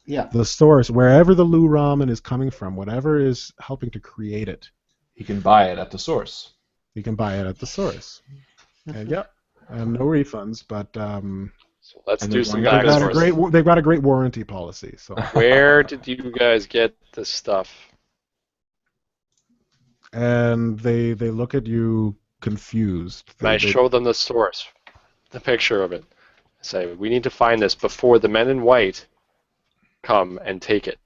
S4: Yeah.
S3: The source, wherever the Lou Ramen is coming from, whatever is helping to create it,
S1: He can buy it at the source.
S3: you can buy it at the source. And yep, and no refunds, but
S2: So let's
S1: And
S2: do
S1: there's
S2: some
S1: one guy
S3: they've got a
S2: dinosaurs.
S3: they've got a great warranty policy. So
S2: Where did you guys get this stuff?
S3: and they look at you confused.
S2: And I show them the source, the picture of it. I say, we need to find this before the men in white come and take it,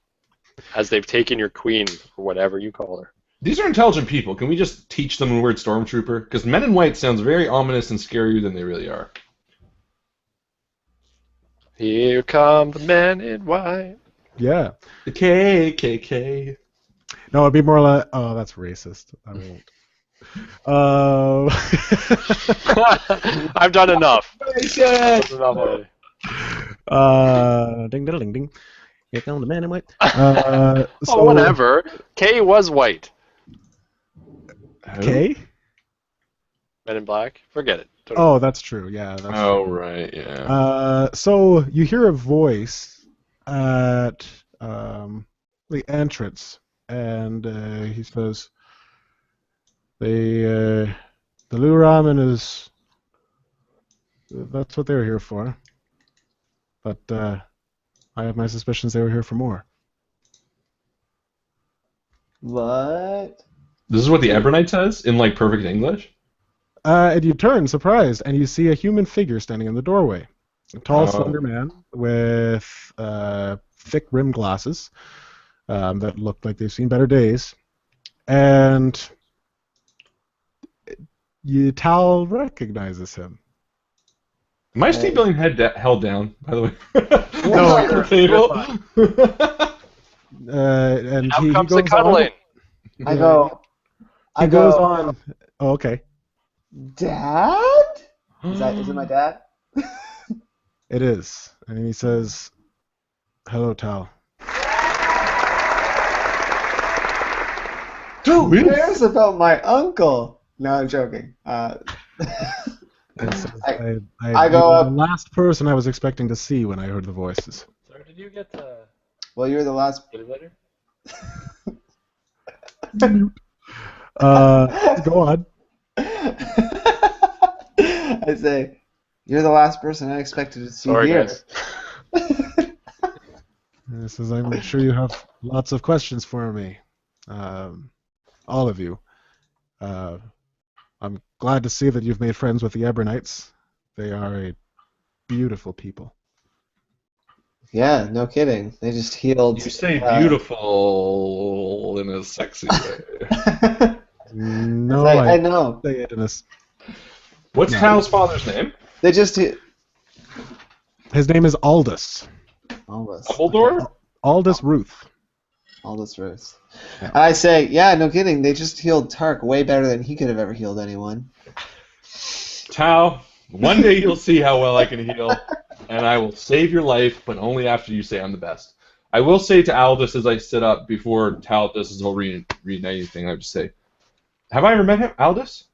S2: as they've taken your queen, or whatever you call her.
S1: These are intelligent people. Can we just teach them the word stormtrooper? Because Men in White sounds very ominous and scarier than they really are.
S2: Here come the men in white.
S3: Yeah.
S1: The KKK.
S3: No, it'd be more like, oh, that's racist. I won't.
S2: I've done enough.
S1: Racist!
S2: Done enough already.
S3: Ding diddle ding ding. Here come the man in white.
S2: Oh,
S3: So,
S2: whatever. K was white.
S3: K?
S2: Men in black. Forget it. Don't
S3: Oh, that's true. Yeah. That's
S1: Oh,
S3: true.
S1: right, yeah.
S3: So you hear a voice at the entrance, and he says, "The Lou Ramen is. That's what they were here for. But I have my suspicions they were here for more."
S4: What?
S1: This is what the Ebonite says in, like, perfect English?
S3: And you turn, surprised, and you see a human figure standing in the doorway. A tall, slender man with thick rimmed glasses that look like they've seen better days. And Tal recognizes him.
S1: Am I still being held down, by the way?
S3: No,
S1: Your table.
S3: And
S2: Now
S3: he
S2: comes
S3: goes
S2: the cuddling.
S4: I go.
S3: He goes on. Oh, okay.
S4: Dad? Is it my dad?
S3: It is. And he says, "Hello, Tal."
S4: Who cares about my uncle? No, I'm joking.
S3: And says,
S4: I
S3: I
S4: go
S3: you were
S4: up-
S3: the last person I was expecting to see when I heard the voices.
S2: Sorry, did you get
S4: Well, you're the last.
S2: the letter?
S3: Go on.
S4: I say, you're the last person I expected to see
S2: Sorry,
S4: here.
S2: guys.
S3: And he says, "I'm sure you have lots of questions for me, all of you. I'm glad to see that you've made friends with the Ebonites. They are a beautiful people."
S4: Yeah, no kidding. They just healed.
S1: You say beautiful in a sexy way.
S3: No,
S4: I know.
S3: say it in a
S1: What's
S3: No.
S1: Tal's father's name?
S4: They just
S3: His name is Aldis.
S4: Aldis.
S1: Dumbledore?
S3: Aldis Ruth.
S4: Aldis Rose.
S3: Yeah.
S4: I say, yeah, no kidding. They just healed Tark way better than he could have ever healed anyone.
S1: Tal, one day you'll see how well I can heal, and I will save your life, but only after you say I'm the best. I will say to Aldis as I sit up before Tal does his whole reuniting thing, I would just say, have I ever met him, Aldis?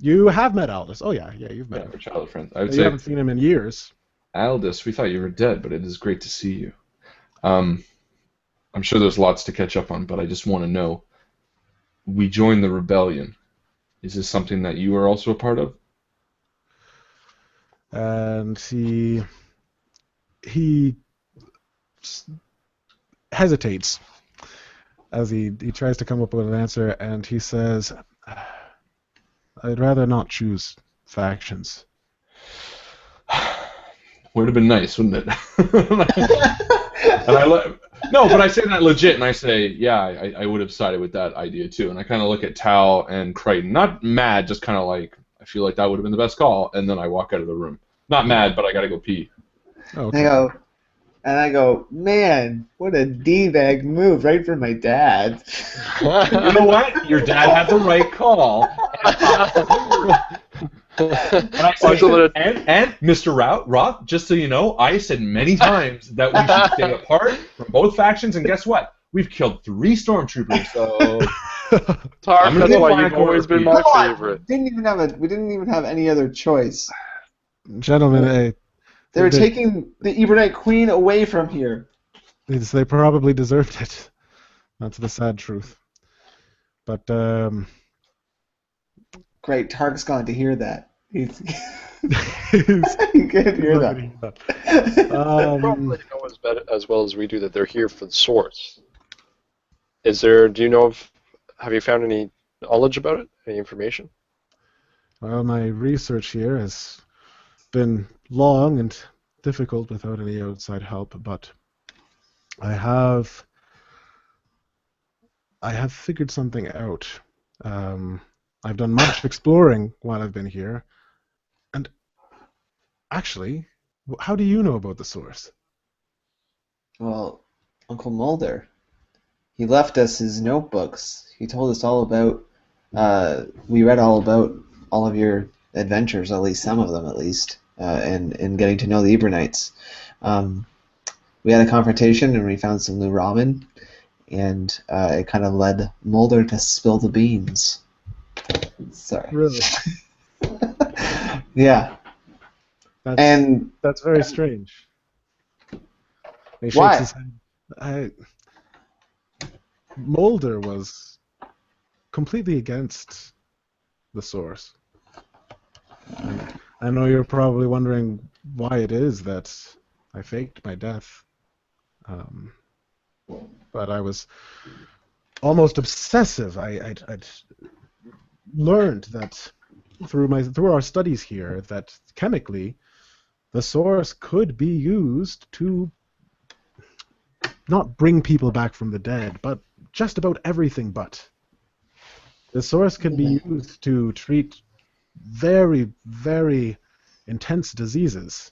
S3: You have met Aldis. Oh, yeah, you've met
S1: Yeah,
S3: him.
S1: we're childhood friends. I would
S3: You
S1: say,
S3: haven't seen him in years.
S1: Aldis, we thought you were dead, but it is great to see you. I'm sure there's lots to catch up on, but I just want to know. We joined the rebellion. Is this something that you are also a part of?
S3: And he hesitates as he tries to come up with an answer, and he says, I'd rather not choose factions.
S1: Would have been nice, wouldn't it? No, but I say that legit, and I say, yeah, I would have sided with that idea too. And I kind of look at Tal and Crichton, not mad, just kind of like, I feel like that would have been the best call, and then I walk out of the room. Not mad, but I gotta go pee.
S3: Okay.
S4: I go, man, what a D-bag move, right from my dad.
S1: You know what? Your dad had the right call. And I said, and Mr. Roth, just so you know, I said many times that we should stay apart from both factions, and guess what? We've killed 3 stormtroopers, so...
S2: Tark, that's why you've always been my favorite.
S4: We didn't even have any other choice.
S3: Gentlemen,
S4: they were taking the Ebonite Queen away from here.
S3: They probably deserved it. That's the sad truth. But,
S4: Great, Tark's gone to hear that. He can't hear that.
S2: Probably know as well as we do that they're here for the source. Do you know have you found any knowledge about it? Any information?
S3: Well, my research here has been long and difficult without any outside help, but I have figured something out. I've done much exploring while I've been here, and actually, how do you know about the source?
S4: Well, Uncle Mulder, he left us his notebooks. He told us all about, we read all about all of your adventures, at least some of them at least, and getting to know the Ebonites. We had a confrontation and we found some new ramen, and it kind of led Mulder to spill the beans. Sorry.
S3: Really?
S4: Yeah.
S3: That's very strange. He
S4: Why?
S3: shakes his head. Mulder was completely against the source. And I know you're probably wondering why it is that I faked my death. But I was almost obsessive. I'd learned that through our studies here that chemically the source could be used to not bring people back from the dead, but just about everything but. The source can be used to treat very, very intense diseases.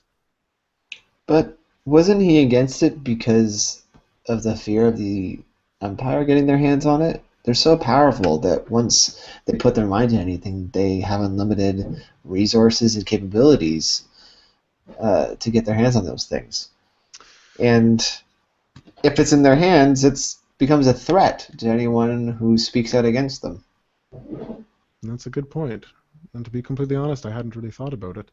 S4: But wasn't he against it because of the fear of the Empire getting their hands on it? They're so powerful that once they put their mind to anything, they have unlimited resources and capabilities to get their hands on those things. And if it's in their hands, it becomes a threat to anyone who speaks out against them.
S3: That's a good point. And to be completely honest, I hadn't really thought about it.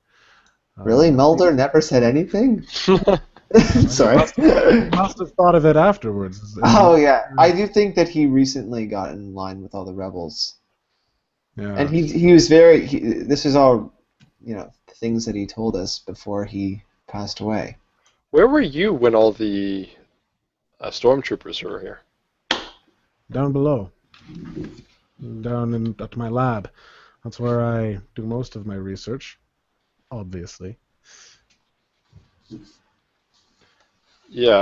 S4: Really? Mulder never said anything? Sorry.
S3: Must have thought of it afterwards.
S4: Oh, yeah. I do think that he recently got in line with all the rebels.
S3: Yeah.
S4: And he was very... this was all, things that he told us before he passed away.
S2: Where were you when all the stormtroopers were here?
S3: Down below. Down at my lab. That's where I do most of my research, obviously.
S2: Yeah,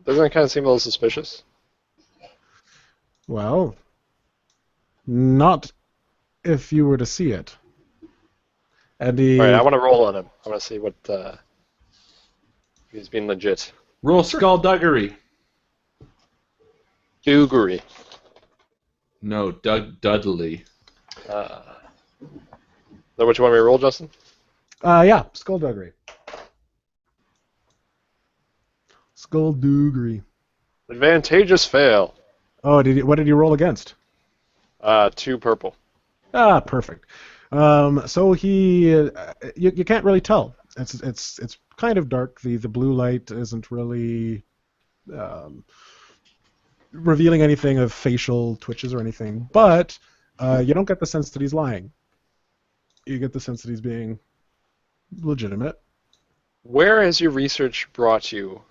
S2: doesn't it kind of seem a little suspicious?
S3: Well, not if you were to see it. And
S2: Alright, I want to roll on him. I want to see what he's being legit.
S1: Roll skullduggery.
S2: Duggery.
S1: No, Dudley.
S2: Is that what you want me to roll, Justin?
S3: Yeah, skullduggery. Skullduggery.
S2: Advantageous fail.
S3: Oh, what did you roll against?
S2: 2 purple.
S3: Ah, perfect. So you can't really tell. It's kind of dark. The blue light isn't really revealing anything of facial twitches or anything. But You don't get the sense that he's lying. You get the sense that he's being legitimate.
S2: Where has your research brought you?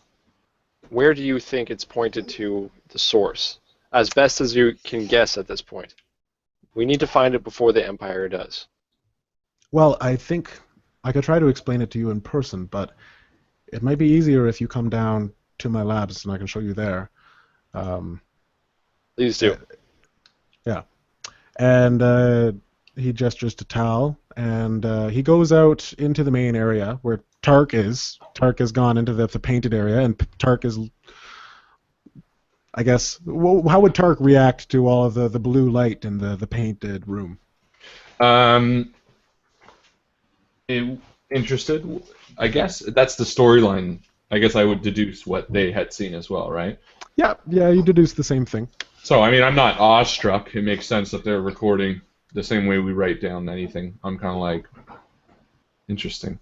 S2: Where do you think it's pointed to the source? As best as you can guess at this point. We need to find it before the Empire does.
S3: Well, I think I could try to explain it to you in person, but it might be easier if you come down to my labs and I can show you there.
S2: Please do.
S3: Yeah. And he gestures to Tal, and he goes out into the main area where Tark is. Tark has gone into the painted area, and Tark is, I guess, how would Tark react to all of the blue light in the painted room?
S1: Interested, I guess. That's the storyline. I guess I would deduce what they had seen as well, right?
S3: Yeah, you deduce the same thing.
S1: So, I mean, I'm not awestruck. It makes sense that they're recording the same way we write down anything. I'm kind of like, interesting.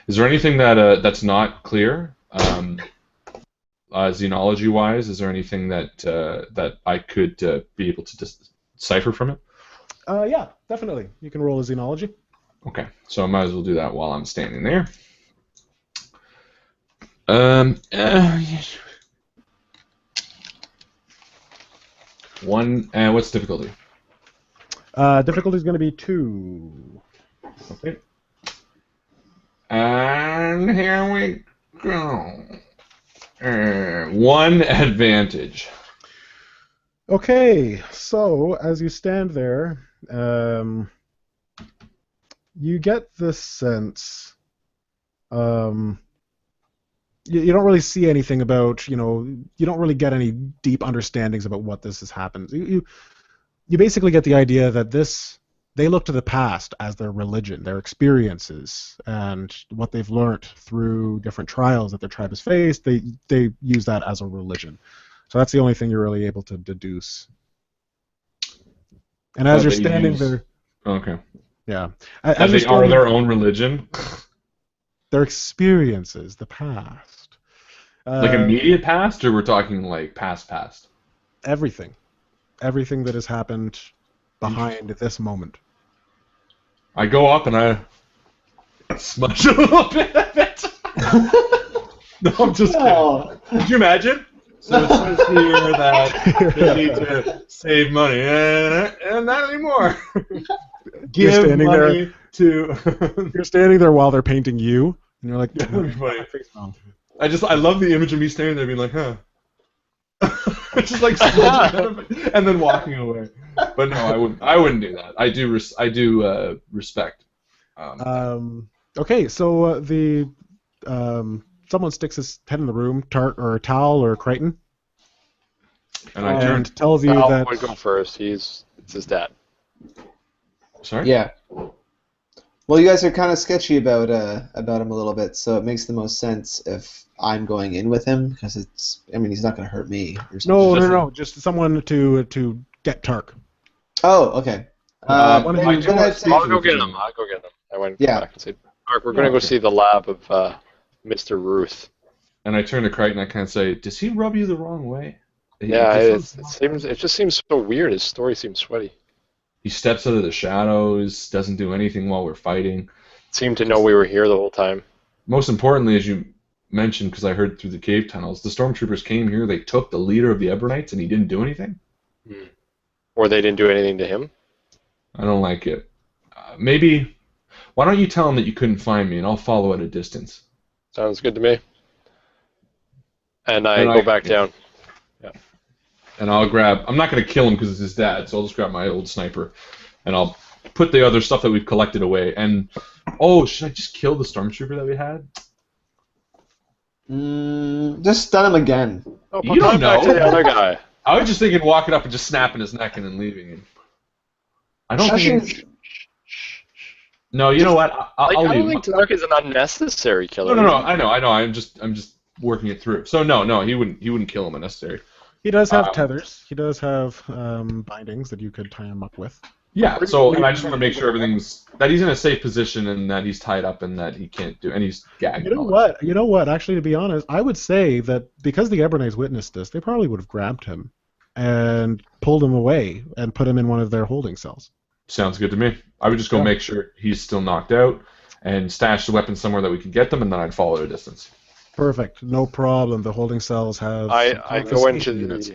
S1: Is there anything that's not clear, xenology-wise? Is there anything that I could be able to decipher from it?
S3: Yeah, definitely. You can roll a xenology.
S1: Okay, so I might as well do that while I'm standing there. One. What's difficulty?
S3: Difficulty is going to be 2.
S1: Okay. And here we go. 1 advantage.
S3: Okay, so as you stand there, you get this sense. You don't really see anything about, you don't really get any deep understandings about what this has happened. You basically get the idea that they look to the past as their religion, their experiences, and what they've learned through different trials that their tribe has faced. They use that as a religion. So that's the only thing you're really able to deduce. And as you're standing there...
S1: Okay.
S3: Yeah.
S1: As they are their own religion?
S3: Their experiences, the past.
S1: Like immediate past, or we're talking like past?
S3: Everything. Everything that has happened behind this moment.
S1: I go up and I smudge a little bit of it. No, I'm just kidding. Could you imagine? So it says here that they need to save money, and not anymore. Give money to...
S3: You're standing there while they're painting you, and you're like...
S1: I love the image of me standing there being like, huh. Just like and then walking away. But no, I wouldn't do that. I do respect.
S3: Okay, so someone sticks his head in the room, Tart or Tal or Crichton,
S1: and I turn
S3: tells you that
S2: would go first. It's his dad.
S1: Sorry?
S4: Yeah. Well, you guys are kind of sketchy about him a little bit, so it makes the most sense if I'm going in with him, because he's not going to hurt me. Or something.
S3: No, just someone to get Tark.
S4: Oh, okay.
S2: I'll go get him. I went back and said, Mark, we're going to go see the lab of Mr. Ruth.
S1: And I turn to Crichton and I kind of say, does he rub you the wrong way?
S2: Yeah, it just seems so weird. His story seems sweaty.
S1: He steps out of the shadows, doesn't do anything while we're fighting.
S2: Seemed to know we were here the whole time.
S1: Most importantly, as you mentioned, because I heard through the cave tunnels, the stormtroopers came here, they took the leader of the Ebonites, and he didn't do anything?
S2: Or they didn't do anything to him?
S1: I don't like it. Maybe, why don't you tell him that you couldn't find me, and I'll follow at a distance.
S2: Sounds good to me. And I go back down. Yeah.
S1: And I'll grab... I'm not going to kill him because it's his dad, so I'll just grab my old sniper, and I'll put the other stuff that we've collected away. And, should I just kill the stormtrooper that we had?
S4: Just stun him again.
S1: You don't know.
S2: Back to the other guy.
S1: I was just thinking walking up and just snapping his neck and then leaving him. I don't think... No, you know what? I'll leave.
S2: I don't think Tark is an unnecessary killer.
S1: No. I know. I'm just working it through. So no, he wouldn't kill him unnecessary.
S3: He does have tethers. He does have bindings that you could tie him up with.
S1: Yeah. So, and I just want to make sure that he's in a safe position and that he's tied up and that he can't do, and he's gagged.
S3: You know what? Actually, to be honest, I would say that because the Ebonites witnessed this, they probably would have grabbed him. and pulled him away and put him in one of their holding cells.
S1: Sounds good to me. I would just go make sure he's still knocked out and stash the weapons somewhere that we can get them, and then I'd follow at a distance.
S3: Perfect. No problem. The holding cells have
S2: I go into
S3: units.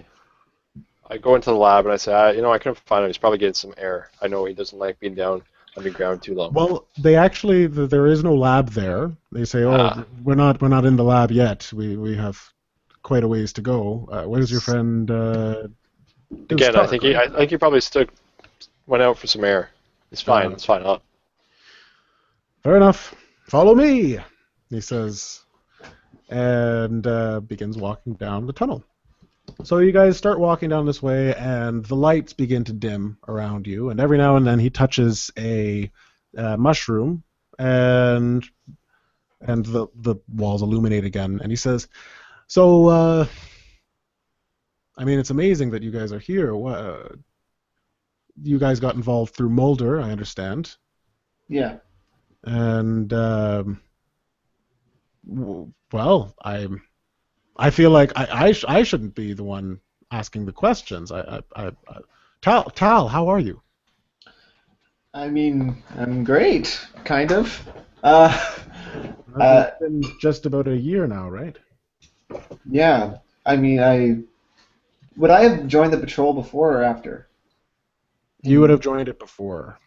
S2: I go into the lab and I say, I couldn't find him. He's probably getting some air. I know he doesn't like being down underground too long.
S3: Well, there is no lab there. They say, we're not in the lab yet. We have quite a ways to go. Where's your friend?
S2: Again, I think he probably went out for some air. It's fine. It's fine.
S3: Fair enough. Follow me, he says, and begins walking down the tunnel. So you guys start walking down this way, and the lights begin to dim around you, and every now and then he touches a mushroom, and the walls illuminate again, and he says, so, I mean, it's amazing that you guys are here. You guys got involved through Mulder, I understand.
S4: Yeah.
S3: And, well, I feel like I shouldn't be the one asking the questions. Tal, how are you?
S4: I mean, I'm great, kind of.
S3: It's been just about a year now, right?
S4: Yeah. I mean, would I have joined the patrol before or after?
S3: You would have joined it before.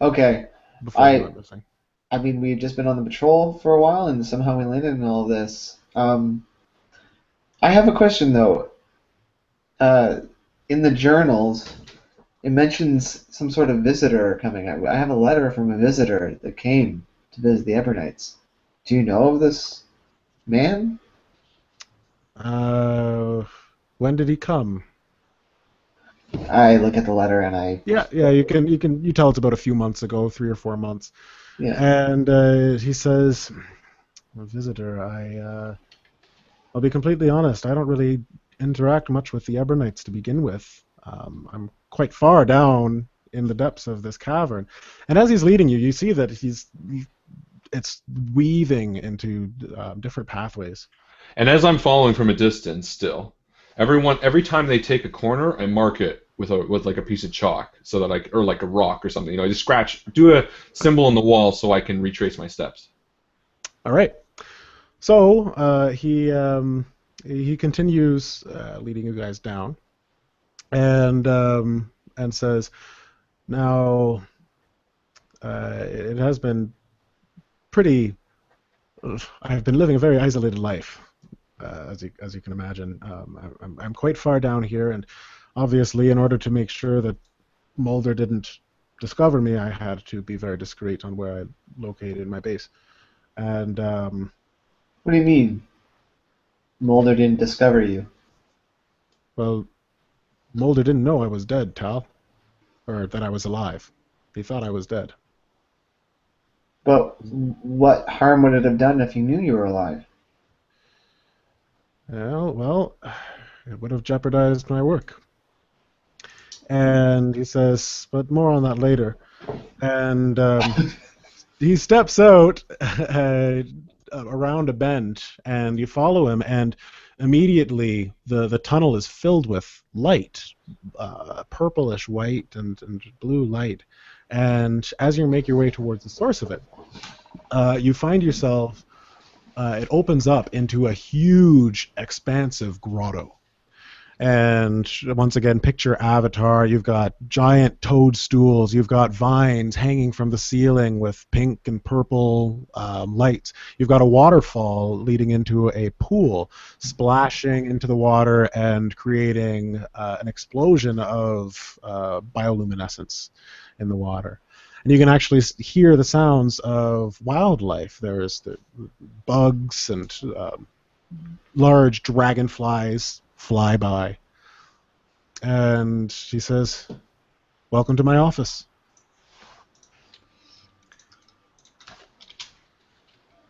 S4: Okay.
S3: Before you went missing.
S4: I mean, we've just been on the patrol for a while, and somehow we landed in all this. I have a question, though. In the journals, it mentions some sort of visitor coming. I have a letter from a visitor that came to visit the Ebonites. Do you know of this man?
S3: When did he come?
S4: I look at the letter and I...
S3: Yeah, you tell it's about a few months ago, 3 or 4 months.
S4: Yeah.
S3: And he says, a visitor, I'll be completely honest, I don't really interact much with the Ebonites to begin with. I'm quite far down in the depths of this cavern. And as he's leading you, you see that it's weaving into different pathways.
S1: And as I'm following from a distance still, every time they take a corner, I mark it with like a piece of chalk, so that or like a rock or something. I just do a symbol on the wall so I can retrace my steps.
S3: All right. So he continues leading you guys down, and says, now it has been pretty. I've been living a very isolated life, as you can imagine. I'm quite far down here, and obviously, in order to make sure that Mulder didn't discover me, I had to be very discreet on where I located my base. And
S4: what do you mean? Mulder didn't discover you?
S3: Well, Mulder didn't know I was dead, Tal. Or that I was alive. He thought I was dead.
S4: But what harm would it have done if he knew you were alive?
S3: Well, it would have jeopardized my work. And he says, but more on that later. And he steps out around a bend, and you follow him, and immediately the tunnel is filled with light, purplish white and blue light. And as you make your way towards the source of it, you find yourself, it opens up into a huge, expansive grotto. And once again, picture Avatar. You've got giant toadstools. You've got vines hanging from the ceiling with pink and purple lights. You've got a waterfall leading into a pool, splashing into the water and creating an explosion of bioluminescence in the water. And you can actually hear the sounds of wildlife. There's the bugs and large dragonflies fly by. And she says, welcome to my office.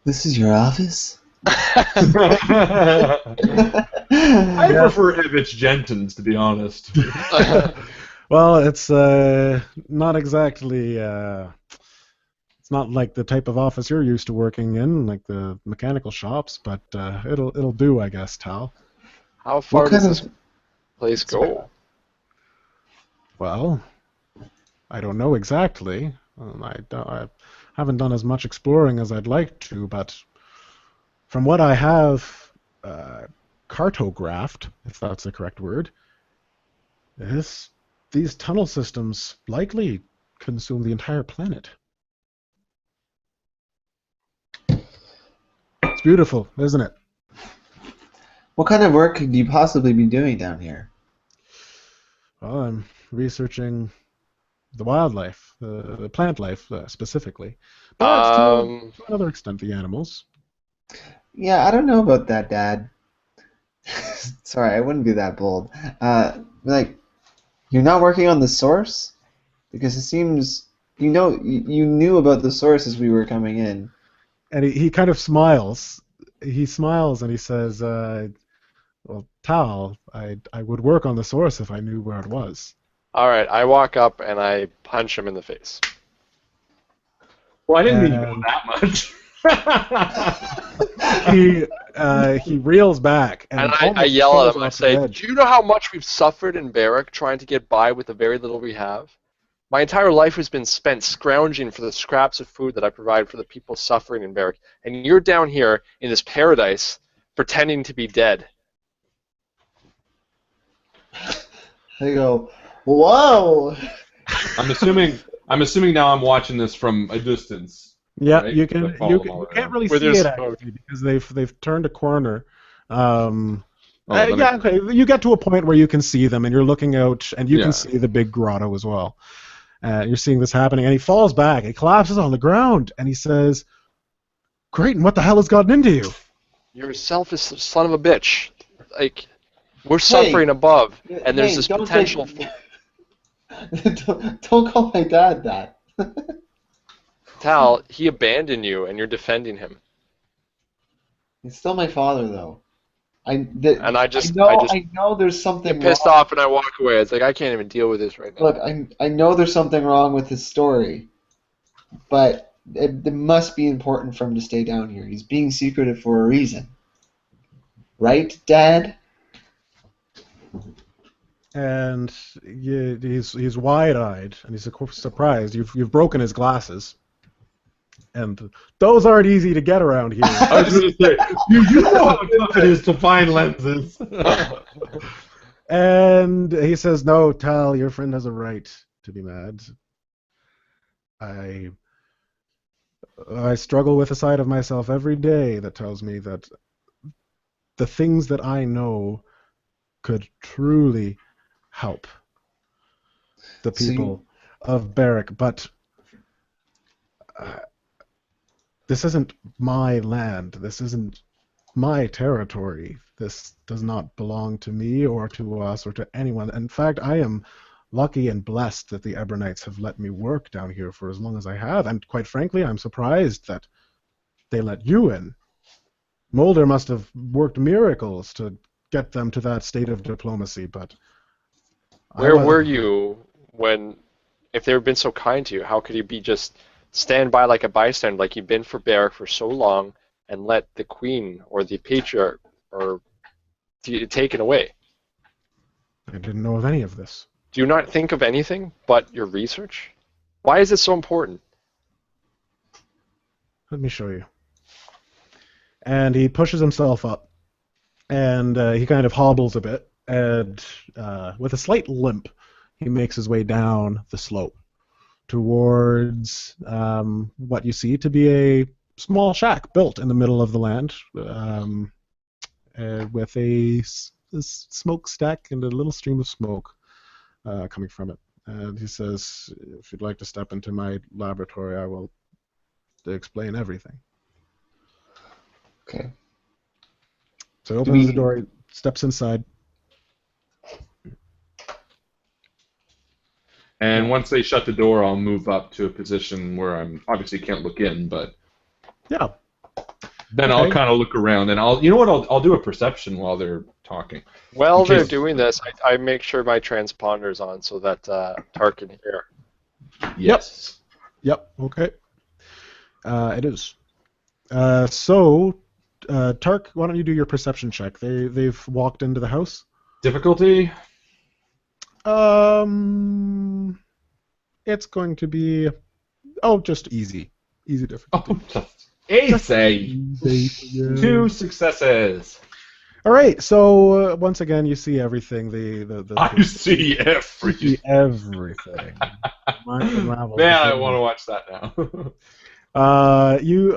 S4: This is your office?
S1: I prefer if it's Jensen's, to be honest.
S3: Well, it's not exactly... it's not like the type of office you're used to working in, like the mechanical shops, but it'll do, I guess, Tal.
S2: How far does this place go?
S3: Well, I don't know exactly. I haven't done as much exploring as I'd like to, but from what I have cartographed, if that's the correct word, these tunnel systems likely consume the entire planet. It's beautiful, isn't it?
S4: What kind of work could you possibly be doing down here?
S3: Well, I'm researching the wildlife, the plant life specifically, but to another extent the animals.
S4: Yeah, I don't know about that, Dad. Sorry, I wouldn't be that bold. Like, you're not working on the source? Because it seems you knew about the source as we were coming in.
S3: And he kind of smiles. He smiles and he says, well, Tal, I would work on the source if I knew where it was.
S2: All right, I walk up and I punch him in the face.
S1: Well, I didn't mean to go that much.
S3: He reels back and
S2: I yell at him. I
S3: off
S2: say,
S3: the edge.
S2: "Do you know how much we've suffered in Barrack trying to get by with the very little we have? My entire life has been spent scrounging for the scraps of food that I provide for the people suffering in Barrack, and you're down here in this paradise pretending to be dead."
S4: I go, whoa!
S1: I'm assuming now I'm watching this from a distance.
S3: Yeah,
S1: right?
S3: you can't really
S2: With
S3: see
S2: your
S3: it
S2: smoke.
S3: actually because they've turned a corner.
S1: Let me-
S3: You get to a point where you can see them, and you're looking out, and you
S1: Yeah.
S3: can see the big grotto as well. You're seeing this happening, and he falls back. He collapses on the ground, and he says, "Great, and what the hell has gotten into you?"
S2: You're a selfish son of a bitch. Like, we're suffering above, and there's this
S4: don't
S2: potential.
S4: Don't call my dad that.
S2: Tal, he abandoned you, and you're defending him.
S4: He's still my father, though. I know there's something
S2: Get pissed
S4: wrong.
S2: off, and I walk away. It's like, I can't even deal with this right now.
S4: Look, I know there's something wrong with his story, but it must be important for him to stay down here. He's being secretive for a reason. Right, Dad?
S3: And he's wide-eyed, and he's surprised. You've broken his glasses, and those aren't easy to get around here.
S1: I was going to say, you know how tough it is to find lenses.
S3: And he says, "No, Tal, your friend has a right to be mad. I struggle with a side of myself every day that tells me that the things that I know could truly help the people of Barrack, but this isn't my land. This isn't my territory. This does not belong to me or to us or to anyone. In fact, I am lucky and blessed that the Ebonites have let me work down here for as long as I have, and quite frankly, I'm surprised that they let you in. Mulder must have worked miracles to get them to that state of diplomacy, but...
S2: Where were you when, if they had been so kind to you, how could you be just stand by like a bystander, like you've been for Barrack for so long, and let the queen or the patriarch or taken away?
S3: I didn't know of any of this.
S2: Do you not think of anything but your research? Why is it so important?
S3: Let me show you. And he pushes himself up, and he kind of hobbles a bit, and with a slight limp, he makes his way down the slope towards what you see to be a small shack built in the middle of the land, with a smokestack and a little stream of smoke coming from it. And he says, "If you'd like to step into my laboratory, I will explain everything."
S4: Okay.
S3: So he opens the door, he steps inside.
S1: And once they shut the door, I'll move up to a position where I'm obviously can't look in, but
S3: Yeah.
S1: then I'll kind of look around, and I'll do a perception while they're talking.
S2: While they're doing this, I make sure my transponder's on so that Tark can hear.
S1: Yes.
S3: Yep. Okay. It is. So, Tark, why don't you do your perception check? They've walked into the house.
S1: Difficulty?
S3: It's going to be just easy difficulty.
S1: Easy.
S3: Yeah.
S1: 2 successes.
S3: All right. So once again, you see everything.
S1: I see everything.
S3: See everything. Mind unravels
S1: Man, I
S3: before
S1: want to
S3: you.
S1: watch that now.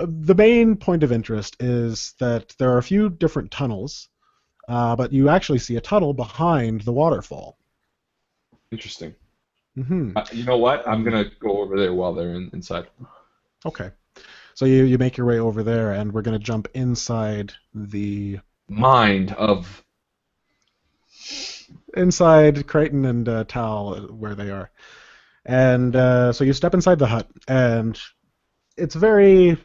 S3: The main point of interest is that there are a few different tunnels, but you actually see a tunnel behind the waterfall.
S1: Interesting.
S3: Mm-hmm.
S1: You know what? I'm gonna go over there while they're inside.
S3: Okay. So you make your way over there, and we're going to jump inside
S1: Mind of.
S3: inside Crichton and Tal, where they are. And so you step inside the hut, and it's a very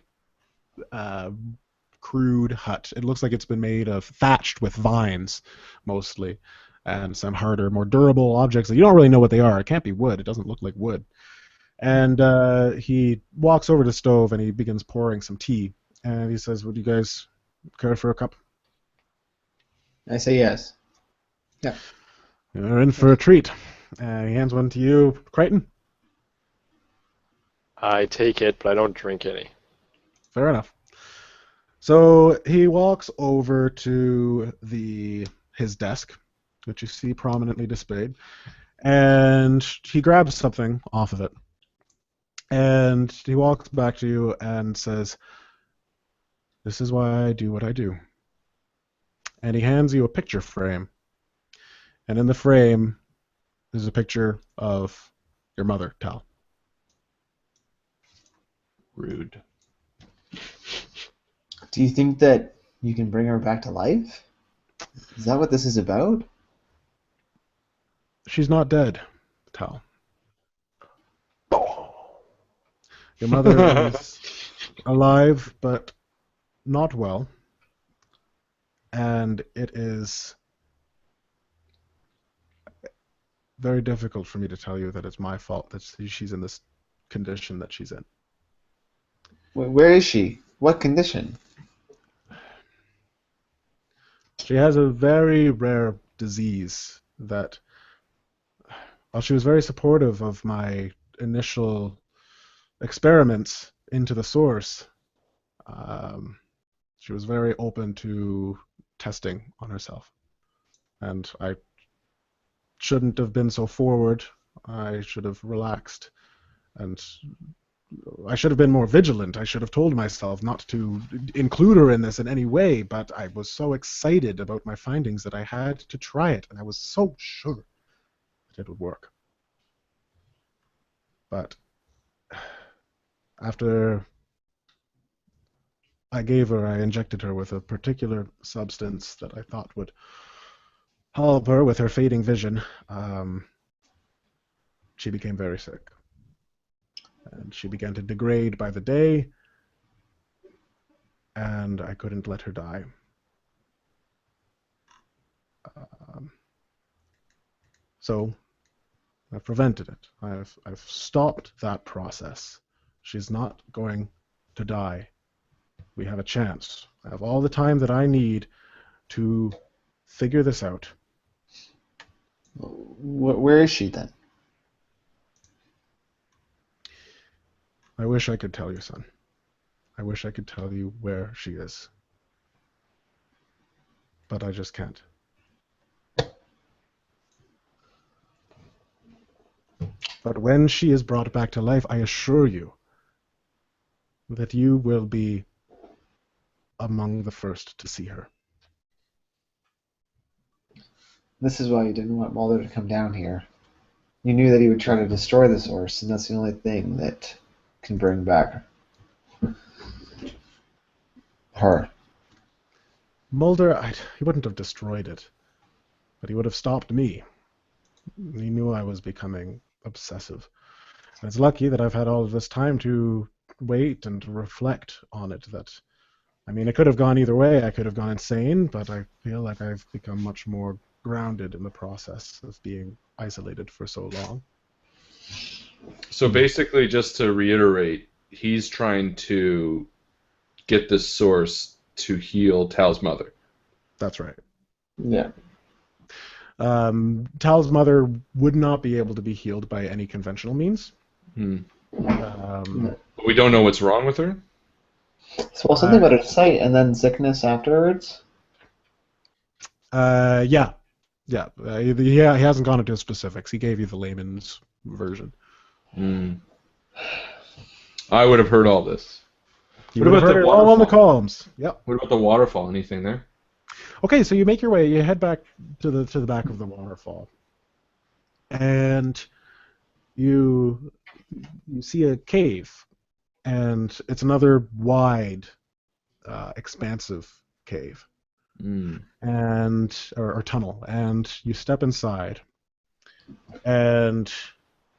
S3: crude hut. It looks like it's been made of thatched with vines, mostly, and some harder, more durable objects that you don't really know what they are. It can't be wood. It doesn't look like wood. And he walks over to the stove, and he begins pouring some tea. And he says, "Would you guys care for a cup?"
S4: I say yes. Yeah.
S3: You're in for a treat. He hands one to you, Crichton.
S2: I take it, but I don't drink any.
S3: Fair enough. So he walks over to his desk, which you see prominently displayed, and he grabs something off of it. And he walks back to you and says, "This is why I do what I do." And he hands you a picture frame. And in the frame is a picture of your mother, Tal.
S1: Rude.
S4: Do you think that you can bring her back to life? Is that what this is about?
S3: She's not dead, Tal. Your mother is alive, but not well. And it is very difficult for me to tell you that it's my fault that she's in this condition that she's in.
S4: Where is she? What condition?
S3: She has a very rare disease that, while she was very supportive of my initial experiments into the source, she was very open to testing on herself. And I shouldn't have been so forward. I should have relaxed. And I should have been more vigilant. I should have told myself not to include her in this in any way, but I was so excited about my findings that I had to try it, and I was so sure that it would work. But after I injected her with a particular substance that I thought would help her with her fading vision, she became very sick. And she began to degrade by the day, and I couldn't let her die. So I've prevented it. I've stopped that process. She's not going to die. We have a chance. I have all the time that I need to figure this out.
S4: Where is she then?
S3: I wish I could tell you, son. I wish I could tell you where she is. But I just can't. But when she is brought back to life, I assure you that you will be among the first to see her.
S4: This is why you didn't want Mulder to come down here. You knew that he would try to destroy the source, and that's the only thing that can bring back her.
S3: Mulder, he wouldn't have destroyed it, but he would have stopped me. He knew I was becoming obsessive. And it's lucky that I've had all of this time to wait and to reflect on it. It could have gone either way. I could have gone insane, but I feel like I've become much more grounded in the process of being isolated for so long.
S1: So basically, just to reiterate, he's trying to get this source to heal Tal's mother.
S3: That's right.
S4: Yeah.
S3: Tal's mother would not be able to be healed by any conventional means.
S1: But we don't know what's wrong with her?
S4: Well, something about her sight and then sickness afterwards.
S3: Yeah. He hasn't gone into specifics. He gave you the layman's version.
S1: I would have heard all this.
S3: You would have heard it all on the columns. Yep.
S1: What about the waterfall? Anything there?
S3: Okay, so you make your way. You head back to the back of the waterfall, and you see a cave, and it's another wide, expansive cave, and or tunnel. And you step inside, and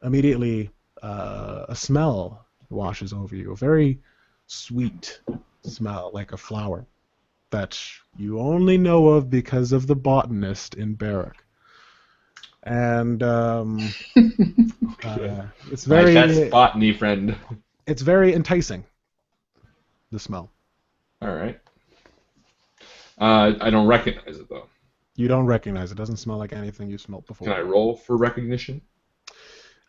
S3: immediately a smell washes over you. A very sweet smell, like a flower that you only know of because of the botanist in Barrack. And it's very...
S1: That's botany, friend.
S3: It's very enticing, the smell.
S1: All right. I don't recognize it, though.
S3: You don't recognize it. It doesn't smell like anything you smelled before.
S1: Can I roll for recognition?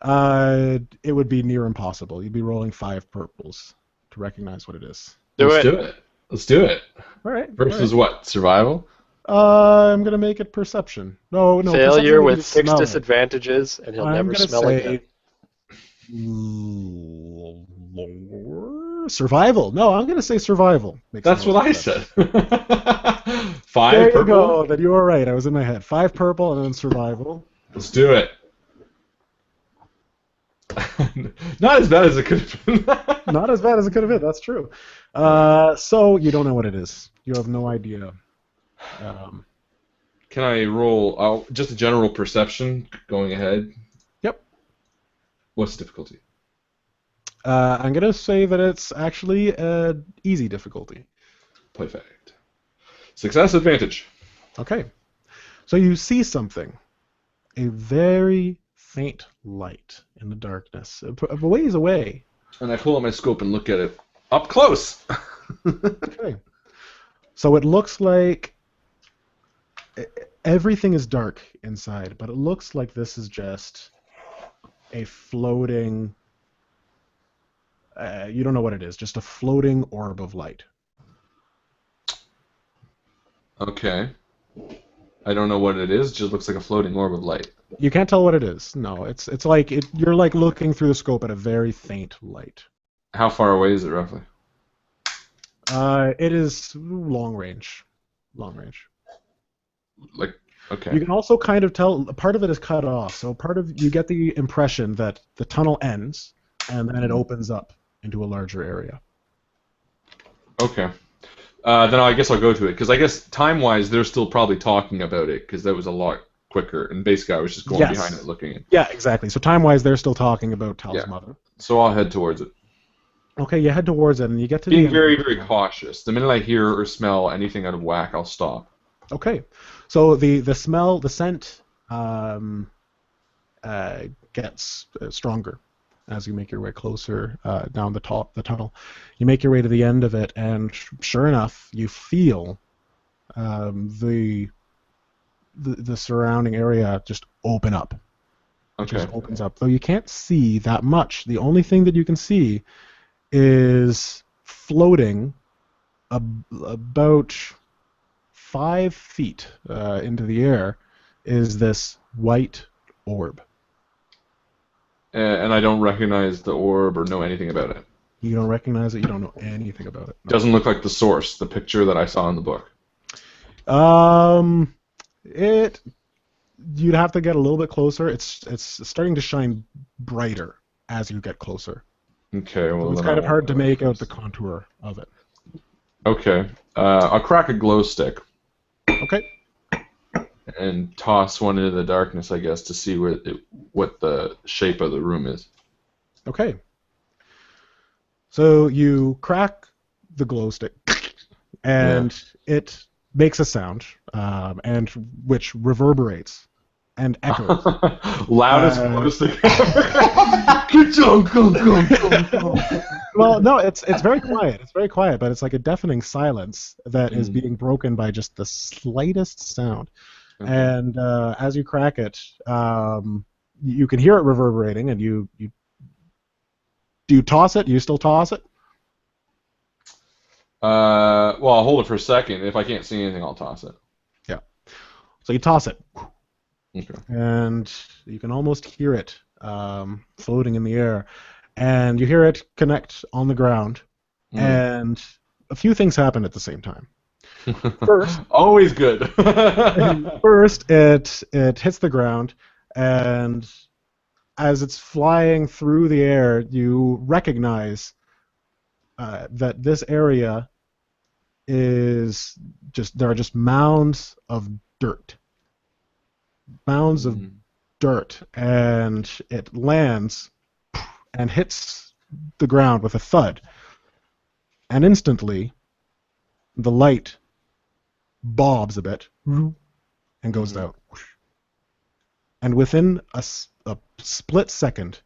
S3: It would be near impossible. You'd be rolling 5 purples to recognize what it is.
S1: Let's do it. Let's do it.
S3: All right.
S1: Versus what? Survival?
S3: I'm going to make it perception. No.
S2: Failure with 6 disadvantages, and he'll never smell again.
S3: Survival. No, I'm going to say survival.
S1: That's what I said. 5
S3: there
S1: purple?
S3: You go. Then you were right. I was in my head. 5 purple and then survival.
S1: Let's do it. Not as bad as it could have been.
S3: Not as bad as it could have been. That's true. So you don't know what it is. You have no idea.
S1: Can I roll just a general perception going ahead?
S3: Yep.
S1: What's the difficulty?
S3: I'm going to say that it's actually easy difficulty.
S1: Perfect. Success advantage.
S3: Okay. So you see something. A very faint light in the darkness, a ways away.
S1: And I pull out my scope and look at it up close.
S3: Okay. So it looks like everything is dark inside, but it looks like this is just a floating... you don't know what it is, just a floating orb of light.
S1: Okay. I don't know what it is, it just looks like a floating orb of light.
S3: You can't tell what it is. No, it's like you're like looking through the scope at a very faint light.
S1: How far away is it roughly?
S3: It is long range. Long range.
S1: Like, okay.
S3: You can also kind of tell part of it is cut off. So you get the impression that the tunnel ends and then it opens up into a larger area.
S1: Okay. Then I guess I'll go to it because I guess time-wise they're still probably talking about it because that was a lot quicker, and basically I was just going behind it looking at it.
S3: Yeah, exactly. So time-wise, they're still talking about Tal's mother.
S1: So I'll head towards it.
S3: Okay, you head towards it, and you get to
S1: being very, very cautious. The minute I hear or smell anything out of whack, I'll stop.
S3: Okay, so the smell, the scent gets stronger as you make your way closer down the tunnel. You make your way to the end of it, and sure enough, you feel the surrounding area just open up.
S1: Okay.
S3: It just opens up. Though you can't see that much. The only thing that you can see is floating about 5 feet into the air is this white orb.
S1: And I don't recognize the orb or know anything about it.
S3: You don't recognize it? You don't know anything about it? No.
S1: Doesn't look like the source, the picture that I saw in the book.
S3: You'd have to get a little bit closer. It's starting to shine brighter as you get closer.
S1: Okay, well,
S3: so it's kind of hard to make out the contour of it.
S1: Okay, I'll crack a glow stick.
S3: Okay.
S1: And toss one into the darkness, I guess, to see what the shape of the room is.
S3: Okay. So you crack the glow stick, and it makes a sound, and which reverberates and echoes.
S1: Loudest glow stick.
S3: Well, no, it's very quiet. It's very quiet, but it's like a deafening silence that is being broken by just the slightest sound.
S1: Okay.
S3: And as you crack it, you can hear it reverberating, and do you toss it? Do you still toss it?
S1: Well, I'll hold it for a second. If I can't see anything, I'll toss it.
S3: Yeah. So you toss it,
S1: Okay.
S3: and you can almost hear it floating in the air, and you hear it connect on the ground, and a few things happen at the same time. First,
S1: always good.
S3: First, it hits the ground, and as it's flying through the air, you recognize that this area is there are just mounds of dirt. Mounds of dirt, and it lands and hits the ground with a thud. And instantly, the light bobs a bit and goes out. And within a split second,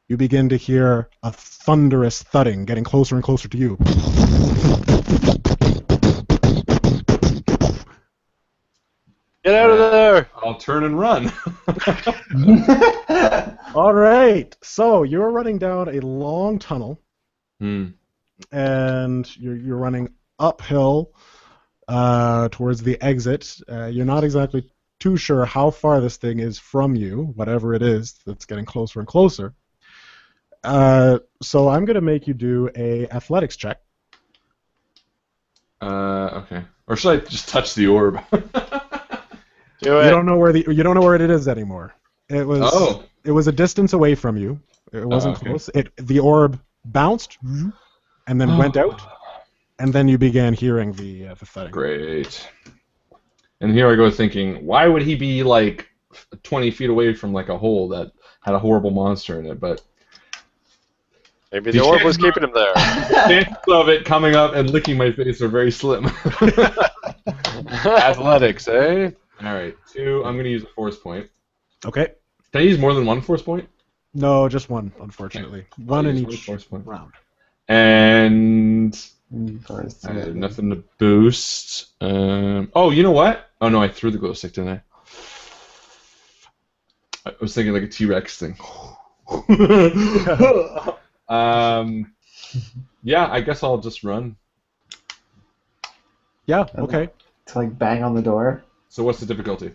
S3: you begin to hear a thunderous thudding getting closer and closer to you.
S2: Get out of there!
S1: I'll turn and run.
S3: All right, so you're running down a long tunnel, and you're running uphill towards the exit. You're not exactly too sure how far this thing is from you, whatever it is that's getting closer and closer. So I'm going to make you do a athletics check.
S1: Okay. Or should I just touch the orb?
S2: Do it.
S3: You don't know where it is anymore. It was a distance away from you. It wasn't close. The orb bounced and then went out, and then you began hearing the thudding.
S1: Great. And here I go thinking, why would he be like 20 feet away from like a hole that had a horrible monster in it? But
S2: maybe the orb was keeping him there.
S1: the chances of it coming up and licking my face are very slim.
S2: Athletics, eh?
S1: All right, 2. I'm going to use a force point.
S3: Okay.
S1: Can I use more than one force point?
S3: No, just one, unfortunately.
S1: Okay.
S3: One in
S1: One
S3: each
S1: force point.
S3: round.
S1: And I have nothing to boost. Oh, you know what? Oh no, I threw the glow stick, didn't I? I was thinking like a T-Rex thing. Yeah, I guess I'll just run.
S3: Yeah. Okay.
S4: To like bang on the door.
S1: So what's the difficulty?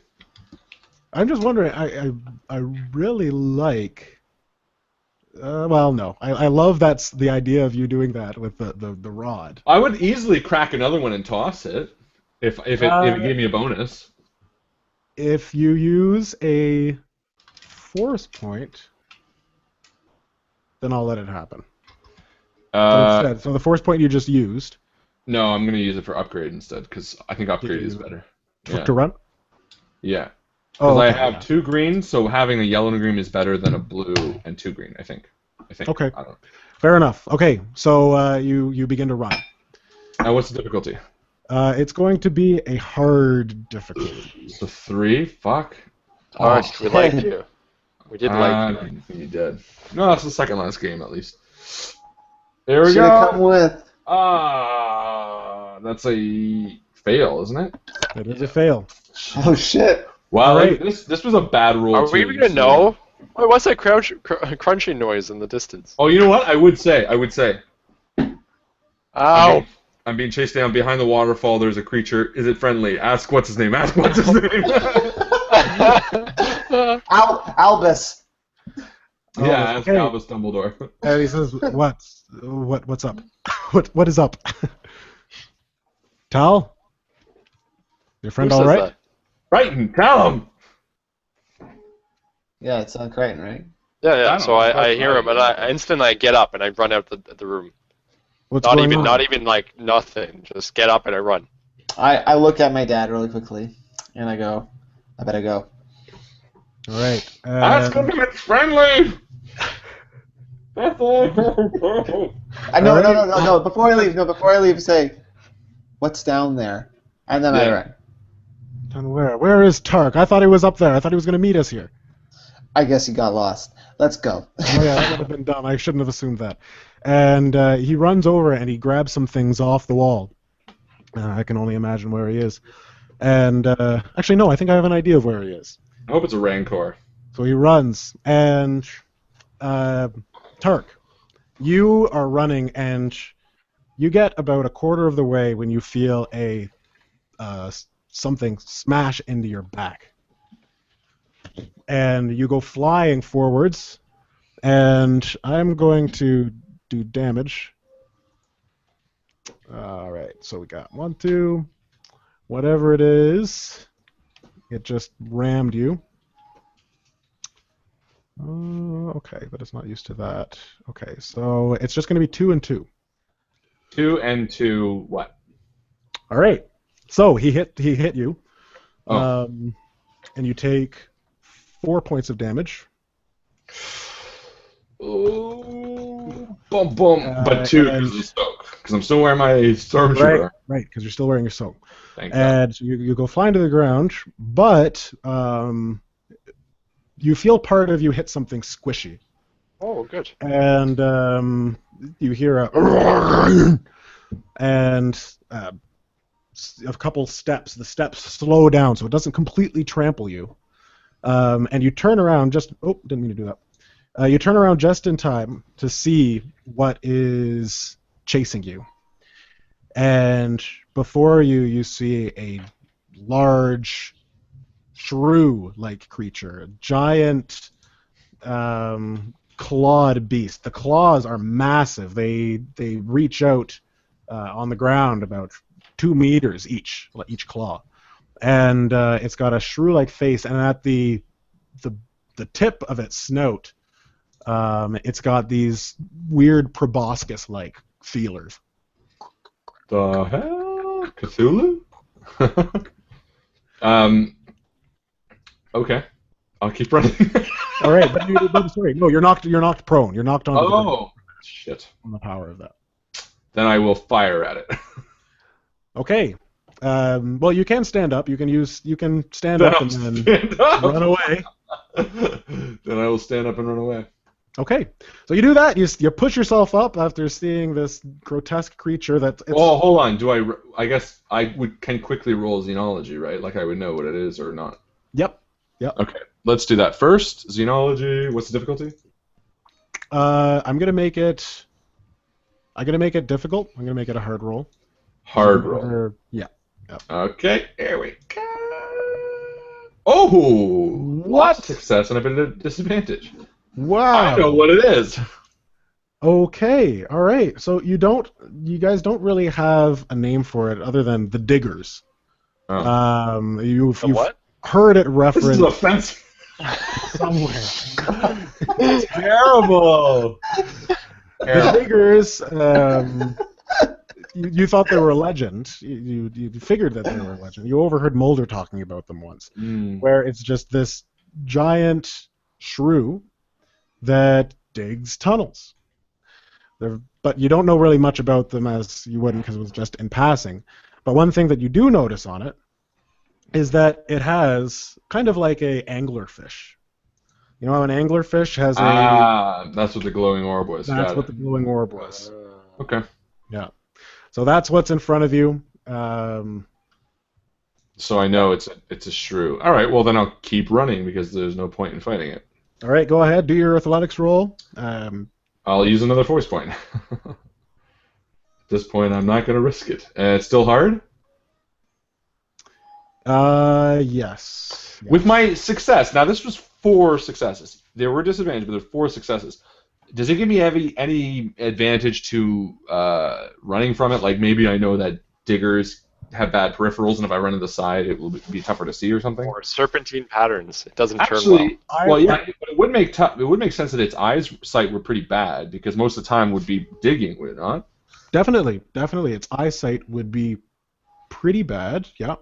S3: I'm just wondering. I really like. Well, no. I love that's the idea of you doing that with the rod.
S1: I would easily crack another one and toss it if it gave me a bonus.
S3: If you use a force point, then I'll let it happen. So the force point you just used.
S1: No, I'm gonna use it for upgrade instead because I think upgrade is better.
S3: To run?
S1: Yeah.
S3: Oh,
S1: Because
S3: okay,
S1: I have 2 green, so having a yellow and a green is better than a blue and 2 green. I think.
S3: Okay.
S1: I don't know.
S3: Fair enough. Okay, so you begin to run.
S1: Now, what's the difficulty?
S3: It's going to be a hard difficulty.
S1: So 3. Fuck.
S2: Harsh, we liked you. We did like you.
S1: You did. No, that's the second last game at least. There we
S4: Should've
S1: go.
S4: come with.
S1: That's a fail, isn't it?
S3: It is a fail.
S4: Oh shit.
S1: Wow,
S3: Right.
S1: this was a bad roll.
S2: Are we
S1: too,
S2: gonna
S1: so-
S2: know? Wait, what's that crunching noise in the distance?
S1: Oh, you know what? I would say.
S2: Ow!
S1: I'm being chased down behind the waterfall. There's a creature. Is it friendly? Ask what's his name. Ask what's his name.
S4: Albus.
S1: Yeah, ask
S3: okay.
S1: Albus Dumbledore.
S3: And he says, What's up? What is up? Tal? Your friend
S2: Who
S3: all
S2: says
S3: right?
S2: that?
S1: Brighton, tell him.
S4: Yeah, it's on Crichton, right?
S2: Yeah. So I
S1: That's
S2: hear him, and
S1: right.
S2: I instantly get up and I run out the room.
S3: What's
S2: Not
S3: going
S2: even,
S3: on?
S2: like nothing. Just get up and I run.
S4: I look at my dad really quickly, and I go, I better go.
S3: All right.
S1: Ask him if it's friendly. That's all.
S4: No. Before I leave, say, what's down there? And then I
S1: Yeah.
S4: run.
S3: And where is Tark? I thought he was up there. I thought he was going to meet us here.
S4: I guess he got lost. Let's go.
S3: Oh yeah, that would have been dumb. I shouldn't have assumed that. And he runs over and he grabs some things off the wall. I can only imagine where he is. And actually, no, I think I have an idea of where he is.
S1: I hope it's a Rancor.
S3: So he runs, and Tark, you are running, and you get about a quarter of the way when you feel a something smash into your back, and you go flying forwards, and I'm going to do damage. All right, so we got 1, 2, whatever it is. It just rammed you. Okay, but it's not used to that. Okay, so it's just going to be 2 and 2.
S1: 2 and 2 what?
S3: All right. So he hit you.
S1: Oh.
S3: And you take 4 points of damage.
S1: Oh, bum bum. But 2 because of soak. Because I'm still wearing my stormtrooper.
S3: Right, because you're still wearing your soak.
S1: Thank God.
S3: And so you go flying to the ground, but you feel part of you hit something squishy.
S2: Oh, good.
S3: And you hear a and a couple steps. The steps slow down so it doesn't completely trample you. And you turn around just... Oh, didn't mean to do that. You turn around just in time to see what is chasing you. And before you, you see a large shrew-like creature, a giant clawed beast. The claws are massive. They reach out on the ground about 2 meters each claw. And it's got a shrew-like face, and at the tip of its snout, it's got these weird proboscis-like feelers.
S1: The hell? Cthulhu? Okay. I'll keep running.
S3: All right, but sorry, no, you're knocked prone. You're knocked onto the ground.
S1: Oh, shit.
S3: On the power of that.
S1: Then I will fire at it.
S3: Okay. Well, you can stand up. You can stand up and then run away.
S1: Then I will stand up and run away.
S3: Okay. So you do that. You push yourself up after seeing this grotesque creature that.
S1: Well, hold on. I guess I can quickly roll xenology, right? Like I would know what it is or not.
S3: Yep.
S1: Okay. Let's do that first. Xenology. What's the difficulty?
S3: I'm gonna make it difficult. I'm gonna make it a hard roll.
S1: Hard roll.
S3: Yeah. Yep.
S1: Okay. Here we go. Oh!
S3: What?
S1: Success and a bit of disadvantage.
S3: Wow.
S1: I know what it is.
S3: Okay. All right. So you guys don't really have a name for it other than the Diggers.
S1: Oh.
S3: You've
S2: What?
S3: heard it
S1: This
S3: referenced
S1: is offensive.
S3: somewhere.
S1: Terrible.
S3: The Diggers. You thought they were a legend. You figured that they were a legend. You overheard Mulder talking about them once, where it's just this giant shrew that digs tunnels. But you don't know really much about them, as you wouldn't, because it was just in passing. But one thing that you do notice on it is that it has kind of like a anglerfish. You know how an anglerfish has a...
S1: that's what the glowing orb was.
S3: That's what the glowing orb was.
S1: Okay.
S3: Yeah. So that's what's in front of you.
S1: So I know it's a shrew. All right, well then I'll keep running because there's no point in fighting it.
S3: All right, go ahead. Do your athletics roll.
S1: I'll use another voice point. At this point, I'm not going to risk it. It's still hard?
S3: Yes.
S1: With my success. Now, this was 4 successes. There were disadvantages, but there were 4 successes. Does it give me any advantage to running from it? Like maybe I know that diggers have bad peripherals, and if I run to the side, it will be tougher to see or something?
S2: Or serpentine patterns. It doesn't turn well.
S1: Well, yeah, but it would make sense that its eyesight were pretty bad, because most of the time would be digging, would it not?
S3: Definitely. Its eyesight would be pretty bad, yeah.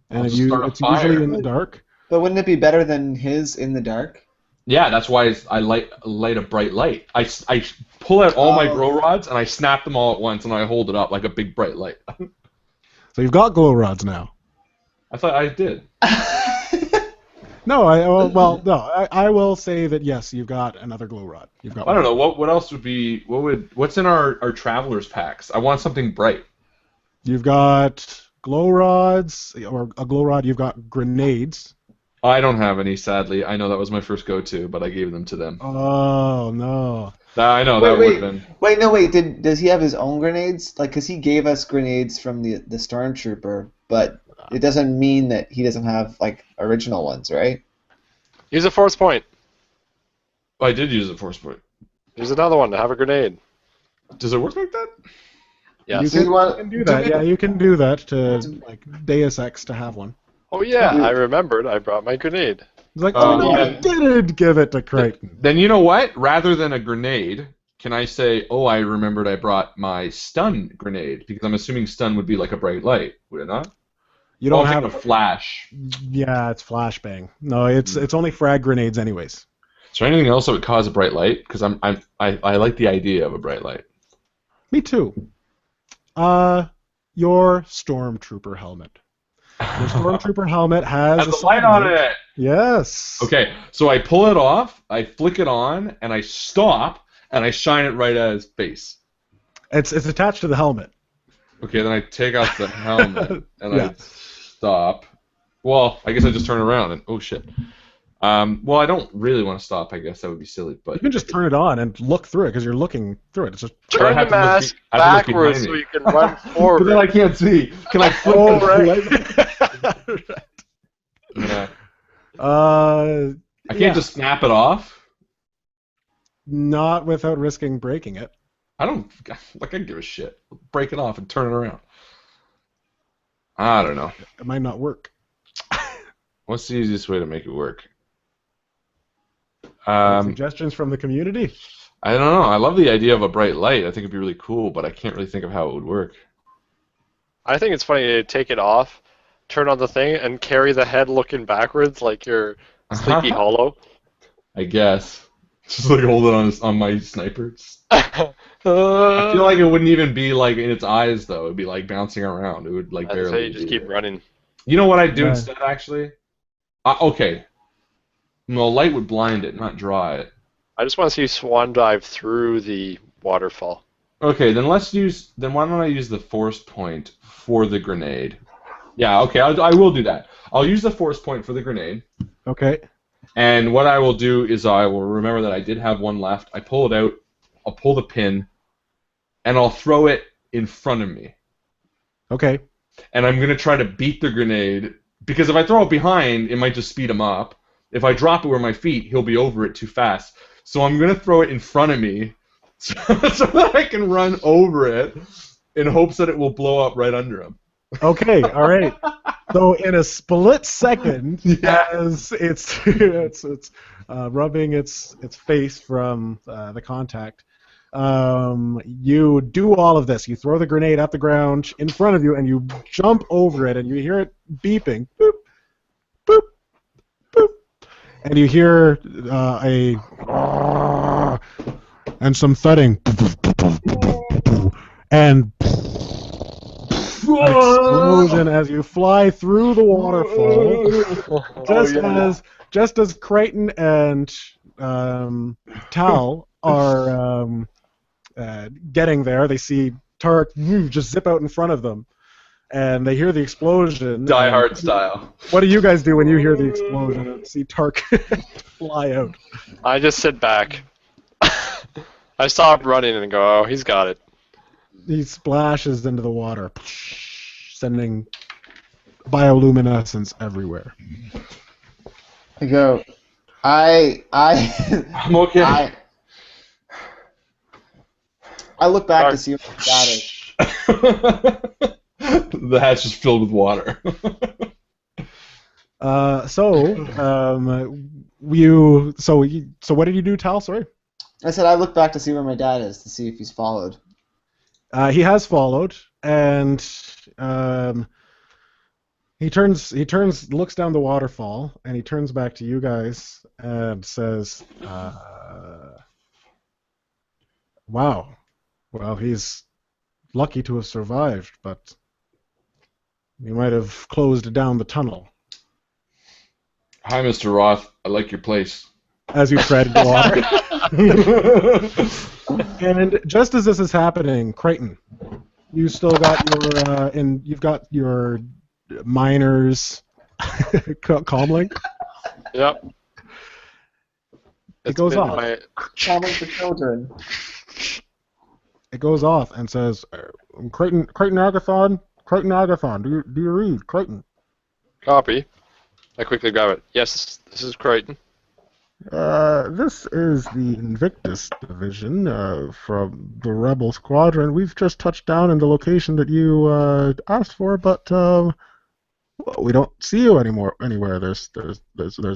S3: And it's usually in the dark.
S4: But wouldn't it be better than his in the dark?
S1: Yeah, that's why I light a bright light. I pull out all my glow rods, and I snap them all at once, and I hold it up like a big bright light.
S3: So you've got glow rods now.
S1: I thought I did.
S3: No, I will say that yes, you've got another glow rod. You've got.
S1: I don't know what else would be what's in our travelers packs. I want something bright.
S3: You've got glow rods, or a glow rod. You've got grenades.
S1: I don't have any, sadly. I know that was my first go-to, but I gave them to them.
S3: Oh no!
S1: I know that would have been.
S4: Wait. Does he have his own grenades? Like, because he gave us grenades from the stormtrooper, but it doesn't mean that he doesn't have like original ones, right?
S2: Use a force point.
S1: I did use a force point.
S2: Use another one to have a grenade.
S1: Does it work like that?
S2: Yes.
S3: You can do that. Yeah, you can do that to like Deus Ex to have one.
S2: Oh yeah, I remembered. I brought my grenade.
S3: It's like, oh no, I didn't give it to Crichton.
S1: Then you know what? Rather than a grenade, can I say, oh, I remembered I brought my stun grenade? Because I'm assuming stun would be like a bright light, would it not?
S3: You don't have
S1: a flash.
S3: Yeah, it's flashbang. No, it's only frag grenades anyways.
S1: Is there anything else that would cause a bright light? Because I like the idea of a bright light.
S3: Me too. Your stormtrooper helmet. Your stormtrooper helmet has
S1: a light on it.
S3: Yes.
S1: Okay, so I pull it off, I flick it on, and I stop, and I shine it right at his face.
S3: It's attached to the helmet.
S1: Okay, then I take off the helmet, and I stop. Well, I guess I just turn around, and oh shit. Well, I don't really want to stop. I guess that would be silly, but
S3: you can just turn it on and look through it because you're looking through it. It's just
S2: turn the mask backwards so you can run forward.
S1: But then I can't see. Can I flip
S3: right?
S1: Yeah. I can't just snap it off.
S3: Not without risking breaking it.
S1: I don't give a shit. Break it off and turn it around. I don't know.
S3: It might not work.
S1: What's the easiest way to make it work?
S3: Suggestions from the community?
S1: I don't know. I love the idea of a bright light. I think it'd be really cool, but I can't really think of how it would work.
S2: I think it's funny to take it off, turn on the thing, and carry the head looking backwards like you're Sleepy Hollow.
S1: I guess. Just like hold it on my sniper. I feel like it wouldn't even be like in its eyes though. It'd be like bouncing around. It would like barely.
S2: So you just keep running.
S1: You know what I'd do instead, actually? Okay. No, light would blind it, not draw it.
S2: I just want to see swan dive through the waterfall.
S1: Okay, then why don't I use the force point for the grenade? Yeah, okay, I will do that. I'll use the force point for the grenade.
S3: Okay.
S1: And what I will do is I will remember that I did have one left. I pull it out. I'll pull the pin, and I'll throw it in front of me.
S3: Okay.
S1: And I'm gonna try to beat the grenade because if I throw it behind, it might just speed him up. If I drop it where my feet, he'll be over it too fast. So I'm going to throw it in front of me so that I can run over it in hopes that it will blow up right under him.
S3: Okay, all right. So in a split second, as it's rubbing its face from the contact, you do all of this. You throw the grenade at the ground in front of you, and you jump over it, and you hear it beeping. Boop, boop. And you hear and some thudding, and explosion as you fly through the waterfall. Just as Crichton and Tal are getting there, they see Tark just zip out in front of them. And they hear the explosion.
S1: Die Hard style.
S3: What do you guys do when you hear the explosion and see Tark fly out?
S2: I just sit back. I stop running and go, oh, he's got it.
S3: He splashes into the water, sending bioluminescence everywhere.
S4: I go,
S1: I'm okay.
S4: I look back to see what my dad is.
S1: The hatch is filled with water.
S3: So what did you do, Tal? Sorry.
S4: I said I look back to see where my dad is to see if he's followed.
S3: He has followed, and he turns, looks down the waterfall, and he turns back to you guys and says, "Wow, well, he's lucky to have survived, but you might have closed down the tunnel."
S1: Hi, Mr. Roth. I like your place.
S3: As you tread the water. And just as this is happening, Crichton, You still got your you've got your miners comlink.
S2: Yep.
S3: It goes off.
S4: Common for children.
S3: It goes off and says, Crichton Agathon, do you read, Crichton?
S2: Copy. I quickly grab it. Yes, this is Crichton.
S3: This is the Invictus division from the Rebel Squadron. We've just touched down in the location that you asked for, but well, we don't see you anywhere. There's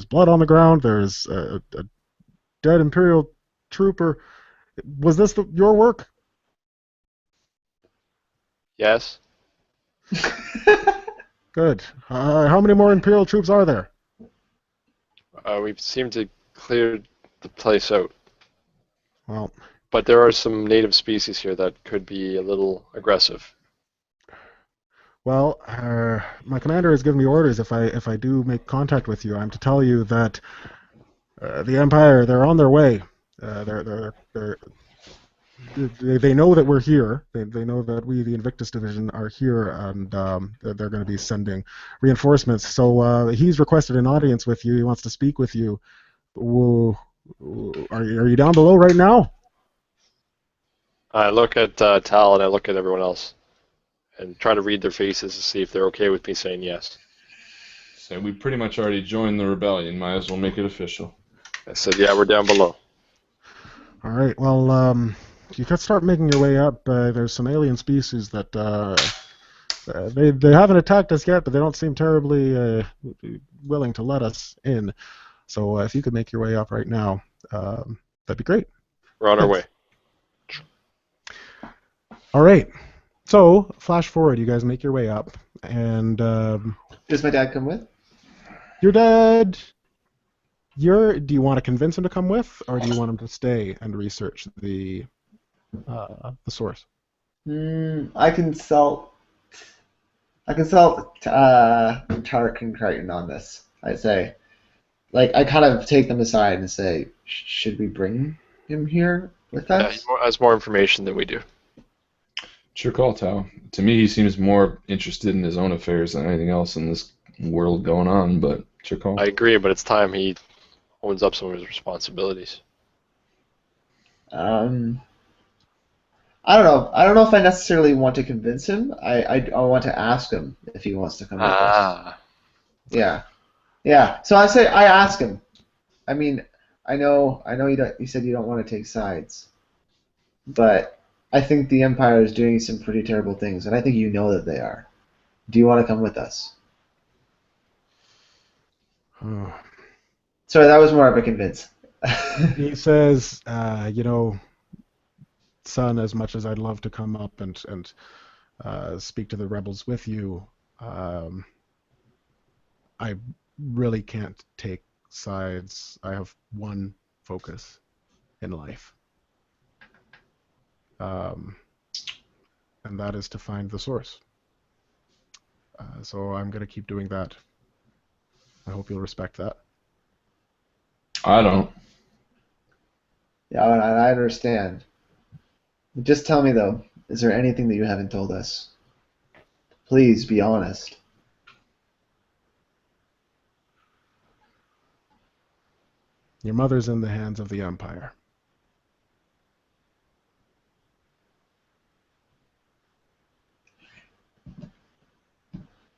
S3: blood on the ground. There's a dead Imperial trooper. Was this your work?
S2: Yes.
S3: Good. How many more Imperial troops are there?
S2: We seem to clear the place out.
S3: Well,
S2: but there are some native species here that could be a little aggressive.
S3: Well, my commander has given me orders if I do make contact with you, I'm to tell you that the Empire, they're on their way. They know that we're here. They know that we, the Invictus Division, are here, and they're going to be sending reinforcements. So he's requested an audience with you. He wants to speak with you. Are you down below right now?
S2: I look at Tal and I look at everyone else and try to read their faces to see if they're okay with me saying yes.
S1: So we pretty much already joined the rebellion. Might as well make it official.
S2: I said, yeah, we're down below.
S3: All right. Well, you could start making your way up. There's some alien species that they haven't attacked us yet, but they don't seem terribly willing to let us in. So if you could make your way up right now, that'd be great.
S2: We're on our way.
S3: All right. So flash forward. You guys make your way up, and
S4: does my dad come with?
S3: Your dad. Do you want to convince him to come with, or do you want him to stay and research the source?
S4: I consult Tark and Crichton on this. I'd say, like, I kind of take them aside and say, should we bring him here with us?
S2: He has more information than we do.
S1: It's your call, Tao. To me, he seems more interested in his own affairs than anything else in this world going on, but it's your call.
S2: I agree, but it's time he owns up some of his responsibilities.
S4: I don't know. I don't know if I necessarily want to convince him. I want to ask him if he wants to come with us. Yeah. So I ask him. I mean, I know you said you don't want to take sides, but I think the Empire is doing some pretty terrible things, and I think you know that they are. Do you want to come with us? Sorry, that was more of a convince.
S3: He says, son, as much as I'd love to come up and speak to the rebels with you, I really can't take sides. I have one focus in life, and that is to find the source. So I'm going to keep doing that. I hope you'll respect that.
S1: I don't.
S4: Yeah, I understand. Just tell me, though, is there anything that you haven't told us? Please be honest.
S3: Your mother's in the hands of the Empire.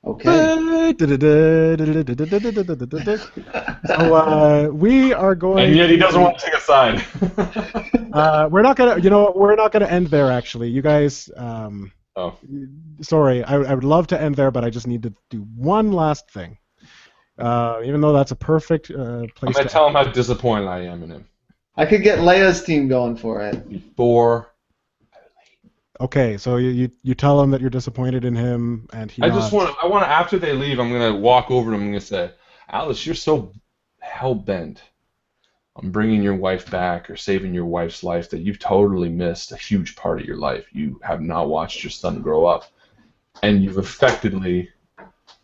S4: Okay.
S3: So we are going.
S1: And yet he doesn't want to take a side.
S3: We're not gonna. You know what? We're not gonna end there. Actually, you guys. Sorry, I would love to end there, but I just need to do one last thing. Even though that's a perfect place.
S1: I'm gonna tell him how disappointed I am in him.
S4: I could get Leia's team going for it.
S1: Before.
S3: Okay, so you tell him that you're disappointed in him, and he.
S1: I want after they leave, I'm gonna walk over to him and I'm gonna say, Aldis, you're so hell bent on bringing your wife back or saving your wife's life that you've totally missed a huge part of your life. You have not watched your son grow up, and you've effectively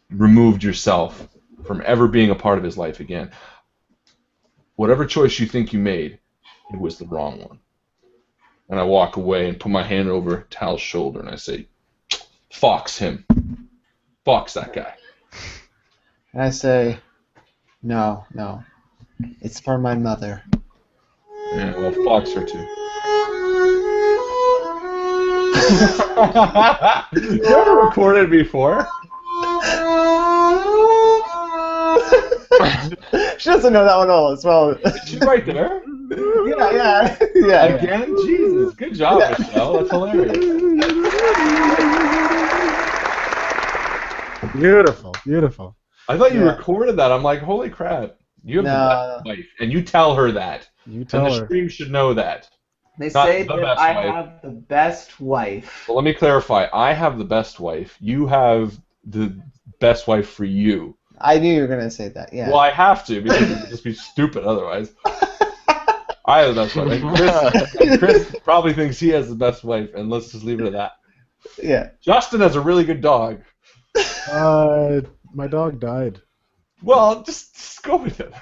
S1: removed yourself from ever being a part of his life again. Whatever choice you think you made, was the wrong one. And I walk away and put my hand over Tal's shoulder and I say, fox him. Fox that guy.
S4: And I say, no, it's for my mother.
S1: Yeah, well, fox her too. You ever recorded before?
S4: She doesn't know that one all as well.
S1: She's right there.
S4: Yeah.
S1: Again? Jesus. Good job, Michelle. That's hilarious.
S3: Beautiful.
S1: I thought you recorded that. I'm like, holy crap. You have the best wife. And you tell her that.
S3: You tell
S1: and
S3: her.
S1: The stream should know that.
S4: They
S1: Not
S4: say
S1: the
S4: that
S1: best
S4: I
S1: wife.
S4: have the best wife.
S1: Well, let me clarify. I have the best wife. You have the best wife for you.
S4: I knew you were going to say that, yeah.
S1: Well, I have to because it would just be stupid otherwise. I have the best wife. And Chris probably thinks he has the best wife, and let's just leave it at that.
S4: Yeah.
S1: Justin has a really good dog.
S3: My dog died.
S1: Well, just go with it.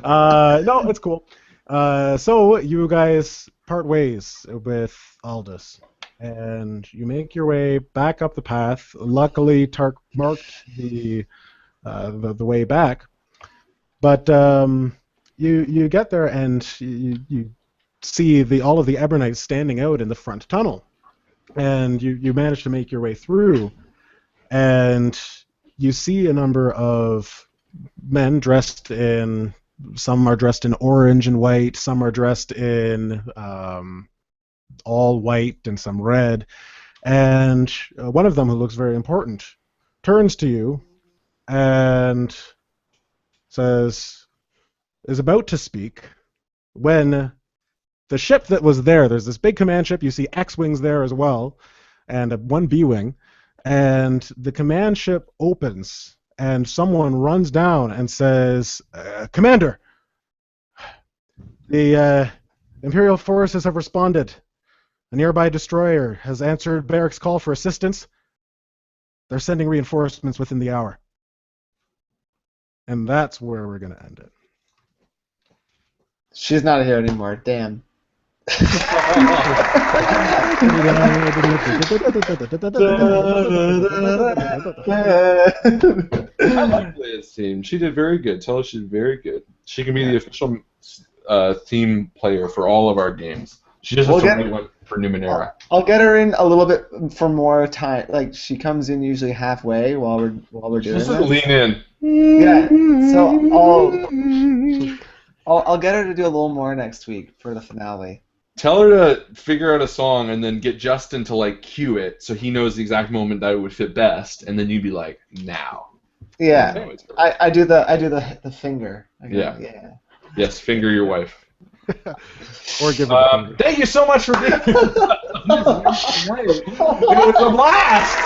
S3: No, it's cool. So you guys part ways with Aldis, and you make your way back up the path. Luckily, Tark marked the way back, but you get there and you see all of the Ebonites standing out in the front tunnel, and you manage to make your way through, and you see a number of men dressed in. Some are dressed in orange and white. Some are dressed in all white and some red. And one of them, who looks very important, turns to you and is about to speak when the ship that was there's this big command ship. You see X-wings there as well, and one B-wing. And the command ship opens. And someone runs down and says, Commander, the Imperial forces have responded. A nearby destroyer has answered Barrick's call for assistance. They're sending reinforcements within the hour. And that's where we're going to end it.
S4: She's not here anymore, damn.
S1: I like Leia's theme. She did very good. Tell her she did very good. She can be the official theme player for all of our games. She just has to write one for Numenera.
S4: I'll get her in a little bit for more time. Like, she comes in usually halfway while we're doing
S1: Just
S4: this.
S1: lean in.
S4: Yeah. So I'll get her to do a little more next week for the finale.
S1: Tell her to figure out a song and then get Justin to like cue it so he knows the exact moment that it would fit best, and then you'd be like, now.
S4: Yeah. I do the finger.
S1: Yeah. Yes, finger your wife.
S3: Or give her the finger.
S1: Thank you so much for being here. It was a blast.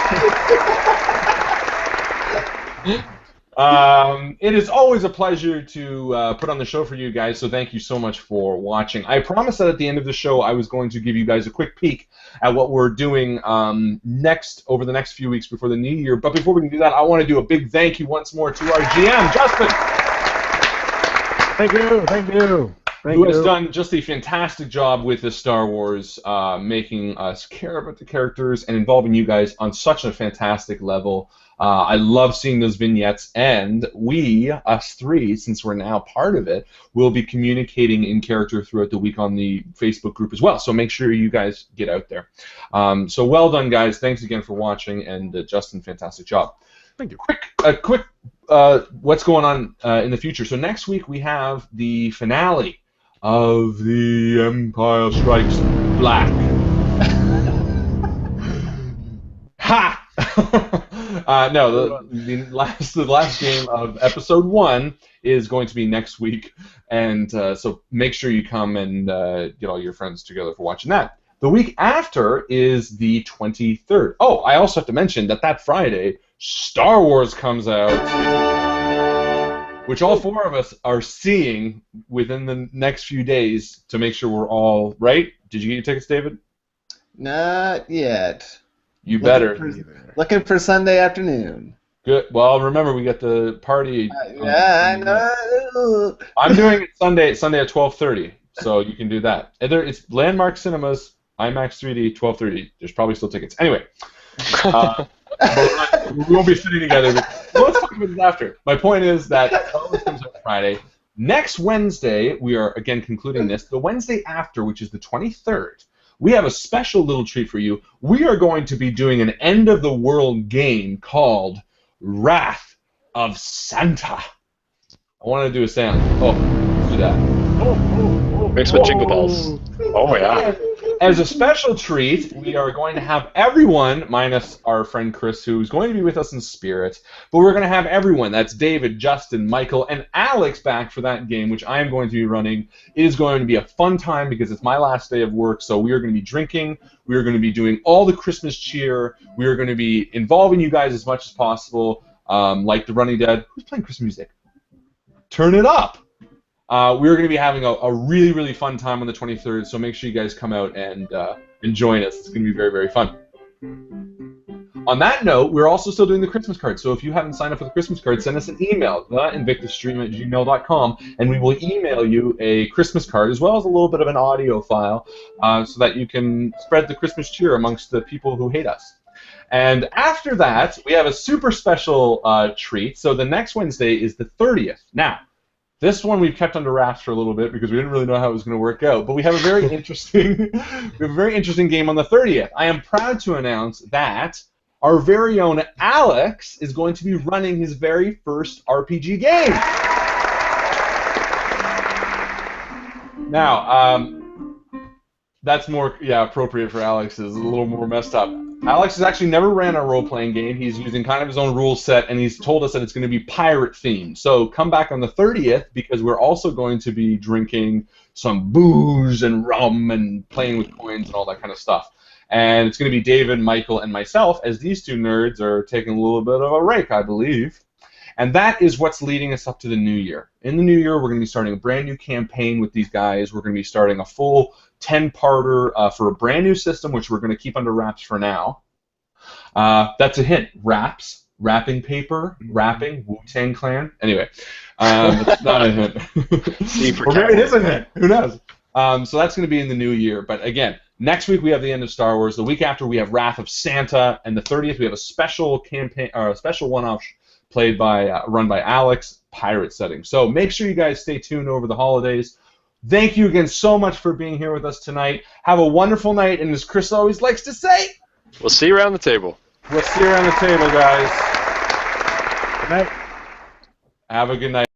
S1: It is always a pleasure to put on the show for you guys, so thank you so much for watching. I promised that at the end of the show I was going to give you guys a quick peek at what we're doing over the next few weeks before the new year. But before we can do that, I want to do a big thank you once more to our GM, Justin.
S3: Thank you.
S1: Who has done just a fantastic job with the Star Wars, making us care about the characters and involving you guys on such a fantastic level. I love seeing those vignettes, and us three, since we're now part of it, will be communicating in character throughout the week on the Facebook group as well. So make sure you guys get out there. So well done, guys. Thanks again for watching, and Justin, fantastic job.
S3: Thank you.
S1: Quick, what's going on in the future? So next week we have the finale of The Empire Strikes Black. Ha! No, the last game of episode 1 is going to be next week, and so make sure you come and get all your friends together for watching that. The week after is the 23rd. Oh, I also have to mention that Friday, Star Wars comes out, which all 4 of us are seeing within the next few days to make sure we're all right. Did you get your tickets, David?
S4: Not yet.
S1: You better.
S4: Looking for Sunday afternoon.
S1: Good. Well, remember we got the party.
S4: Yeah, I know.
S1: I'm doing it Sunday at 12:30, so you can do that. It's Landmark Cinemas. IMAX 3D, 12:30. There's probably still tickets. Anyway, but we won't be sitting together. But let's talk about this after. My point is that Star Wars comes out Friday. Next Wednesday, we are again concluding this. The Wednesday after, which is the 23rd, we have a special little treat for you. We are going to be doing an end-of-the-world game called Wrath of Santa. I want to do a sound. Oh, let's do that.
S2: Mixed with jingle balls. Oh, yeah.
S1: As a special treat, we are going to have everyone, minus our friend Chris, who's going to be with us in spirit, but we're going to have everyone. That's David, Justin, Mycl, and Alex back for that game, which I am going to be running. It is going to be a fun time because it's my last day of work, so we are going to be drinking. We are going to be doing all the Christmas cheer. We are going to be involving you guys as much as possible, like the Running Dead. Who's playing Christmas music? Turn it up! We're going to be having a really, really fun time on the 23rd, so make sure you guys come out and join us. It's going to be very, very fun. On that note, we're also still doing the Christmas card, so if you haven't signed up for the Christmas card, send us an email, theinvictusstream@gmail.com, and we will email you a Christmas card as well as a little bit of an audio file so that you can spread the Christmas cheer amongst the people who hate us. And after that, we have a super special treat. So the next Wednesday is the 30th. Now, this one we've kept under wraps for a little bit because we didn't really know how it was going to work out. But we have a very interesting, game on the 30th. I am proud to announce that our very own Alex is going to be running his very first RPG game. Now, that's more appropriate for Alex. Is a little more messed up. Alex has actually never ran a role-playing game. He's using kind of his own rule set, and he's told us that it's going to be pirate-themed. So come back on the 30th, because we're also going to be drinking some booze and rum and playing with coins and all that kind of stuff. And it's going to be David, Mycl, and myself, as these two nerds are taking a little bit of a break, I believe. And that is what's leading us up to the new year. In the new year, we're going to be starting a brand new campaign with these guys. We're going to be starting a full 10-parter for a brand new system, which we're going to keep under wraps for now. That's a hint. Wraps, wrapping paper, wrapping, Wu-Tang Clan. Anyway, it's not a hint. Or maybe it is a hint. Who knows? So that's going to be in the new year. But again, next week we have the end of Star Wars. The week after we have Wrath of Santa, and the 30th we have a special campaign, or a special one-off run by Alex, pirate setting. So make sure you guys stay tuned over the holidays. Thank you again so much for being here with us tonight. Have a wonderful night, and as Chris always likes to say,
S2: we'll see you around the table.
S1: We'll see you around the table, guys.
S3: Good night.
S1: Have a good night.